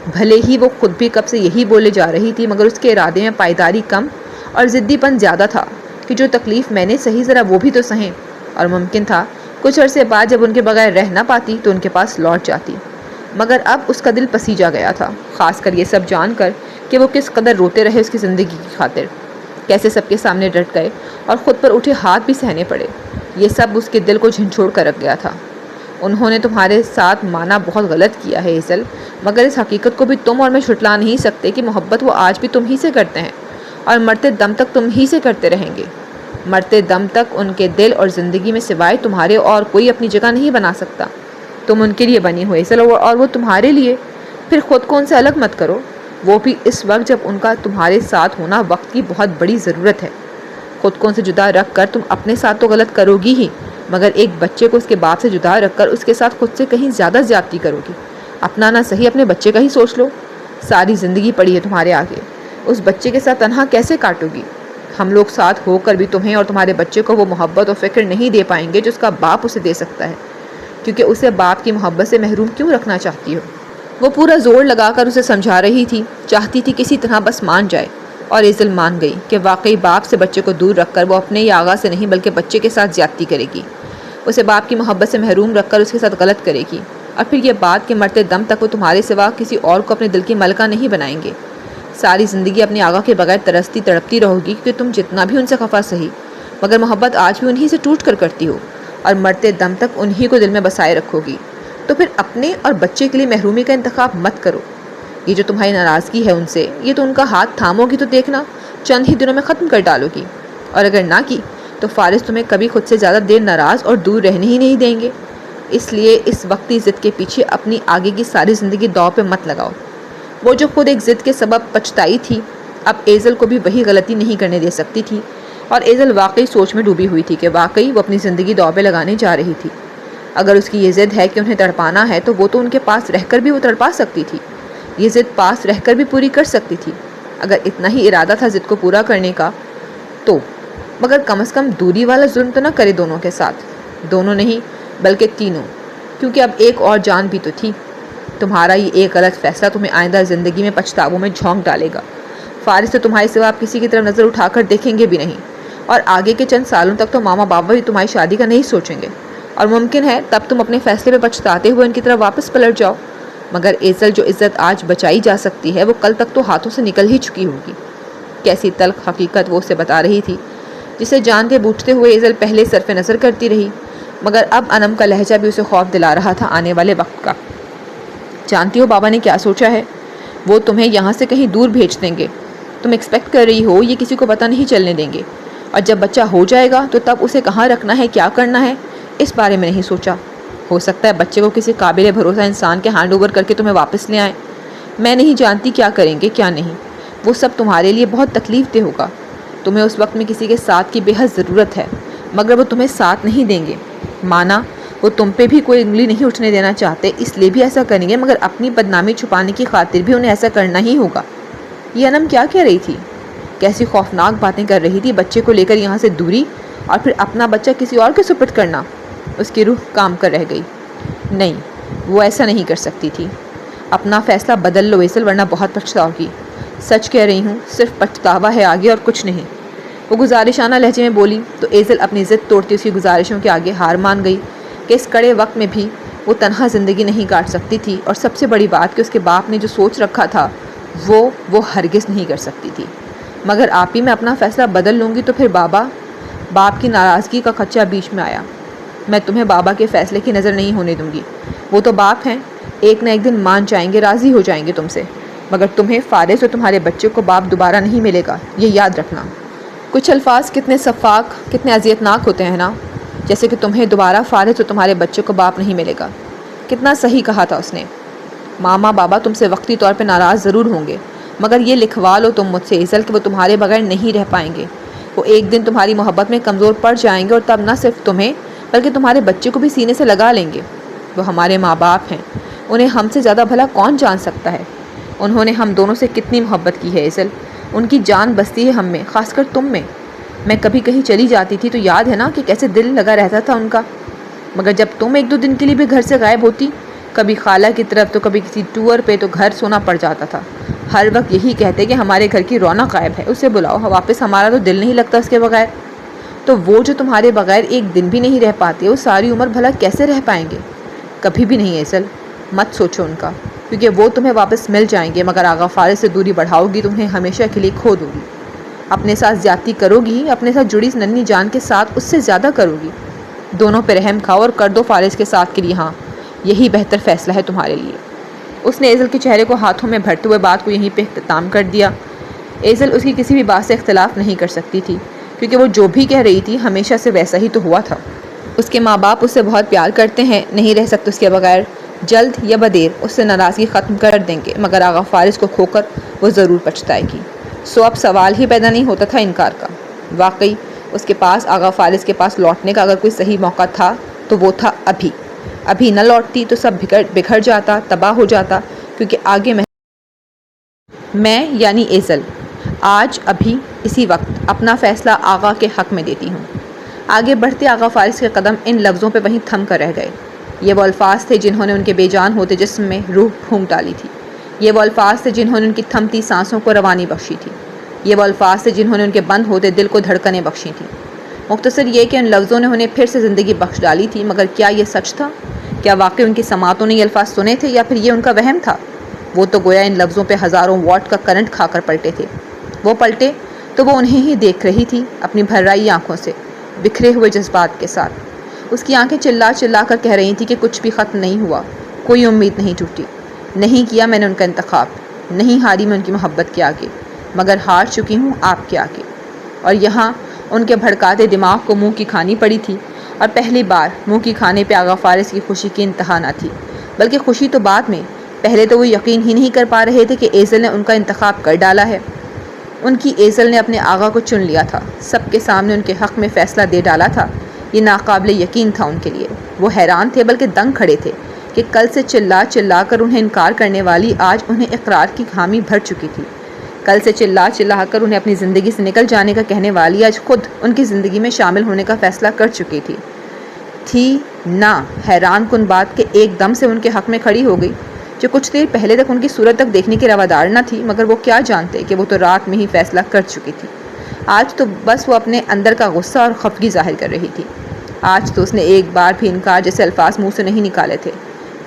بھلے ہی وہ خود بھی کب سے یہی بولے جا رہی تھی، مگر اس کے ارادے میں پائیداری کم اور ضدی پن زیادہ تھا کہ جو تکلیف میں نے سہی ذرا وہ بھی تو سہیں، اور ممکن تھا کچھ عرصے بعد جب ان کے بغیر رہ نہ پاتی تو ان کے پاس لوٹ جاتی، مگر اب اس کا دل پسیجا گیا تھا، خاص کر یہ سب جان کر کہ وہ کس قدر روتے رہے اس کی زندگی کی خاطر، کیسے سب کے سامنے ڈٹ گئے اور خود پر اٹھے ہاتھ بھی سہنے پڑے، یہ سب اس کے دل کو جھنجھوڑ کر رکھ گیا تھا۔ انہوں نے تمہارے ساتھ مانا بہت غلط کیا ہے ایزل، مگر اس حقیقت کو بھی تم اور میں جھٹلا نہیں سکتے کہ محبت وہ آج بھی تم ہی سے کرتے ہیں، اور مرتے دم تک تم ہی سے کرتے رہیں گے۔ مرتے دم تک ان کے دل اور زندگی میں سوائے تمہارے اور کوئی اپنی جگہ نہیں بنا سکتا۔ تم ان کے لیے بنی ہو ایزل، اور وہ تمہارے لیے۔ پھر خود کو ان سے الگ مت کرو، وہ بھی اس وقت جب ان کا تمہارے ساتھ ہونا وقت کی بہت بڑی ضرورت ہے۔ خود کو ان سے جدا رکھ کر تم اپنے ساتھ تو غلط کرو گی ہی، مگر ایک بچے کو اس کے باپ سے جدا رکھ کر اس کے ساتھ خود سے کہیں زیادہ زیادتی کرو گی۔ اپنا نہ صحیح اپنے بچے کا ہی سوچ لو، ساری زندگی پڑی ہے تمہارے آگے، اس بچے کے ساتھ تنہا کیسے کاٹو گی؟ ہم لوگ ساتھ ہو کر بھی تمہیں اور تمہارے بچے کو وہ محبت اور فکر نہیں دے پائیں گے جو اس کا باپ اسے دے سکتا ہے، کیونکہ اسے باپ کی محبت سے محروم کیوں رکھنا چاہتی ہو؟ وہ پورا زور لگا کر اسے سمجھا رہی تھی، چاہتی تھی کسی طرح بس مان جائے، اور ایزل مان گئی کہ واقعی باپ سے بچے کو دور رکھ کر وہ اپنے ہی آغا سے نہیں بلکہ بچے کے ساتھ زیادتی کرے گی۔ اسے باپ کی محبت سے محروم رکھ کر اس کے ساتھ غلط کرے گی، اور پھر یہ بات کہ مرتے دم تک وہ تمہارے سوا کسی اور کو اپنے دل کی ملکہ نہیں بنائیں گے۔ ساری زندگی اپنے آقا کے بغیر ترستی تڑپتی رہو گی، کیونکہ تم جتنا بھی ان سے خفا سہی مگر محبت آج بھی انہی سے ٹوٹ کر کرتی ہو، اور مرتے دم تک انہی کو دل میں بسائے رکھو گی۔ تو پھر اپنے اور بچے کے لیے محرومی کا انتخاب مت کرو۔ یہ جو تمہاری ناراضگی ہے ان سے، یہ تو ان کا ہاتھ تھامو گی تو دیکھنا چند ہی دنوں میں ختم کر ڈالو گی، اور اگر نہ کی تو فارس تمہیں کبھی خود سے زیادہ دیر ناراض اور دور رہنے ہی نہیں دیں گے۔ اس لیے اس وقتی ضد کے پیچھے اپنی آگے کی ساری زندگی داؤ پہ مت لگاؤ۔ وہ جو خود ایک ضد کے سبب پچھتائی تھی، اب ایزل کو بھی وہی غلطی نہیں کرنے دے سکتی تھی، اور ایزل واقعی سوچ میں ڈوبی ہوئی تھی کہ واقعی وہ اپنی زندگی داؤ پہ لگانے جا رہی تھی۔ اگر اس کی یہ ضد ہے کہ انہیں تڑپانا ہے تو وہ تو ان کے پاس رہ کر بھی وہ تڑپا سکتی تھی، یہ ضد پاس رہ کر بھی پوری کر سکتی تھی۔ اگر اتنا ہی ارادہ تھا ضد کو پورا کرنے کا تو مگر کم از کم دوری والا ظلم تو نہ کرے دونوں کے ساتھ، دونوں نہیں بلکہ تینوں، کیونکہ اب ایک اور جان بھی تو تھی۔ تمہارا یہ ایک غلط فیصلہ تمہیں آئندہ زندگی میں پچھتاووں میں جھونک ڈالے گا۔ فارس تو تمہارے سوا آپ کسی کی طرف نظر اٹھا کر دیکھیں گے بھی نہیں، اور آگے کے چند سالوں تک تو ماما بابا بھی تمہاری شادی کا نہیں سوچیں گے، اور ممکن ہے تب تم اپنے فیصلے پہ پچھتاتے ہوئے ان کی طرف واپس پلٹ جاؤ۔ مگر ایزل جو عزت آج بچائی جا سکتی ہے وہ کل تک تو ہاتھوں سے نکل ہی چکی ہوگی۔ کیسی تلخ حقیقت وہ اسے بتا رہی تھی، جسے جانتے بوجھتے ہوئے ایزل پہلے صرف نظر کرتی رہی، مگر اب انم کا لہجہ بھی اسے خوف دلا رہا تھا آنے والے وقت کا۔ جانتی ہو بابا نے کیا سوچا ہے؟ وہ تمہیں یہاں سے کہیں دور بھیج دیں گے۔ تم ایکسپیکٹ کر رہی ہو یہ کسی کو پتہ نہیں چلنے دیں گے، اور جب بچہ ہو جائے گا تو تب اسے کہاں رکھنا ہے، کیا کرنا ہے، اس بارے میں نہیں سوچا۔ ہو سکتا ہے بچے کو کسی قابل بھروسہ انسان کے ہینڈ اوور کر کے تمہیں واپس لے آئیں۔ میں نہیں جانتی کیا کریں گے کیا نہیں، وہ سب تمہارے لیے بہت تکلیف دہ ہوگا۔ تمہیں اس وقت میں کسی کے ساتھ کی بے حد ضرورت ہے، مگر وہ تمہیں ساتھ نہیں دیں گے۔ مانا وہ تم پہ بھی کوئی انگلی نہیں اٹھنے دینا چاہتے، اس لیے بھی ایسا کریں گے، مگر اپنی بدنامی چھپانے کی خاطر بھی انہیں ایسا کرنا ہی ہوگا۔ یہ انم کیا کہہ رہی تھی؟ کیسی خوفناک باتیں کر رہی تھی، بچے کو لے کر یہاں سے دوری اور پھر اپنا بچہ کسی اور کے سپرد کرنا۔ اس کی روح کام کر رہ گئی۔ نہیں، وہ ایسا نہیں کر سکتی تھی۔ اپنا فیصلہ بدل لو ایزل، ورنہ بہت پچھتاؤ گی۔ سچ کہہ رہی ہوں، صرف پچھتاوا ہے آگے اور کچھ نہیں۔ وہ گزارشانہ لہجے میں بولی تو ایزل اپنی ضد توڑتی اس کی گزارشوں کے آگے ہار مان گئی کہ اس کڑے وقت میں بھی وہ تنہا زندگی نہیں کاٹ سکتی تھی، اور سب سے بڑی بات کہ اس کے باپ نے جو سوچ رکھا تھا وہ ہرگز نہیں کر سکتی تھی۔ مگر آپ ہی میں اپنا فیصلہ بدل لوں گی تو پھر باپ کی ناراضگی کا خدشہ بیچ میں آیا۔ میں تمہیں بابا کے فیصلے کی نظر نہیں ہونے دوں گی، وہ تو باپ ہیں، ایک نہ ایک دن مان جائیں گے، راضی ہو جائیں گے تم سے، مگر تمہیں فارس اور تمہارے بچے کو باپ دوبارہ نہیں ملے گا، یہ یاد رکھنا۔ کچھ الفاظ کتنے شفاق، کتنے اذیتناک ہوتے ہیں نا، جیسے کہ تمہیں دوبارہ فارس اور تمہارے بچے کو باپ نہیں ملے گا۔ کتنا صحیح کہا تھا اس نے۔ ماما بابا تم سے وقتی طور پہ ناراض ضرور ہوں گے، مگر یہ لکھوا لو تم مجھ سے ایزل کہ وہ تمہارے بغیر نہیں رہ پائیں گے۔ وہ ایک دن تمہاری محبت میں کمزور پڑ جائیں گے، اور تب نہ صرف تمہیں بلکہ تمہارے بچے کو بھی سینے سے لگا لیں گے۔ وہ ہمارے ماں باپ ہیں، انہیں ہم سے زیادہ بھلا کون جان سکتا ہے۔ انہوں نے ہم دونوں سے کتنی محبت کی ہے ایزل، ان کی جان بستی ہے ہم میں، خاص کر تم میں۔ میں کبھی کہیں چلی جاتی تھی تو یاد ہے نا کہ کیسے دل لگا رہتا تھا ان کا، مگر جب تم ایک دو دن کے لیے بھی گھر سے غائب ہوتی، کبھی خالہ کی طرف تو کبھی کسی ٹور پہ، تو گھر سونا پڑ جاتا تھا۔ ہر وقت یہی کہتے کہ ہمارے گھر کی رونق غائب ہے، اسے بلاؤ واپس، ہمارا تو دل نہیں لگتا اس کے بغیر۔ تو وہ جو تمہارے بغیر ایک دن بھی نہیں رہ پاتے، وہ ساری عمر بھلا کیسے رہ پائیں گے؟ کبھی بھی نہیں ایزل، مت سوچو ان کا، کیونکہ وہ تمہیں واپس مل جائیں گے، مگر آغا فارس سے دوری بڑھاؤ گی، تمہیں ہمیشہ کے لیے کھو دو گی۔ اپنے ساتھ زیادتی کرو گی، اپنے ساتھ جڑی ننھی جان کے ساتھ اس سے زیادہ کرو گی۔ دونوں پہ رحم کھاؤ اور کر دو فارس کے ساتھ کے لیے، ہاں یہی بہتر فیصلہ ہے تمہارے لیے۔ اس نے ایزل کے چہرے کو ہاتھوں میں بھرتے ہوئے بات کو یہیں پہ اختتام کر دیا۔ ایزل اس کی کسی بھی بات سے اختلاف نہیں کر سکتی تھی، کیونکہ وہ جو بھی کہہ رہی تھی ہمیشہ سے ویسا ہی تو ہوا تھا۔ اس کے ماں باپ اس سے بہت پیار کرتے ہیں، نہیں رہ سکتے اس کے بغیر، جلد یا بدیر اس سے ناراضگی ختم کر دیں گے، مگر آغا فارس کو کھو کر وہ ضرور پچھتائے گی۔ سو اب سوال ہی پیدا نہیں ہوتا تھا انکار کا۔ واقعی اس کے پاس، آغا فارس کے پاس لوٹنے کا اگر کوئی صحیح موقع تھا تو وہ تھا ابھی نہ لوٹتی تو سب بکھر جاتا، تباہ ہو جاتا، کیونکہ آگے میں یعنی ایزل آج ابھی اسی وقت اپنا فیصلہ آغا کے حق میں دیتی ہوں۔ آگے بڑھتے آغا فارس کے قدم ان لفظوں پہ وہیں تھم کر رہ گئے۔ یہ وہ الفاظ تھے جنہوں نے ان کے بے جان ہوتے جسم میں روح پھونک ڈالی تھی۔ یہ وہ الفاظ تھے جنہوں نے ان کی تھمتی سانسوں کو روانی بخشی تھی۔ یہ وہ الفاظ تھے جنہوں نے ان کے بند ہوتے دل کو دھڑکنیں بخشی تھیں۔ مختصر یہ کہ ان لفظوں نے انہیں پھر سے زندگی بخش ڈالی تھی، مگر کیا یہ سچ تھا؟ کیا واقعی ان کی سماعتوں نے یہ الفاظ سنے تھے یا پھر یہ ان کا وہم تھا؟ وہ تو گویا ان لفظوں پہ ہزاروں واٹ کا کرنٹ کھا کر پلٹے تھے۔ وہ پلٹے تو وہ انہیں ہی دیکھ رہی تھی، اپنی بھرائی آنکھوں سے، بکھرے ہوئے جذبات کے ساتھ۔ اس کی آنکھیں چلا چلا کر کہہ رہی تھیں کہ کچھ بھی ختم نہیں ہوا، کوئی امید نہیں ٹوٹی۔ نہیں کیا میں نے ان کا انتخاب، نہیں ہاری میں ان کی محبت کے آگے، مگر ہار چکی ہوں آپ کے آگے۔ اور یہاں ان کے بھڑکاتے دماغ کو منہ کی کھانی پڑی تھی، اور پہلی بار منہ کی کھانے پہ آغا فارس کی خوشی کی انتہا نہ تھی، بلکہ خوشی تو بعد میں۔ پہلے تو وہ یقین ہی نہیں کر پا رہے تھے کہ ایزل نے ان کا انتخاب کر ڈالا ہے۔ ان کی ایزل نے اپنے آغا کو چن لیا تھا، سب کے سامنے ان کے حق میں فیصلہ دے ڈالا تھا۔ یہ ناقابل یقین تھا ان کے لیے۔ وہ حیران تھے، بلکہ دنگ کھڑے تھے کہ کل سے چلا چلا کر انہیں انکار کرنے والی آج انہیں اقرار کی حامی بھر چکی تھی۔ کل سے چلا چلا کر انہیں اپنی زندگی سے نکل جانے کا کہنے والی آج خود ان کی زندگی میں شامل ہونے کا فیصلہ کر چکی تھی نہ حیران کن بات کہ ایک دم سے ان کے حق میں کھڑی ہو گئی، جو کچھ دیر پہلے تک ان کی صورت تک دیکھنے کی روادار نہ تھی، مگر وہ کیا جانتے کہ وہ تو رات میں ہی فیصلہ کر چکی تھی۔ آج تو بس وہ اپنے اندر کا غصہ اور خفگی ظاہر کر رہی تھی۔ آج تو اس نے ایک بار بھی انکار جیسے الفاظ منہ سے نہیں نکالے تھے۔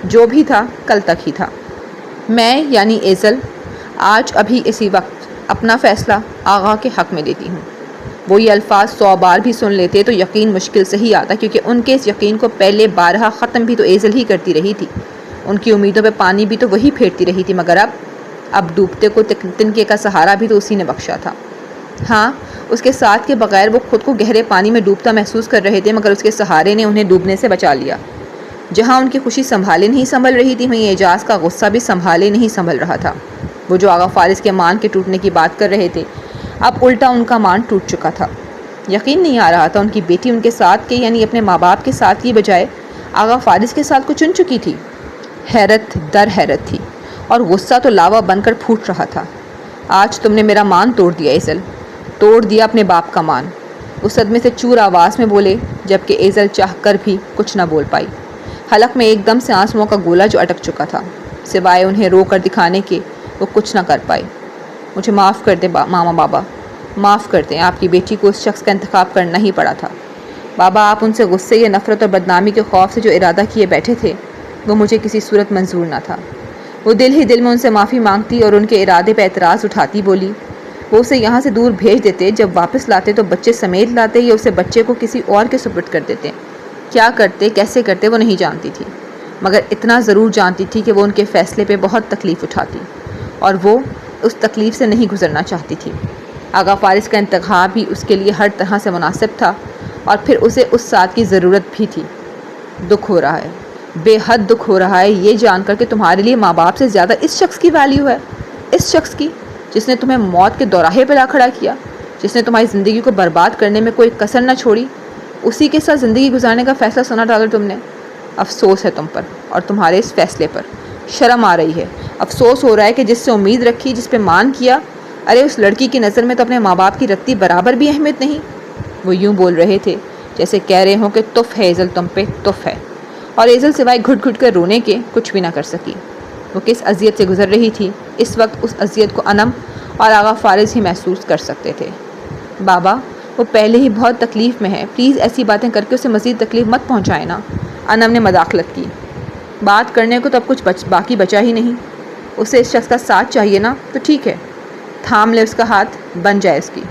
جو بھی تھا کل تک ہی تھا۔ میں یعنی ایزل آج ابھی اسی وقت اپنا فیصلہ آغا کے حق میں دیتی ہوں۔ وہ یہ الفاظ 100 بار بھی سن لیتے تو یقین مشکل سے ہی آتا، کیونکہ ان کے اس یقین کو پہلے بارہا ختم بھی تو ایزل ہی کرتی رہی تھی۔ ان کی امیدوں پہ پانی بھی تو وہی پھیرتی رہی تھی، مگر اب ڈوبتے کو تنکے کا سہارا بھی تو اسی نے بخشا تھا۔ ہاں، اس کے ساتھ کے بغیر وہ خود کو گہرے پانی میں ڈوبتا محسوس کر رہے تھے، مگر اس کے سہارے نے انہیں ڈوبنے سے بچا لیا۔ جہاں ان کی خوشی سنبھالے نہیں سنبھل رہی تھی، وہیں اعجاز کا غصہ بھی سنبھالے نہیں سنبھل رہا تھا۔ وہ جو آغا فارس کے مان کے ٹوٹنے کی بات کر رہے تھے، اب الٹا ان کا مان ٹوٹ چکا تھا۔ یقین نہیں آ رہا تھا ان کی بیٹی ان کے ساتھ کے یعنی اپنے ماں باپ کے ساتھ کی بجائے آغا فارس کے ساتھ کو چن چکی تھی۔ حیرت در حیرت تھی، اور غصہ تو لاوا بن کر پھوٹ رہا تھا۔ آج تم نے میرا مان توڑ دیا ایزل، توڑ دیا اپنے باپ کا مان، اس صدمے سے چور آواز میں بولے، جبکہ ایزل چاہ کر بھی کچھ نہ بول پائی۔ حلق میں ایک دم سے آنسوؤں کا گولا جو اٹک چکا تھا، سوائے انہیں رو کر دکھانے کے وہ کچھ نہ کر پائی۔ مجھے معاف کر دیں ماما بابا، معاف کر دیں، آپ کی بیٹی کو اس شخص کا انتخاب کرنا ہی پڑا تھا۔ بابا، آپ ان سے غصے یا نفرت اور بدنامی کے خوف سے جو ارادہ کیے بیٹھے تھے، وہ مجھے کسی صورت منظور نہ تھا۔ وہ دل ہی دل میں ان سے معافی مانگتی اور ان کے ارادے پہ اعتراض اٹھاتی بولی۔ وہ اسے یہاں سے دور بھیج دیتے، جب واپس لاتے تو بچے سمیت لاتے یا اسے بچے کو کسی اور کے سپرد کر دیتے۔ کیا کرتے، کیسے کرتے، وہ نہیں جانتی تھی، مگر اتنا ضرور جانتی تھی کہ وہ ان کے فیصلے پہ بہت تکلیف اٹھاتی، اور وہ اس تکلیف سے نہیں گزرنا چاہتی تھی۔ آغا فارس کا انتخاب بھی اس کے لیے ہر طرح سے مناسب تھا، اور پھر اسے اس ساتھ کی ضرورت بھی تھی۔ دکھ ہو رہا ہے، بے حد دکھ ہو رہا ہے یہ جان کر کہ تمہارے لیے ماں باپ سے زیادہ اس شخص کی ویلیو ہے، اس شخص کی جس نے تمہیں موت کے دوراہے پہ لا کھڑا کیا، جس نے تمہاری زندگی کو برباد کرنے میں کوئی کسر نہ چھوڑی، اسی کے ساتھ زندگی گزارنے کا فیصلہ سنا ڈالا تم نے۔ افسوس ہے تم پر اور تمہارے اس فیصلے پر، شرم آ رہی ہے، افسوس ہو رہا ہے کہ جس سے امید رکھی، جس پہ مان کیا، ارے اس لڑکی کی نظر میں تو اپنے ماں باپ کی رتی برابر بھی اہمیت نہیں۔ وہ یوں بول رہے تھے جیسے کہہ رہے ہوں کہ تف ہے ایزل تم پہ، تف ہے، اور ایزل سوائے گھٹ گھٹ کر رونے کے کچھ بھی نہ کر سکی۔ وہ کس اذیت سے گزر رہی تھی، اس وقت اس اذیت کو انم اور آغا فارس ہی محسوس کر سکتے تھے۔ بابا، وہ پہلے ہی بہت تکلیف میں ہے، پلیز ایسی باتیں کر کے اسے مزید تکلیف مت پہنچائے نا۔ انم نے مداخلت کی۔ بات کرنے کو تو اب کچھ باقی بچا ہی نہیں، اسے اس شخص کا ساتھ چاہیے نا، تو ٹھیک ہے، تھام لے اس کا ہاتھ، بن جائے اس کی،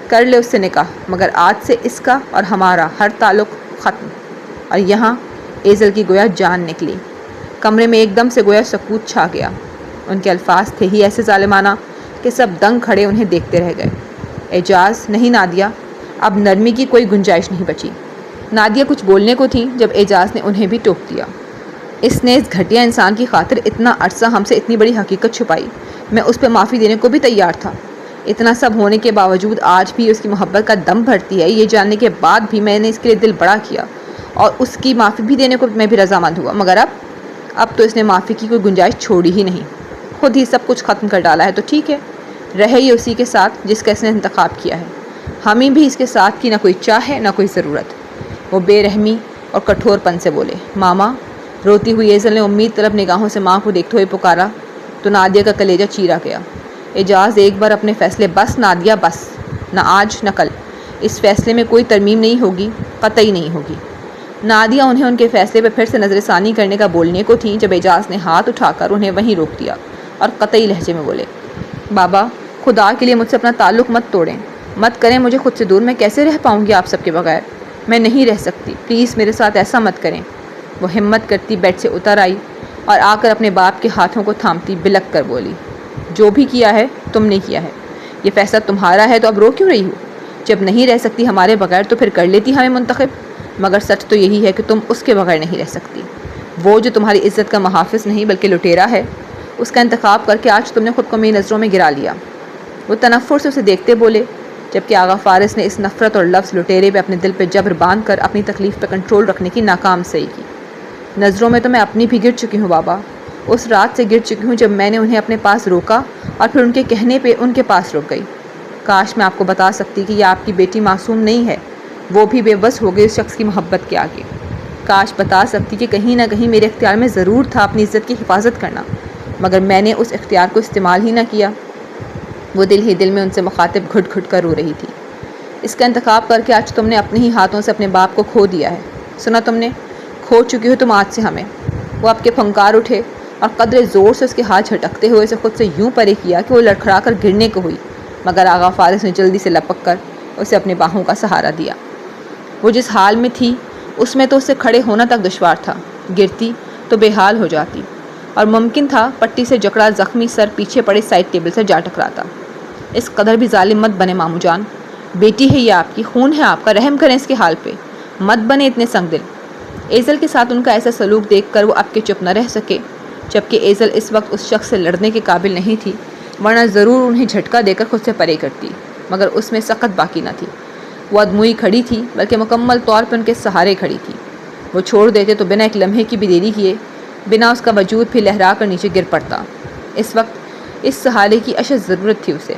کر لے اس سے نکاح، مگر آج سے اس کا اور ہمارا ہر تعلق ختم۔ اور یہاں ایزل کی گویا جان نکلی۔ کمرے میں ایک دم سے گویا سکوت چھا گیا۔ ان کے الفاظ تھے ہی ایسے ظالمانہ کہ سب دنگ کھڑے انہیں دیکھتے رہ گئے۔ اعجاز، نہیں نادیہ، اب نرمی کی کوئی گنجائش نہیں بچی۔ نادیہ کچھ بولنے کو تھی جب اعجاز نے انہیں بھی ٹوک دیا۔ اس نے اس گھٹیا انسان کی خاطر اتنا عرصہ ہم سے اتنی بڑی حقیقت چھپائی، میں اس پہ معافی دینے کو بھی تیار تھا۔ اتنا سب ہونے کے باوجود آج بھی اس کی محبت کا دم بھرتی ہے، یہ جاننے کے بعد بھی میں نے اس کے لیے دل بڑا کیا، اور اس کی معافی بھی دینے کو میں بھی رضامند ہوا، مگر اب تو اس نے معافی کی کوئی گنجائش چھوڑی ہی نہیں، خود ہی سب کچھ ختم کر ڈالا ہے۔ تو ٹھیک ہے، رہے یہ اسی کے ساتھ جس کا اس نے انتخاب کیا ہے، ہمیں بھی اس کے ساتھ کی نہ کوئی چاہ ہے نہ کوئی ضرورت۔ وہ بے رحمی اور کٹھور پن سے بولے۔ ماما، روتی ہوئی ایزل نے امید طلب نگاہوں سے ماں کو دیکھتے ہوئے پکارا تو نادیہ کا کلیجہ چیرا گیا۔ اعجاز، ایک بار اپنے فیصلے، بس نادیہ بس، نہ آج نہ کل، اس فیصلے میں کوئی ترمیم نہیں ہوگی، قطعی نہیں ہوگی۔ نادیہ انہیں ان کے فیصلے پہ پھر سے نظر ثانی کرنے کا بولنے کو تھیں جب اعجاز نے ہاتھ اٹھا کر انہیں وہیں روک دیا اور قطعی لہجے میں بولے، بابا خدا کے لیے مجھ سے اپنا تعلق مت توڑیں، مت کریں مجھے خود سے دور، میں کیسے رہ پاؤں گی آپ سب کے بغیر؟ میں نہیں رہ سکتی، پلیز میرے ساتھ ایسا مت کریں۔ وہ ہمت کرتی بیڈ سے اتر آئی اور آ کر اپنے باپ کے ہاتھوں کو تھامتی بلک کر بولی، جو بھی کیا ہے تم نے کیا ہے، یہ فیصلہ تمہارا ہے تو اب رو کیوں رہی ہو؟ جب نہیں رہ سکتی ہمارے بغیر تو پھر کر لیتی ہمیں منتخب، مگر سچ تو یہی ہے کہ تم اس کے بغیر نہیں رہ سکتی۔ وہ جو تمہاری عزت کا محافظ نہیں بلکہ لٹیرا ہے، اس کا انتخاب کر کے آج تم نے خود کو میری نظروں میں گرا لیا۔ وہ تنفر سے اسے دیکھتے بولے، جبکہ آغا فارس نے اس نفرت اور لفظ لٹیرے پہ اپنے دل پہ جبر باندھ کر اپنی تکلیف پہ کنٹرول رکھنے کی ناکام سعی کی۔ نظروں میں تو میں اپنی بھی گر چکی ہوں بابا، اس رات سے گر چکی ہوں جب میں نے انہیں اپنے پاس روکا اور پھر ان کے کہنے پہ ان کے پاس رک گئی۔ کاش میں آپ کو بتا سکتی کہ یہ آپ کی بیٹی معصوم نہیں ہے، وہ بھی بے بس ہو گئی اس شخص کی محبت کے آگے۔ کاش بتا سکتی کہ کہیں نہ کہیں میرے اختیار میں ضرور تھا اپنی عزت کی حفاظت کرنا، مگر میں نے اس اختیار کو استعمال ہی نہ کیا۔ وہ دل ہی دل میں ان سے مخاطب گھٹ گھٹ کر رو رہی تھی۔ اس کا انتخاب کر کے آج تم نے اپنے ہی ہاتھوں سے اپنے باپ کو کھو دیا ہے، سنا تم نے؟ کھو چکی ہو تم آج سے ہمیں۔ وہ آپ کے پھنکار اٹھے اور قدرے زور سے اس کے ہاتھ جھٹکتے ہوئے اسے خود سے یوں پرے کیا کہ وہ لڑکھڑا کر گرنے کو ہوئی، مگر آغا فارس نے جلدی سے لپک کر اسے اپنے باہوں کا سہارا دیا۔ وہ جس حال میں تھی اس میں تو اسے کھڑے ہونا تک دشوار تھا، گرتی تو بے حال ہو جاتی، اور ممکن تھا پٹی سے جکڑا زخمی سر پیچھے پڑے سائڈ ٹیبل سے جا ٹکراتا۔ اس قدر بھی ظالم مت بنے ماموں جان، بیٹی ہے یہ آپ کی، خون ہے آپ کا، رحم کریں اس کے حال پہ، مت بنے اتنے سنگ دل۔ ایزل کے ساتھ ان کا ایسا سلوک دیکھ کر وہ اب کے چپ نہ رہ سکے، جبکہ ایزل اس وقت اس شخص سے لڑنے کے قابل نہیں تھی، ورنہ ضرور انہیں جھٹکا دے کر خود سے پرے کرتی، مگر اس میں سخت باقی نہ تھی۔ وہ ادموئی کھڑی تھی، بلکہ مکمل طور پر ان کے سہارے کھڑی تھی۔ وہ چھوڑ دیتے تو بنا ایک لمحے کی بھی دیری کیے، بنا اس کا وجود بھی لہرا کر نیچے گر پڑتا۔ اس وقت اس سہارے کی اشد ضرورت تھی اسے۔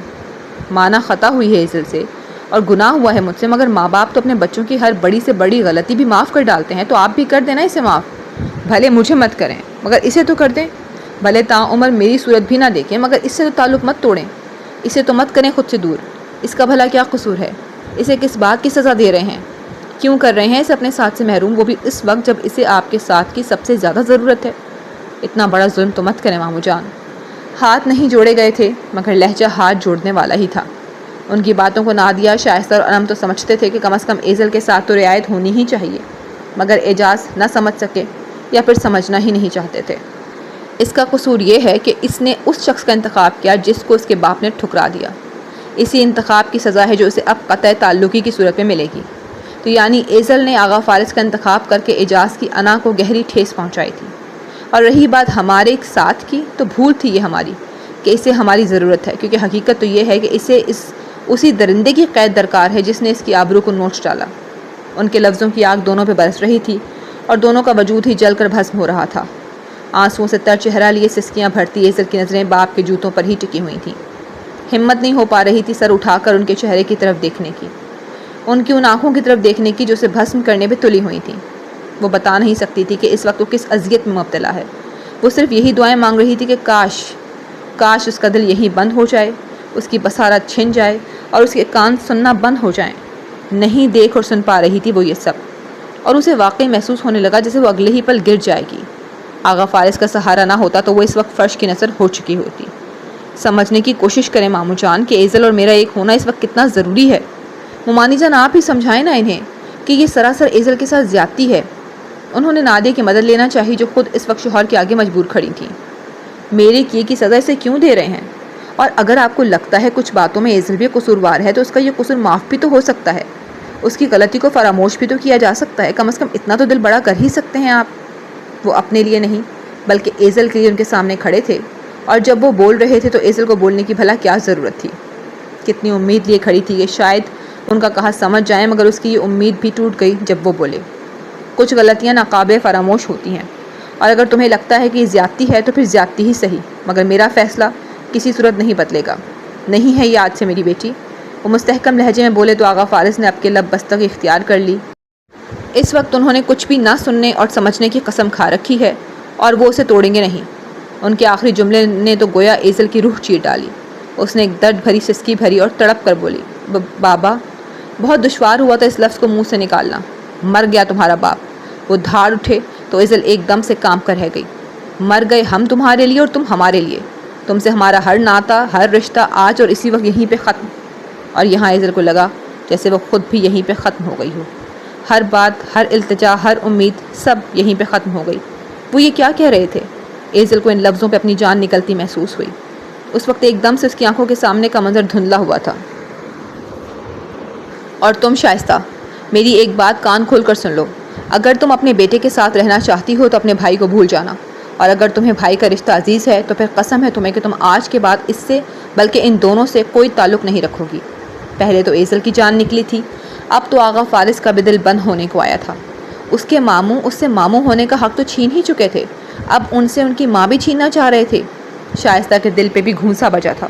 مانا خطا ہوئی ہے ایزل سے اور گناہ ہوا ہے مجھ سے، مگر ماں باپ تو اپنے بچوں کی ہر بڑی سے بڑی غلطی بھی معاف کر ڈالتے ہیں، تو آپ بھی کر دینا اسے معاف۔ بھلے مجھے مت کریں مگر اسے تو کر دیں، بھلے تا عمر میری صورت بھی نہ دیکھیں مگر اس سے تو تعلق مت توڑیں، اسے تو مت کریں خود سے دور۔ اس کا بھلا کیا قصور ہے؟ اسے کس بات کی سزا دے رہے ہیں؟ کیوں کر رہے ہیں اسے اپنے ساتھ سے محروم، وہ بھی اس وقت جب اسے آپ کے ساتھ کی سب سے زیادہ ضرورت ہے؟ اتنا بڑا ظلم تو مت کریں ماموں جان۔ ہاتھ نہیں جوڑے گئے تھے مگر لہجہ ہاتھ جوڑنے والا ہی تھا۔ ان کی باتوں کو نادیہ، شائستہ اور انم تو سمجھتے تھے کہ کم از کم ایزل کے ساتھ تو رعایت ہونی ہی چاہیے، مگر اعجاز نہ سمجھ سکے یا پھر سمجھنا ہی نہیں چاہتے تھے۔ اس کا قصور یہ ہے کہ اس نے اس شخص کا انتخاب کیا جس کو اس کے باپ نے ٹھکرا دیا۔ اسی انتخاب کی سزا ہے جو اسے اب قطع تعلقی کی صورت میں ملے گی۔ تو یعنی ایزل نے آغا فارس کا انتخاب کر کے اعجاز کی انا کو گہری ٹھیس پہنچائی تھی۔ اور رہی بات ہمارے ساتھ کی، تو بھول تھی یہ ہماری کہ اسے ہماری ضرورت ہے، کیونکہ حقیقت تو یہ ہے کہ اسے اسی درندے کی قید درکار ہے جس نے اس کی آبرو کو نوچ ڈالا۔ ان کے لفظوں کی آگ دونوں پہ برس رہی تھی اور دونوں کا وجود ہی جل کر بھسم ہو رہا تھا۔ آنسوؤں سے تر چہرہ لیے سسکیاں بھرتی ایزل کی نظریں باپ کے جوتوں پر ہی ٹکی ہوئی تھیں۔ ہمت نہیں ہو پا رہی تھی سر اٹھا کر ان کے چہرے کی طرف دیکھنے کی، ان کی ان آنکھوں کی طرف دیکھنے کی جو اسے بھسم کرنے پہ تلی ہوئی تھیں۔ وہ بتا نہیں سکتی تھی کہ اس وقت وہ کس اذیت میں مبتلا ہے۔ وہ صرف یہی دعائیں مانگ رہی تھی کہ کاش اس کا دل یہیں بند ہو جائے، اس کی بصارت چھن جائے اور اس کے کان سننا بند ہو جائیں۔ نہیں دیکھ اور سن پا رہی تھی وہ یہ سب، اور اسے واقعی محسوس ہونے لگا جیسے وہ اگلے ہی پل گر جائے گی۔ آغا فارس کا سہارا نہ ہوتا تو وہ اس وقت فرش کی نظر ہو چکی ہوتی۔ سمجھنے کی کوشش کریں ماموں جان کہ ایزل اور میرا ایک ہونا اس وقت کتنا ضروری ہے۔ ممانی جان آپ ہی سمجھائیں نا انہیں کہ یہ سراسر ایزل کے ساتھ زیادتی ہے۔ انہوں نے نادیہ کی مدد لینا چاہی جو خود اس وقت شوہر کے آگے مجبور کھڑی تھی۔ میرے کیے کی سزا اسے کیوں دے رہے ہیں؟ اور اگر آپ کو لگتا ہے کچھ باتوں میں ایزل بھی قصوروار ہے تو اس کا یہ قصور معاف بھی تو ہو سکتا ہے، اس کی غلطی کو فراموش بھی تو کیا جا سکتا ہے، کم از کم اتنا تو دل بڑا کر ہی سکتے ہیں آپ۔ وہ اپنے لیے نہیں بلکہ ایزل کے لیے ان کے سامنے کھڑے تھے، اور جب وہ بول رہے تھے تو ایزل کو بولنے کی بھلا کیا ضرورت تھی؟ کتنی امید لیے کھڑی تھی کہ شاید ان کا کہا سمجھ جائیں، مگر اس کی یہ امید بھی ٹوٹ گئی جب وہ بولے۔ کچھ غلطیاں ناقابل فراموش ہوتی ہیں، اور اگر تمہیں لگتا ہے کہ یہ زیادتی ہے تو پھر زیادتی ہی صحیح، مگر میرا فیصلہ کسی صورت نہیں بدلے گا۔ نہیں ہے یہ آج سے میری بیٹی۔ وہ مستحکم لہجے میں بولے تو آغا فارس نے اب کے لب بستگی اختیار کر لی۔ اس وقت انہوں نے کچھ بھی نہ سننے اور سمجھنے کی قسم کھا رکھی ہے، اور وہ اسے توڑیں گے نہیں۔ ان کے آخری جملے نے تو گویا ایزل کی روح چیر ڈالی۔ اس نے ایک درد بھری سسکی بھری اور تڑپ کر بولی، بابا بہت دشوار ہوا تھا اس لفظ کو منہ سے نکالنا۔ مر گیا تمہارا باپ۔ وہ دھاڑ اٹھے تو ایزل ایک دم سے کانپ کر رہ گئی۔ مر گئے ہم تمہارے لیے اور تم ہمارے لیے۔ تم سے ہمارا ہر ناتا، ہر رشتہ آج اور اسی وقت یہیں پہ ختم۔ اور یہاں ایزل کو لگا جیسے وہ خود بھی یہیں پہ ختم ہو گئی ہو۔ ہر بات، ہر التجا، ہر امید، سب یہیں پہ ختم ہو گئی۔ وہ یہ کیا کہہ رہے تھے؟ ایزل کو ان لفظوں پہ اپنی جان نکلتی محسوس ہوئی۔ اس وقت ایک دم سے اس کی آنکھوں کے سامنے کا منظر دھندلا ہوا تھا۔ اور تم شائستہ، میری ایک بات کان کھول کر سن لو۔ اگر تم اپنے بیٹے کے ساتھ رہنا چاہتی ہو تو اپنے بھائی کو بھول جانا، اور اگر تمہیں بھائی کا رشتہ عزیز ہے تو پھر قسم ہے تمہیں کہ تم آج کے بعد اس سے بلکہ ان دونوں سے کوئی تعلق نہیں رکھو گی۔ پہلے تو ایزل کی جان نکلی تھی، اب تو آغا فارس کا بھی دل بند ہونے کو آیا تھا۔ اس کے ماموں اس سے ماموں ہونے کا حق تو چھین ہی چکے تھے، اب ان سے ان کی ماں بھی چھیننا چاہ رہے تھے۔ شائستہ کے دل پہ بھی گھونسا بجا تھا۔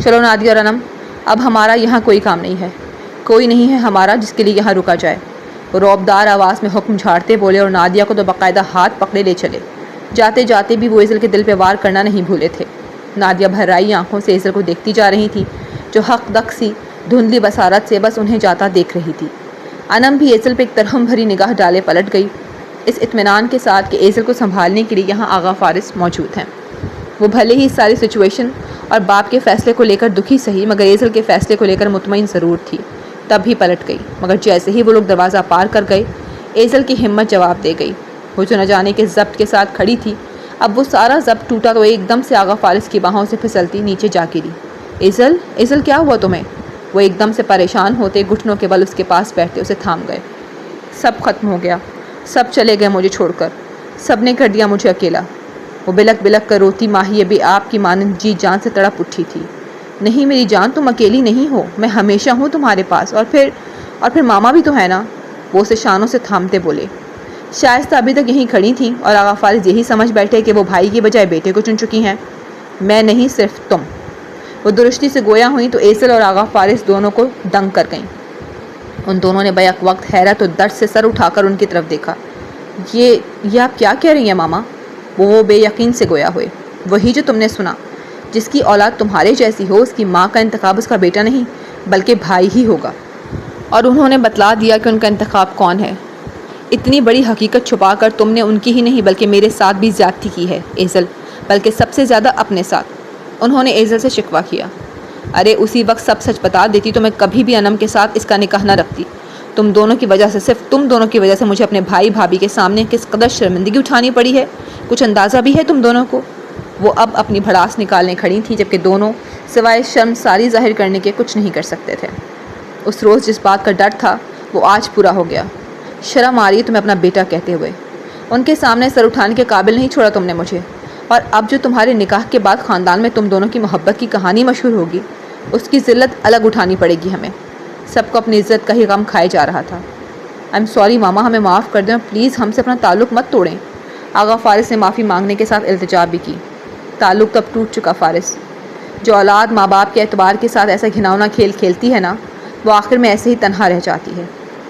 چلو نادیہ اور انم، اب ہمارا یہاں کوئی کام نہیں ہے، کوئی نہیں ہے ہمارا جس کے لیے یہاں رکا جائے۔ وہ رعبدار آواز میں حکم جھاڑتے بولے اور نادیہ کو تو باقاعدہ ہاتھ پکڑے لے چلے۔ جاتے جاتے بھی وہ ایزل کے دل پہ وار کرنا نہیں بھولے تھے۔ نادیہ بھرائی آنکھوں سے ایزل کو دیکھتی جا رہی تھی، جو حق دق سی دھندلی بصارت سے بس انہیں جاتا دیکھ رہی تھی۔ انم بھی ایزل پہ ایک ترہم بھری نگاہ ڈالے پلٹ گئی، اس اطمینان کے ساتھ کہ ایزل کو سنبھالنے کے لیے یہاں آغا فارس موجود ہیں۔ وہ بھلے ہی اس ساری سچویشن اور باپ کے فیصلے کو لے کر دکھی سہی، مگر ایزل کے فیصلے کو لے کر مطمئن ضرور تھی۔ تب بھی پلٹ گئی، مگر جیسے ہی وہ لوگ دروازہ پار کر گئے، ایزل کی ہمت جواب دے گئی۔ وہ جو نہ جانے کے ضبط کے ساتھ کھڑی تھی، اب وہ سارا ضبط ٹوٹا تو ایک دم سے آغا فارس کی باہوں سے پھسلتی نیچے جا گری۔ ایزل، ایزل کیا ہوا تمہیں؟ وہ ایک دم سے پریشان ہوتے گھٹنوں کے بل اس کے پاس بیٹھتے اسے تھام گئے۔ سب ختم ہو گیا، سب چلے گئے مجھے چھوڑ کر، سب نے کر دیا مجھے اکیلا۔ وہ بلک بلک کر روتی ماہی ابھی آپ کی مانند جی جان سے تڑپ اٹھی تھی۔ نہیں میری جان، تم اکیلی نہیں ہو، میں ہمیشہ ہوں تمہارے پاس، اور پھر ماما بھی تو ہے نا، وہ اسے شانوں سے تھامتے بولے۔ شائستہ ابھی تک یہیں کھڑی تھیں اور آغا فارس یہی سمجھ بیٹھے کہ وہ بھائی کی بجائے بیٹے کو چن چکی ہیں۔ میں نہیں، صرف تم۔ وہ درستی سے گویا ہوئیں تو ایزل اور آغا فارس دونوں کو دنگ کر گئیں۔ ان دونوں نے بیک وقت حیرت اور درد سے سر اٹھا کر ان کی طرف دیکھا۔ یہ آپ کیا کہہ رہی ہیں ماما؟ وہ بے یقین سے گویا ہوئے۔ وہی جو تم نے سنا، جس کی اولاد تمہارے جیسی ہو، اس کی ماں کا انتخاب اس کا بیٹا نہیں بلکہ بھائی ہی ہوگا۔ اور انہوں نے بتلا دیا کہ ان کا انتخاب کون ہے۔ اتنی بڑی حقیقت چھپا کر تم نے ان کی ہی نہیں بلکہ میرے ساتھ بھی زیادتی کی ہے ایزل، بلکہ سب سے زیادہ اپنے ساتھ۔ انہوں نے ایزل سے شکوہ کیا۔ ارے اسی وقت سب سچ بتا دیتی تو میں کبھی بھی انم کے ساتھ اس کا نکاح نہ رکھتی۔ تم دونوں کی وجہ سے، صرف تم دونوں کی وجہ سے مجھے اپنے بھائی بھابھی کے سامنے کس قدر شرمندگی اٹھانی پڑی ہے، کچھ اندازہ بھی ہے تم دونوں کو؟ وہ اب اپنی بھڑاس نکالنے کھڑی تھیں، جبکہ دونوں سوائے شرم ساری ظاہر کرنے کے کچھ نہیں کر سکتے تھے۔ اس روز جس بات کا ڈر تھا وہ آج پورا ہو گیا۔ شرم آ رہی ہے تمہیں اپنا بیٹا کہتے ہوئے؟ ان کے سامنے سر اٹھانے کے قابل نہیں چھوڑا تم نے مجھے، اور اب جو تمہارے نکاح کے بعد خاندان میں تم دونوں کی محبت کی کہانی مشہور ہوگی، اس کی ذلت الگ اٹھانی پڑے گی ہمیں۔ سب کو اپنی عزت کا ہی غم کھائے جا رہا تھا۔ آئی ایم سوری ماما، ہمیں معاف کر دیں اور پلیز ہم سے اپنا تعلق مت توڑیں۔ آغا فارس نے معافی مانگنے کے ساتھ التجا بھی کی۔ تعلق تب ٹوٹ چکا فارس۔ جو اولاد ماں باپ کے اعتبار کے ساتھ ایسا گھناؤنا کھیل کھیلتی ہے نا، وہ آخر میں ایسے ہی تنہا رہ جاتی ہے۔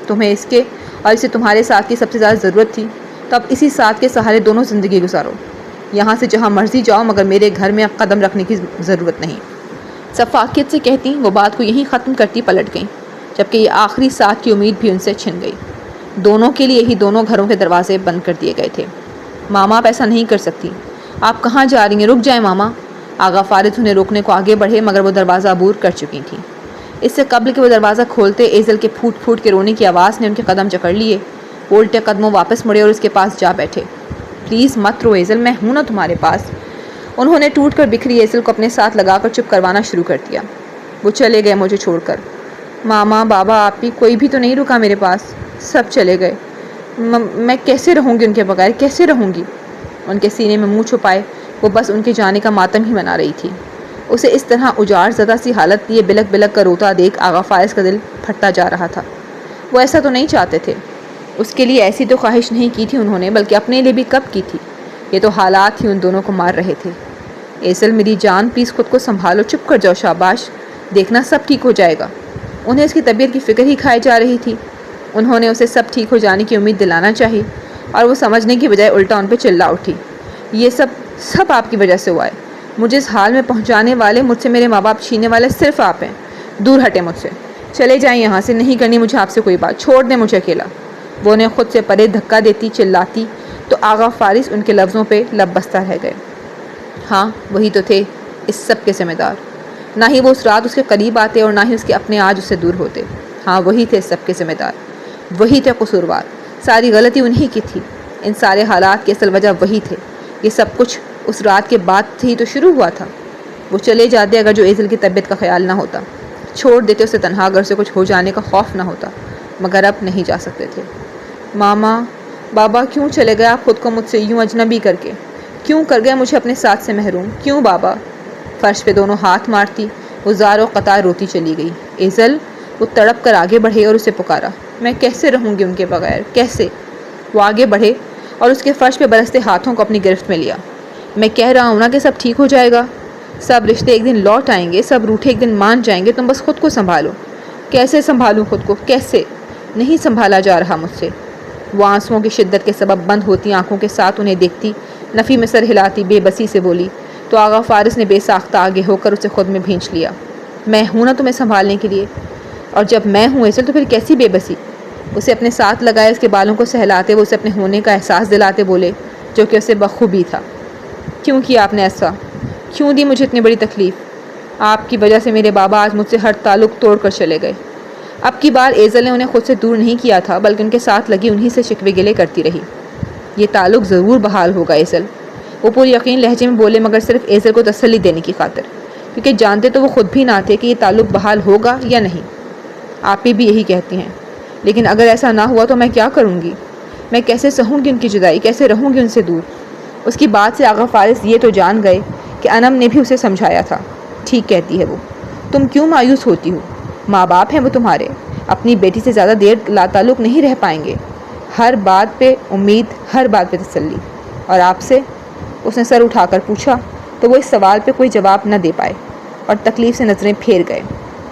تمہیں اس کے اور اسے تمہارے ساتھ کی سب سے زیادہ ضرورت تھی، تو اب اسی ساتھ کے سہارے دونوں زندگی گزارو۔ یہاں سے جہاں مرضی جاؤ، مگر میرے گھر میں اب قدم رکھنے کی ضرورت نہیں۔ شفافیت سے کہتی وہ بات کو یہیں ختم کرتی پلٹ گئیں، جبکہ یہ آخری ساتھ کی امید بھی ان سے چھن گئی۔ دونوں کے لیے ہی دونوں گھروں کے دروازے بند کر دیے گئے تھے۔ ماما آپ ایسا نہیں کر سکتی، آپ کہاں جا رہی ہیں؟ رک جائیں ماما۔ آغا فارس انہیں روکنے کو آگے بڑھے، مگر وہ دروازہ عبور کر چکی تھیں۔ اس سے قبل کہ وہ دروازہ کھولتے، ایزل کے پھوٹ پھوٹ کے رونے کی آواز نے ان کے قدم جکڑ لیے۔ وہ الٹے قدموں واپس مڑے اور اس کے پاس جا بیٹھے۔ پلیز مت رو ایزل، میں ہوں نا تمہارے پاس۔ انہوں نے ٹوٹ کر بکھری ایزل کو اپنے ساتھ لگا کر چپ کروانا شروع کر دیا۔ وہ چلے گئے مجھے چھوڑ کر۔ ماما، بابا، آپ بھی کوئی بھی تو نہیں رکا میرے پاس، سب چلے گئے۔ میں کیسے رہوں گی ان کے بغیر، کیسے رہوں گی؟ ان کے سینے میں منہ چھپائے وہ بس ان کے جانے کا ماتم ہی منا رہی تھی۔ اسے اس طرح اجاڑ زدہ سی حالت لیے بلک بلک کر روتا دیکھ آغا فارس کا دل پھٹتا جا رہا تھا۔ وہ ایسا تو نہیں چاہتے تھے، اس کے لیے ایسی تو خواہش نہیں کی تھی انہوں نے، بلکہ اپنے لیے بھی کب کی تھی۔ یہ تو حالات ہی ان دونوں کو مار رہے تھے۔ ایزل میری جان، پلیز خود کو سنبھالو، چپ کر جاؤ، شاباش، دیکھنا سب ٹھیک ہو جائے گا۔ انہیں اس کی طبیعت کی فکر ہی کھائی جا رہی تھی۔ انہوں نے اسے سب ٹھیک ہو جانے کی امید دلانا چاہی، اور وہ سمجھنے کی بجائے الٹا ان پہ چلا اٹھی۔ یہ سب آپ کی وجہ سے ہوا ہے۔ مجھے اس حال میں پہنچانے والے، مجھ سے میرے ماں باپ چھیننے والے صرف آپ ہیں۔ دور ہٹیں مجھ سے، چلے جائیں یہاں سے، نہیں کرنی مجھے آپ سے کوئی بات، چھوڑ دیں مجھے اکیلا۔ وہ انہیں خود سے پرے دھکا دیتی، چلاتی تو آغا فارس ان کے لفظوں پہ لب بستہ رہ گئے۔ ہاں وہی تو تھے اس سب کے ذمہ دار، نہ ہی وہ اس رات اس کے قریب آتے اور نہ ہی اس کے اپنے آج اس سے دور ہوتے۔ ہاں وہی تھے اس سب کے ذمہ دار، وہی تھے قصوروار، ساری غلطی انہی کی تھی، ان سارے حالات کی اصل وجہ وہی تھے۔ یہ سب کچھ اس رات کے بعد ہی تو شروع ہوا تھا۔ وہ چلے جاتے اگر جو ایزل کی طبیعت کا خیال نہ ہوتا، چھوڑ دیتے اسے تنہا، اگر اسے کچھ ہو جانے کا خوف نہ ہوتا، مگر اب نہیں جا سکتے تھے۔ ماما، بابا کیوں چلے گئے آپ خود کو مجھ سے یوں اجنبی کر کے؟ کیوں کر گئے مجھے اپنے ساتھ سے محروم؟ کیوں بابا؟ فرش پہ دونوں ہاتھ مارتی وہ زار و قطار روتی چلی گئی۔ ایزل، وہ تڑپ کر آگے بڑھے اور اسے پکارا، میں کیسے رہوں گی ان کے بغیر، کیسے؟ وہ آگے بڑھے اور اس کے فرش پہ برستے ہاتھوں کو اپنی گرفت میں لیا۔ میں کہہ رہا ہوں نا کہ سب ٹھیک ہو جائے گا، سب رشتے ایک دن لوٹ آئیں گے، سب روٹھے ایک دن مان جائیں گے، تم بس خود کو سنبھالو۔ کیسے سنبھالوں خود کو، کیسے؟ نہیں سنبھالا جا رہا مجھ سے۔ وہ آنسوؤں کی شدت کے سبب بند ہوتی آنکھوں کے ساتھ انہیں دیکھتی، نفی میں سر ہلاتی بے بسی سے بولی تو آغا فارس نے بے ساختہ آگے ہو کر اسے خود میں بھینچ لیا۔ میں ہوں نا تمہیں سنبھالنے کے لیے، اور جب میں ہوں ایسے تو پھر کیسی بے بسی؟ اسے اپنے ساتھ لگائے، اس کے بالوں کو سہلاتے وہ اسے اپنے ہونے کا احساس دلاتے بولے، جو کہ اسے بخوبی تھا۔ کیوں کیا آپ نے ایسا؟ کیوں دی مجھے اتنی بڑی تکلیف؟ آپ کی وجہ سے میرے بابا آج مجھ سے ہر تعلق توڑ کر چلے گئے۔ اب کی بار ایزل نے انہیں خود سے دور نہیں کیا تھا، بلکہ ان کے ساتھ لگی انہی سے شکوے گلے کرتی رہی۔ یہ تعلق ضرور بحال ہوگا ایزل، وہ پوری یقین لہجے میں بولے، مگر صرف ایزل کو تسلی دینے کی خاطر، کیونکہ جانتے تو وہ خود بھی نہ تھے کہ یہ تعلق بحال ہوگا یا نہیں۔ آپ بھی یہی کہتی ہیں، لیکن اگر ایسا نہ ہوا تو میں کیا کروں گی؟ میں کیسے سہوں گی ان کی جدائی، کیسے رہوں گی ان سے دور؟ اس کی بات سے آغا فارس یہ تو جان گئے کہ انم نے بھی اسے سمجھایا تھا۔ ٹھیک کہتی ہے وہ، تم کیوں مایوس ہوتی ہو؟ ماں باپ ہیں وہ تمہارے، اپنی بیٹی سے زیادہ دیر لا تعلق نہیں رہ پائیں گے۔ ہر بات پہ امید، ہر بات پہ تسلی۔ اور آپ سے؟ اس نے سر اٹھا کر پوچھا تو وہ اس سوال پہ کوئی جواب نہ دے پائے اور تکلیف سے نظریں پھیر گئے،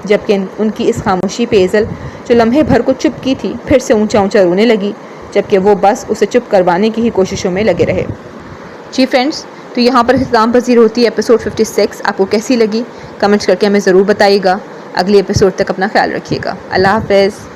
جبکہ ان کی اس خاموشی پہ ایزل جو لمحے بھر کو چپ کی تھی پھر سے اونچا اونچا رونے لگی، جبکہ وہ بس اسے چپ کروانے کی ہی کوششوں میں لگے رہے۔ جی فرینڈس، تو یہاں پر اختتام پذیر ہوتی ہے ایپیسوڈ 56۔ آپ کو کیسی لگی کمنٹس کر کے ہمیں ضرور بتائیے گا۔ اگلی ایپیسوڈ تک اپنا خیال رکھیے گا۔ اللہ حافظ۔